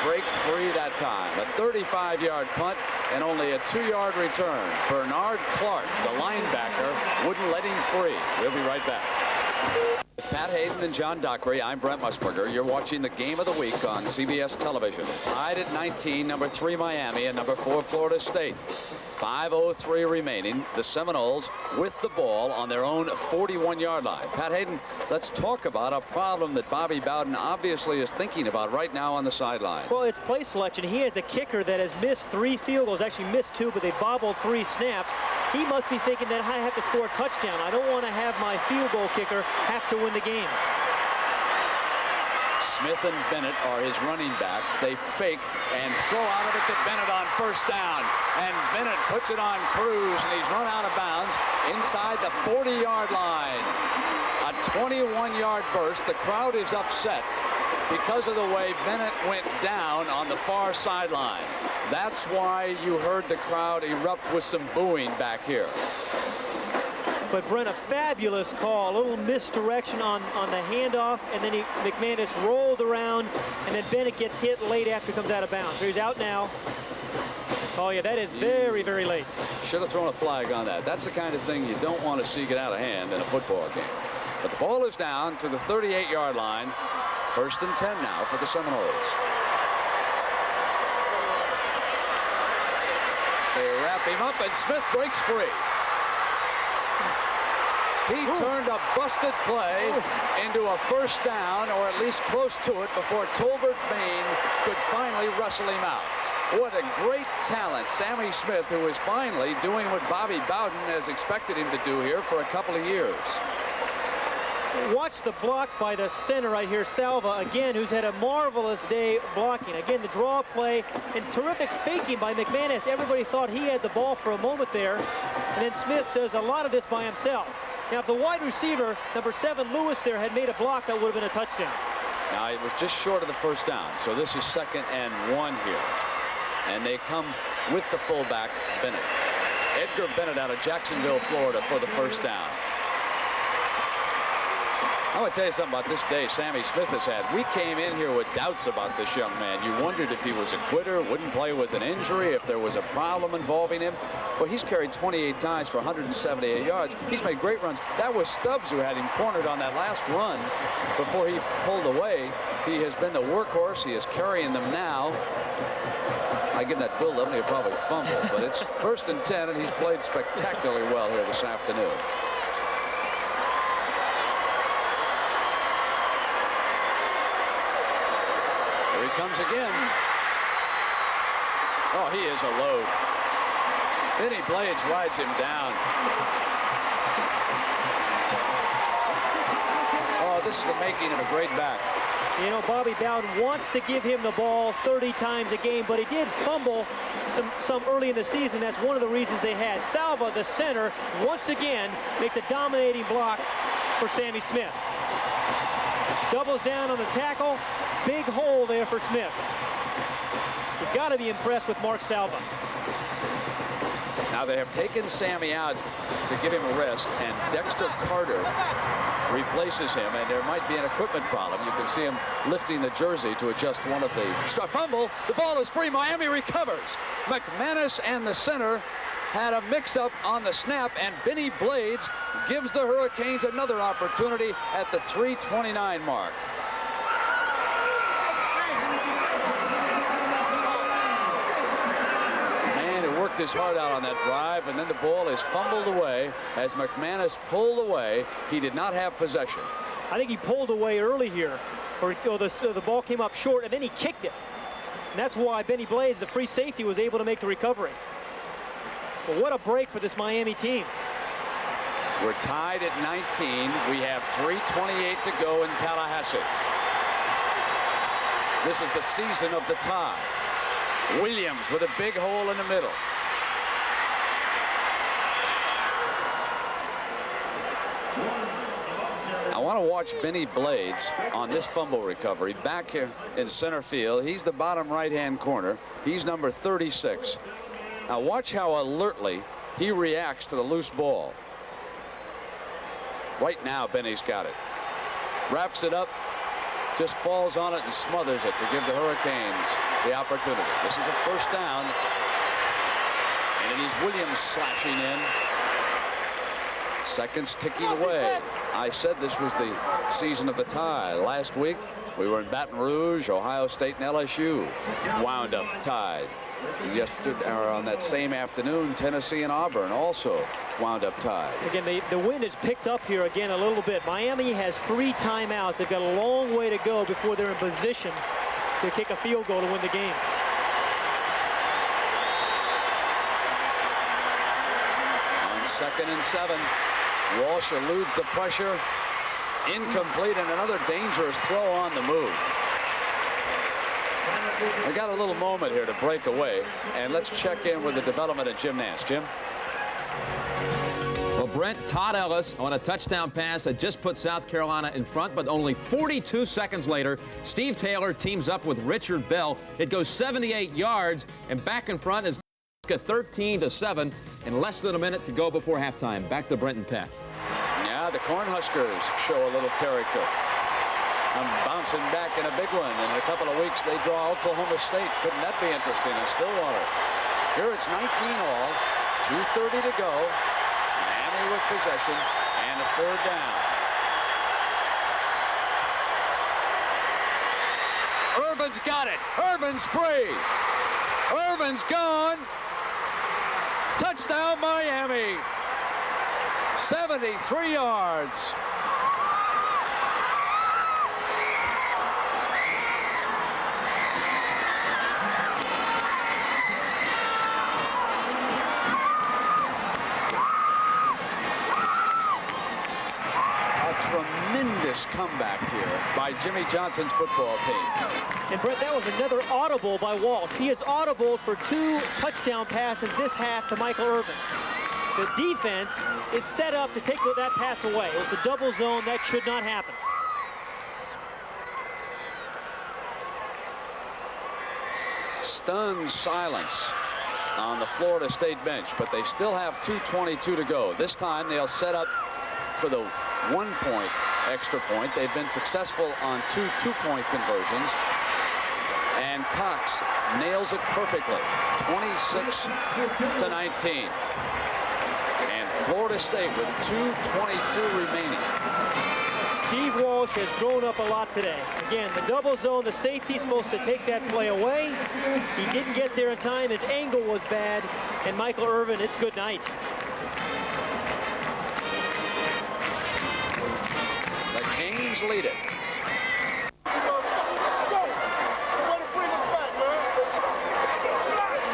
break free that time. A 35-yard punt and only a 2-yard return. Bernard Clark, the linebacker, wouldn't let him free. We'll be right back. Pat Hayden and John Dockery. I'm Brent Musburger. You're watching the game of the week on CBS television. Tied at 19, number 3 Miami and number 4 Florida State. 5:03 remaining. The Seminoles with the ball on their own 41-yard line. Pat Hayden, let's talk about a problem that Bobby Bowden obviously is thinking about right now on the sideline. Well, it's play selection. He has a kicker that has missed 3 field goals, actually missed 2, but they bobbled 3 snaps. He must be thinking that I have to score a touchdown. I don't want to have my field goal kicker have to win the game. Smith and Bennett are his running backs. They fake and throw out of it to Bennett on first down. And Bennett puts it on Cruz, and he's run out of bounds inside the 40-yard line. A 21-yard burst. The crowd is upset because of the way Bennett went down on the far sideline. That's why you heard the crowd erupt with some booing back here. But Brent, a fabulous call, a little misdirection on the handoff, and then McManus rolled around, and then Bennett gets hit late after he comes out of bounds. So he's out now. Oh yeah, that is very, very late. Should have thrown a flag on that. That's the kind of thing you don't want to see get out of hand in a football game. But the ball is down to the 38-yard line. 1st and 10 now for the Seminoles. They wrap him up, and Smith breaks free. He turned a busted play into a first down, or at least close to it, before Tolbert Bain could finally wrestle him out. What a great talent, Sammy Smith, who is finally doing what Bobby Bowden has expected him to do here for a couple of years. Watch the block by the center right here, Salva, again, who's had a marvelous day blocking. Again, the draw play and terrific faking by McManus. Everybody thought he had the ball for a moment there, and then Smith does a lot of this by himself. Now, if the wide receiver, number 7, Lewis, there had made a block, that would have been a touchdown. Now, it was just short of the first down, so this is 2nd and 1 here. And they come with the fullback, Bennett. Edgar Bennett out of Jacksonville, Florida, for the first down. I want to tell you something about this day Sammy Smith has had. We came in here with doubts about this young man. You wondered if he was a quitter, wouldn't play with an injury, if there was a problem involving him. Well, he's carried 28 times for 178 yards. He's made great runs. That was Stubbs who had him cornered on that last run before he pulled away. He has been the workhorse. He is carrying them now. I give that build-up, and he'll probably fumble. But it's 1st and 10, and he's played spectacularly well here this afternoon. Here he comes again. Oh, he is a load. Benny Blades rides him down. Oh, this is the making of a great back. You know, Bobby Bowden wants to give him the ball 30 times a game, but he did fumble some early in the season. That's one of the reasons they had. Salva, the center, once again makes a dominating block for Sammy Smith. Doubles down on the tackle. Big hole there for Smith. You've got to be impressed with Mark Salva. Now they have taken Sammy out to give him a rest, and Dexter Carter replaces him, and there might be an equipment problem. You can see him lifting the jersey to adjust one of the fumble. The ball is free. Miami recovers. McManus and the center had a mix-up on the snap, and Benny Blades gives the Hurricanes another opportunity at the 3:29 mark. worked his heart out on that drive, and then the ball is fumbled away as McManus pulled away. He did not have possession. I think he pulled away early here, or the ball came up short, and then he kicked it. And that's why Benny Blades, the free safety, was able to make the recovery. But what a break for this Miami team. We're tied at 19. We have 3:28 to go in Tallahassee. This is the season of the tie. Williams with a big hole in the middle. I want to watch Benny Blades on this fumble recovery back here in center field. He's the bottom right-hand corner. He's number 36. Now watch how alertly he reacts to the loose ball. Right now, Benny's got it. Wraps it up, just falls on it and smothers it to give the Hurricanes the opportunity. This is a first down. And it is Williams slashing in. Seconds ticking away. I said this was the season of the tie. Last week, we were in Baton Rouge, Ohio State and LSU wound up tied. Yesterday, or on that same afternoon, Tennessee and Auburn also wound up tied. Again, the wind has picked up here again a little bit. Miami has 3 timeouts. They've got a long way to go before they're in position to kick a field goal to win the game. On 2nd and 7, Walsh eludes the pressure. Incomplete, and another dangerous throw on the move. We got a little moment here to break away, and let's check in with the development at Jim Nance. Jim? Well, Brent, Todd Ellis on a touchdown pass that just put South Carolina in front, but only 42 seconds later, Steve Taylor teams up with Richard Bell. It goes 78 yards, and back in front is 13-7 in less than a minute to go before halftime. Back to Brent and Pat. Yeah, the Cornhuskers show a little character. Bouncing back in a big one. In a couple of weeks, they draw Oklahoma State. Couldn't that be interesting in Stillwater? Here it's 19 all, 2:30 to go. Miami with possession and a third down. Irvin's got it. Irvin's free. Irvin's gone. Touchdown, Miami. 73 yards. Tremendous comeback here by Jimmy Johnson's football team. And Brett, that was another audible by Walsh. He has audible for 2 touchdown passes this half to Michael Irvin. The defense is set up to take that pass away. It's a double zone. That should not happen. Stunned silence on the Florida State bench, but they still have 2:22 to go. This time they'll set up for the 1-point extra point. They've been successful on 2 two-point conversions, and Cox nails it perfectly. 26-19, and Florida State with 2:22 remaining. Steve Walsh has grown up a lot today. Again, the double zone, the safety's supposed to take that play away. He didn't get there in time. His angle was bad, and Michael Irvin, it's good night. Canes lead it.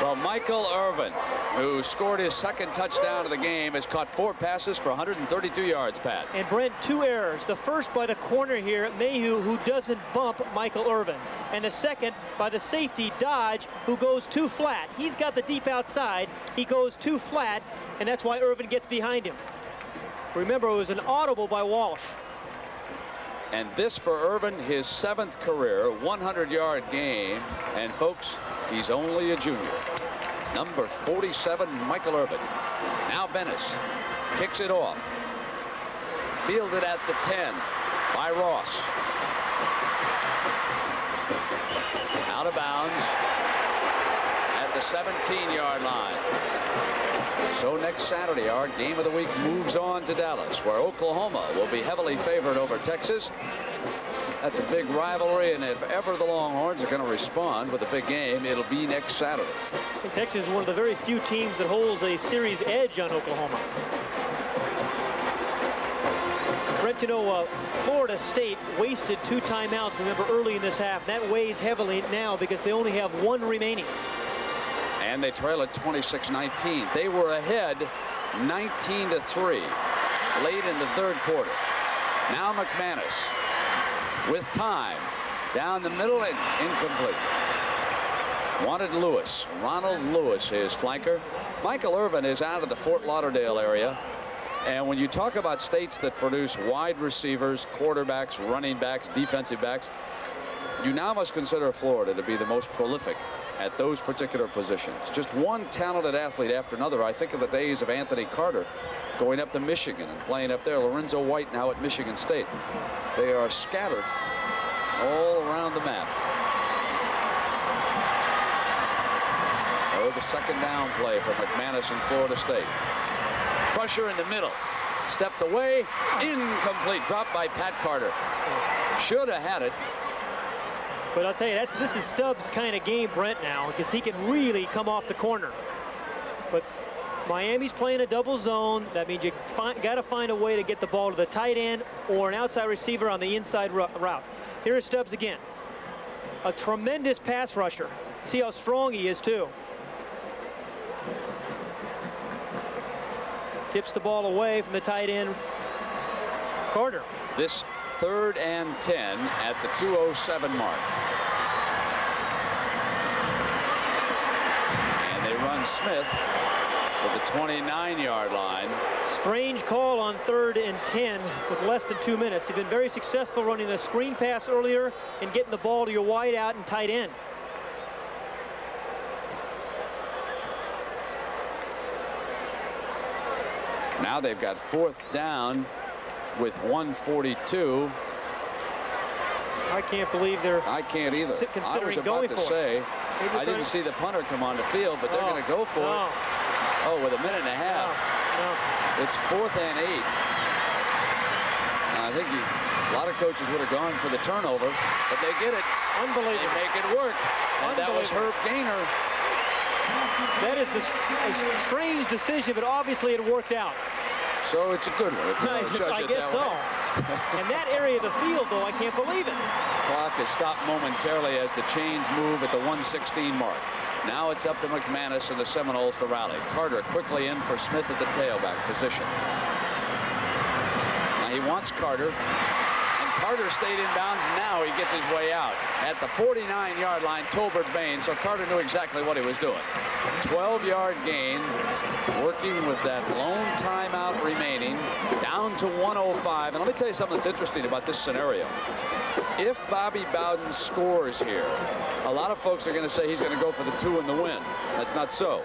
Well, Michael Irvin, who scored his 2nd touchdown of the game, has caught 4 passes for 132 yards, Pat. And Brent, 2 errors. The first by the corner here, Mayhew, who doesn't bump Michael Irvin. And the second by the safety, Dodge, who goes too flat. He's got the deep outside. He goes too flat, and that's why Irvin gets behind him. Remember, it was an audible by Walsh. And this for Irvin, his 7th career 100-yard game. And folks, he's only a junior. Number 47, Michael Irvin. Now Bennis kicks it off. Fielded at the 10 by Ross. Out of bounds at the 17-yard line. So next Saturday, our game of the week moves on to Dallas, where Oklahoma will be heavily favored over Texas. That's a big rivalry, and if ever the Longhorns are going to respond with a big game, it'll be next Saturday. And Texas is one of the very few teams that holds a series edge on Oklahoma. Brent, you know, Florida State wasted 2 timeouts, remember, early in this half. That weighs heavily now because they only have 1 remaining. And they trail at 26-19. They were ahead 19-3 late in the 3rd quarter. Now McManus with time down the middle and incomplete. Wanted Lewis. Ronald Lewis, his flanker. Michael Irvin is out of the Fort Lauderdale area. And when you talk about states that produce wide receivers, quarterbacks, running backs, defensive backs, you now must consider Florida to be the most prolific at those particular positions. Just one talented athlete after another. I think of the days of Anthony Carter going up to Michigan and playing up there. Lorenzo White now at Michigan State. They are scattered all around the map. So the 2nd down play for McManus and Florida State. Pressure in the middle. Stepped away. Incomplete. Dropped by Pat Carter. Should have had it. But I'll tell you, this is Stubbs' kind of game, Brent, now, because he can really come off the corner. But Miami's playing a double zone. That means you got to find a way to get the ball to the tight end or an outside receiver on the inside route. Here is Stubbs again. A tremendous pass rusher. See how strong he is, too. Tips the ball away from the tight end, Carter. This 3rd and 10 at the 2:07 mark. And they run Smith to the 29-yard line. Strange call on 3rd and 10 with less than 2 minutes. You've been very successful running the screen pass earlier and getting the ball to your wide out and tight end. Now they've got 4th down with 1:42. I can't believe they're. I can't either. Considering I was about going to for say, it. I didn't see the punter come on the field, but they're going to go for it. Oh, with a minute and a half. It's 4th and 8. I think a lot of coaches would have gone for the turnover, but they get it. Unbelievable. They make it work. And that was Herb Gaynor. That is a strange decision, but obviously it worked out. So it's a good one. I guess so. In that area of the field, though, I can't believe it. Clock is stopped momentarily as the chains move at the 1:16 mark. Now it's up to McManus and the Seminoles to rally. Carter quickly in for Smith at the tailback position. Now he wants Carter. And Carter stayed in bounds. Now he gets his way out at the 49-yard line. Tolbert Bain. So Carter knew exactly what he was doing. 12-yard gain. Working with that lone timeout remaining, down to 1:05. And let me tell you something that's interesting about this scenario. If Bobby Bowden scores here, a lot of folks are going to say he's going to go for the 2 and the win. That's not so.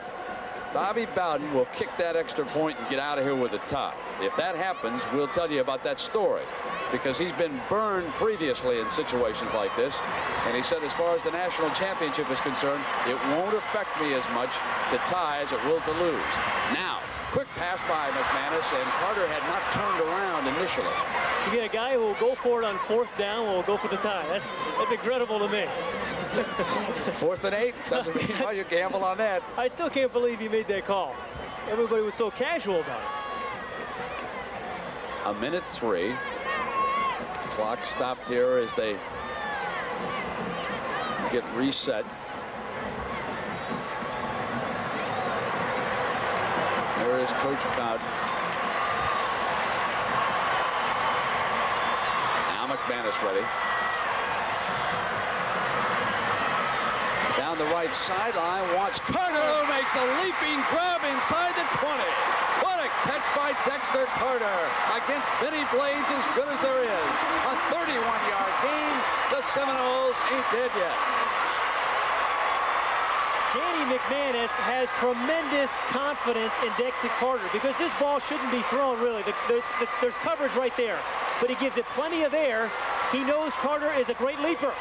Bobby Bowden will kick that extra point and get out of here with a tie. If that happens, we'll tell you about that story, because he's been burned previously in situations like this. And he said, as far as the national championship is concerned, it won't affect me as much to tie as it will to lose. Now, quick pass by McManus, and Carter had not turned around initially. You get a guy who will go for it on 4th down, will go for the tie. That's incredible to me. 4th and 8 doesn't mean well, you gamble on that. I still can't believe he made that call. Everybody was so casual about it. 1:03. Clock stopped here as they get reset. There is Coach Bowden. Now McManus ready. Down the right sideline, wants Carter, who makes a leaping grab inside the 20. What a catch by Dexter Carter against Benny Blades, as good as there is. A 31-yard gain. The Seminoles ain't dead yet. Danny McManus has tremendous confidence in Dexter Carter, because this ball shouldn't be thrown, really. There's coverage right there, but he gives it plenty of air. He knows Carter is a great leaper.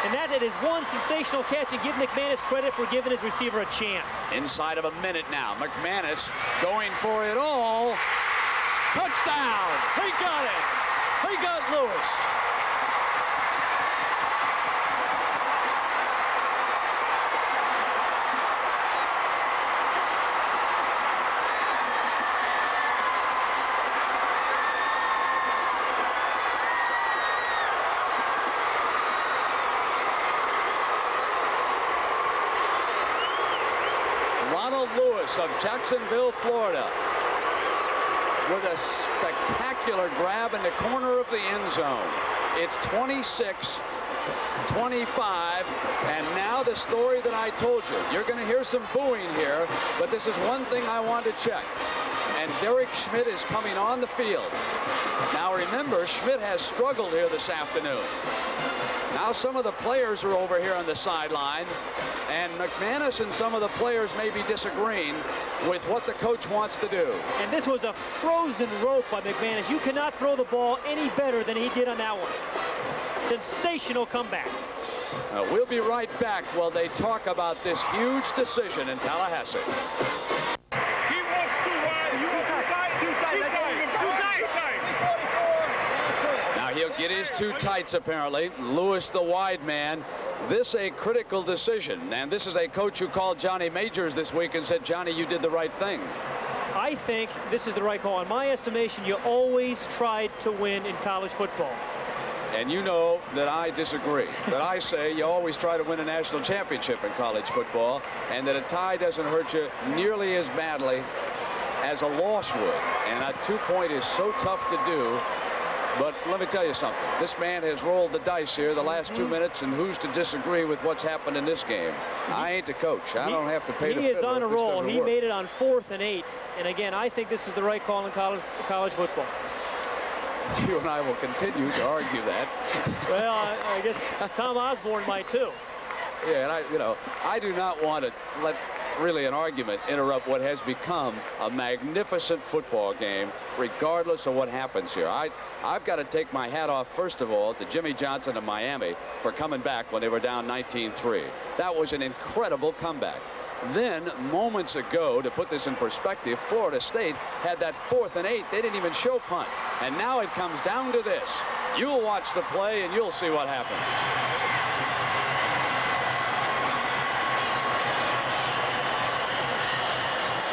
And that is one sensational catch, and give McManus credit for giving his receiver a chance. Inside of a minute now, McManus going for it all. Touchdown! He got it! He got Lewis. Hurricances of Jacksonville, Florida, with a spectacular grab in the corner of the end zone. It's 26-25, and now the story that I told you. You're going to hear some booing here, but this is one thing I want to check. And Derek Schmidt is coming on the field. Now remember, Schmidt has struggled here this afternoon. Now some of the players are over here on the sideline, and McManus and some of the players may be disagreeing with what the coach wants to do. And this was a frozen rope by McManus. You cannot throw the ball any better than he did on that one. Sensational comeback. We'll be right back while they talk about this huge decision in Tallahassee. He wants too wide. You want too tight. Too tight. Now he'll get his two tights apparently. Lewis, the wide man. This a critical decision, and this is a coach who called Johnny Majors this week and said, Johnny, you did the right thing. I think this is the right call. In my estimation, you always tried to win in college football. And you know that I disagree. That I say you always try to win a national championship in college football, and that a tie doesn't hurt you nearly as badly as a loss would. And a 2-point is so tough to do. But let me tell you something. This man has rolled the dice here the last 2 minutes, and who's to disagree with what's happened in this game? I ain't the coach. I don't have to pay the He is fiddle on a if this roll. doesn't He work. made it on 4th and 8. And again, I think this is the right call in college football. You and I will continue to argue that. Well, I guess Tom Osborne might too. Yeah, and I do not want to let really an argument interrupt what has become a magnificent football game, regardless of what happens here. I've got to take my hat off, first of all, to Jimmy Johnson of Miami for coming back when they were down 19-3. That was an incredible comeback. Then, moments ago, to put this in perspective, Florida State had that 4th and 8. They didn't even show punt. And now it comes down to this. You'll watch the play and you'll see what happens.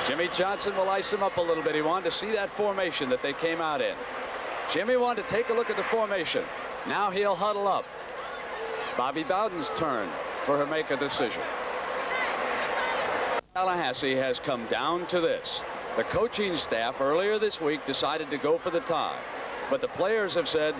Jimmy Johnson will ice him up a little bit. He wanted to see that formation that they came out in. Jimmy wanted to take a look at the formation. Now he'll huddle up. Bobby Bowden's turn for her to make a decision. Tallahassee has come down to this. The coaching staff earlier this week decided to go for the tie. But the players have said,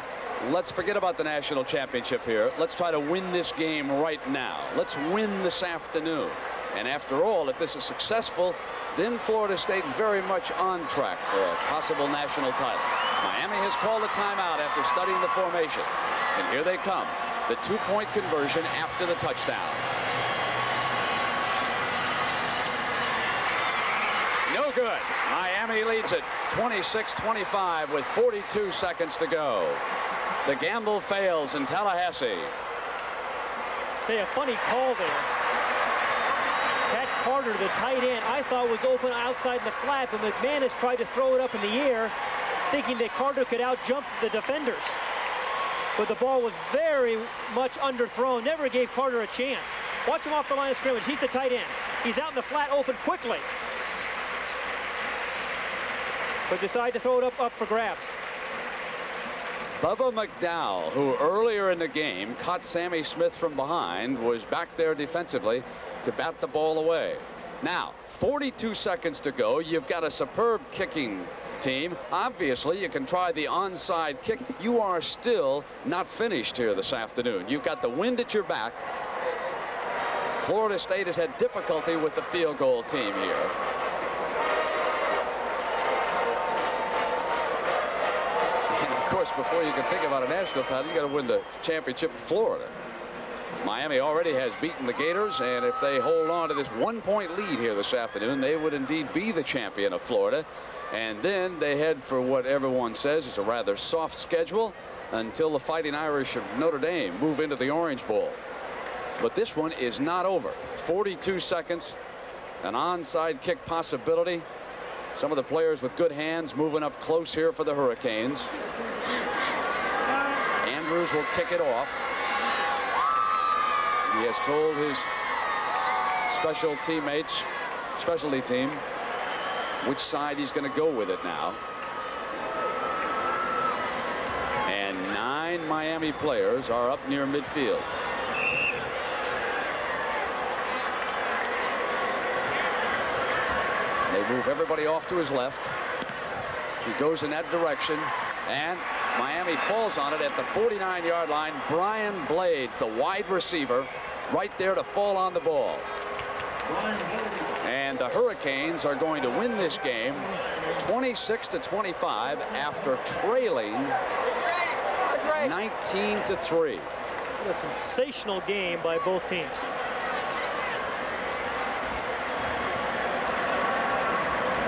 let's forget about the national championship here. Let's try to win this game right now. Let's win this afternoon. And after all, if this is successful, then Florida State very much on track for a possible national title. Miami has called a timeout after studying the formation. And here they come. The 2-point conversion after the touchdown. No good. Miami leads it 26-25 with 42 seconds to go. The gamble fails in Tallahassee. Say a funny call there. Pat Carter, the tight end, I thought was open outside the flat, but McManus tried to throw it up in the air, thinking that Carter could out-jump the defenders. But the ball was very much underthrown, never gave Carter a chance. Watch him off the line of scrimmage. He's the tight end. He's out in the flat open quickly. But decide to throw it up for grabs. Bubba McDowell, who earlier in the game caught Sammy Smith from behind, was back there defensively to bat the ball away. Now, 42 seconds to go. You've got a superb kicking team. Obviously, you can try the onside kick. You are still not finished here this afternoon. You've got the wind at your back. Florida State has had difficulty with the field goal team here. Of course, before you can think about a national title, you got to win the championship in Florida. Miami already has beaten the Gators, and if they hold on to this 1-point lead here this afternoon, they would indeed be the champion of Florida. And then they head for what everyone says is a rather soft schedule until the Fighting Irish of Notre Dame move into the Orange Bowl. But this one is not over. 42 seconds, an onside kick possibility. Some of the players with good hands moving up close here for the Hurricanes. Andrews will kick it off. He has told his specialty team, which side he's going to go with it now. And 9 Miami players are up near midfield. They move everybody off to his left. He goes in that direction, and Miami falls on it at the 49-yard line. Brian Blades, the wide receiver, right there to fall on the ball. And the Hurricanes are going to win this game 26-25 after trailing 19-3. What a sensational game by both teams.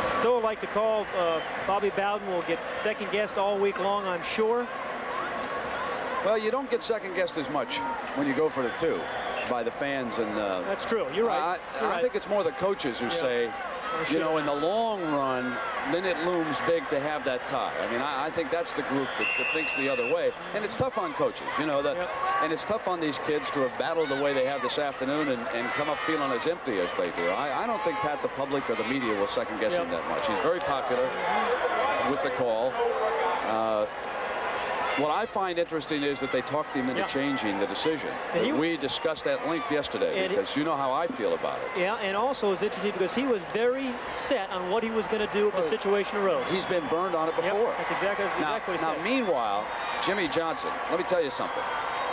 Still like to call. Bobby Bowden will get second-guessed all week long, I'm sure. Well, you don't get second-guessed as much when you go for the 2 by the fans. And that's true. You're right. I think it's more the coaches who say, you know, in the long run, then it looms big to have that tie. I mean, I think that's the group that thinks the other way. And it's tough on coaches, you know, and it's tough on these kids to have battled the way they have this afternoon and come up feeling as empty as they do. I don't think Pat, the public, or the media will second-guess him that much. He's very popular with the call. What I find interesting is that they talked him into changing the decision. We discussed at length yesterday because you know how I feel about it. Yeah, and also it's interesting because he was very set on what he was going to do if the situation arose. He's been burned on it before. Yep, that's exactly what he said. Now, meanwhile, Jimmy Johnson, let me tell you something.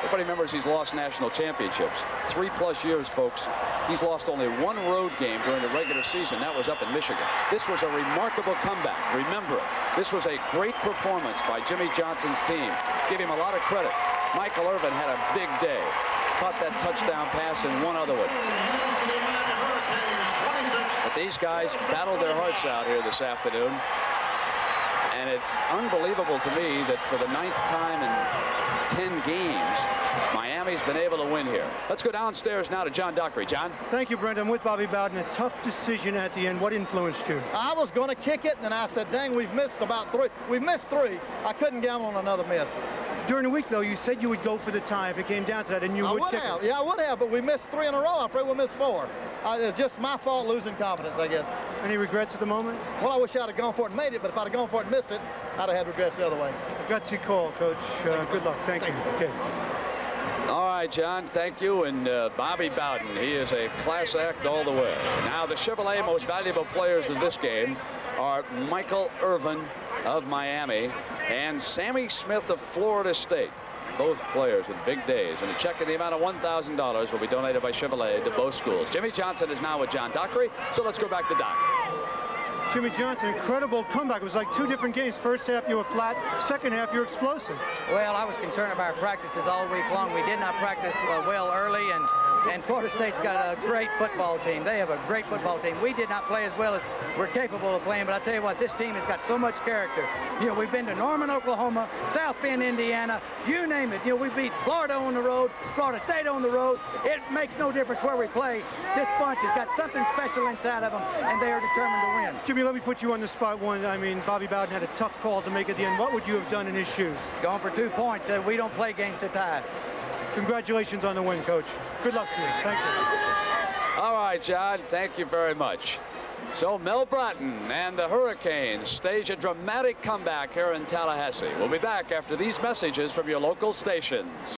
Everybody remembers he's lost national championships. 3+ years, folks. He's lost only 1 road game during the regular season. That was up in Michigan. This was a remarkable comeback. Remember it. This was a great performance by Jimmy Johnson's team. Give him a lot of credit. Michael Irvin had a big day. Caught that touchdown pass and one other one. But these guys battled their hearts out here this afternoon. And it's unbelievable to me that for the 9th time in 10 games, Miami's been able to win here. Let's go downstairs now to John Dockery. John? Thank you, Brent. I'm with Bobby Bowden. A tough decision at the end. What influenced you? I was going to kick it, and I said, dang, we've missed about 3. We've missed 3. I couldn't gamble on another miss. During the week, though, you said you would go for the tie if it came down to that, and you would kick it. Yeah, I would have, but we missed 3 in a row. I'm afraid we'll miss 4. It's just my fault losing confidence, I guess. Any regrets at the moment? Well, I wish I'd have gone for it and made it, but if I'd have gone for it and missed it, I'd have had regrets the other way. Gutsy call, Coach. Good luck. Thank you. Okay. All right, John, thank you. And Bobby Bowden, he is a class act all the way. Now, the Chevrolet most valuable players of this game are Michael Irvin of Miami and Sammy Smith of Florida State. Both players with big days. And a check in the amount of $1,000 will be donated by Chevrolet to both schools. Jimmy Johnson is now with John Dockery, so let's go back to Doc. Jimmy Johnson, incredible comeback. It was like 2 different games. First half, you were flat. Second half, you're explosive. Well, I was concerned about our practices all week long. We did not practice well early, and Florida State's got a great football team. They have a great football team. We did not play as well as we're capable of playing, but I tell you what, this team has got so much character. You know, we've been to Norman, Oklahoma, South Bend, Indiana, you name it. You know, we beat Florida on the road, Florida State on the road. It makes no difference where we play. This bunch has got something special inside of them, and they are determined to win. Jimmy, let me put you on the spot one. I mean, Bobby Bowden had a tough call to make at the end. What would you have done in his shoes? Going for 2 points. We don't play games to tie. Congratulations on the win, Coach. Good luck to you. Thank you. All right, John. Thank you very much. So Mel Bratton and the Hurricanes stage a dramatic comeback here in Tallahassee. We'll be back after these messages from your local stations.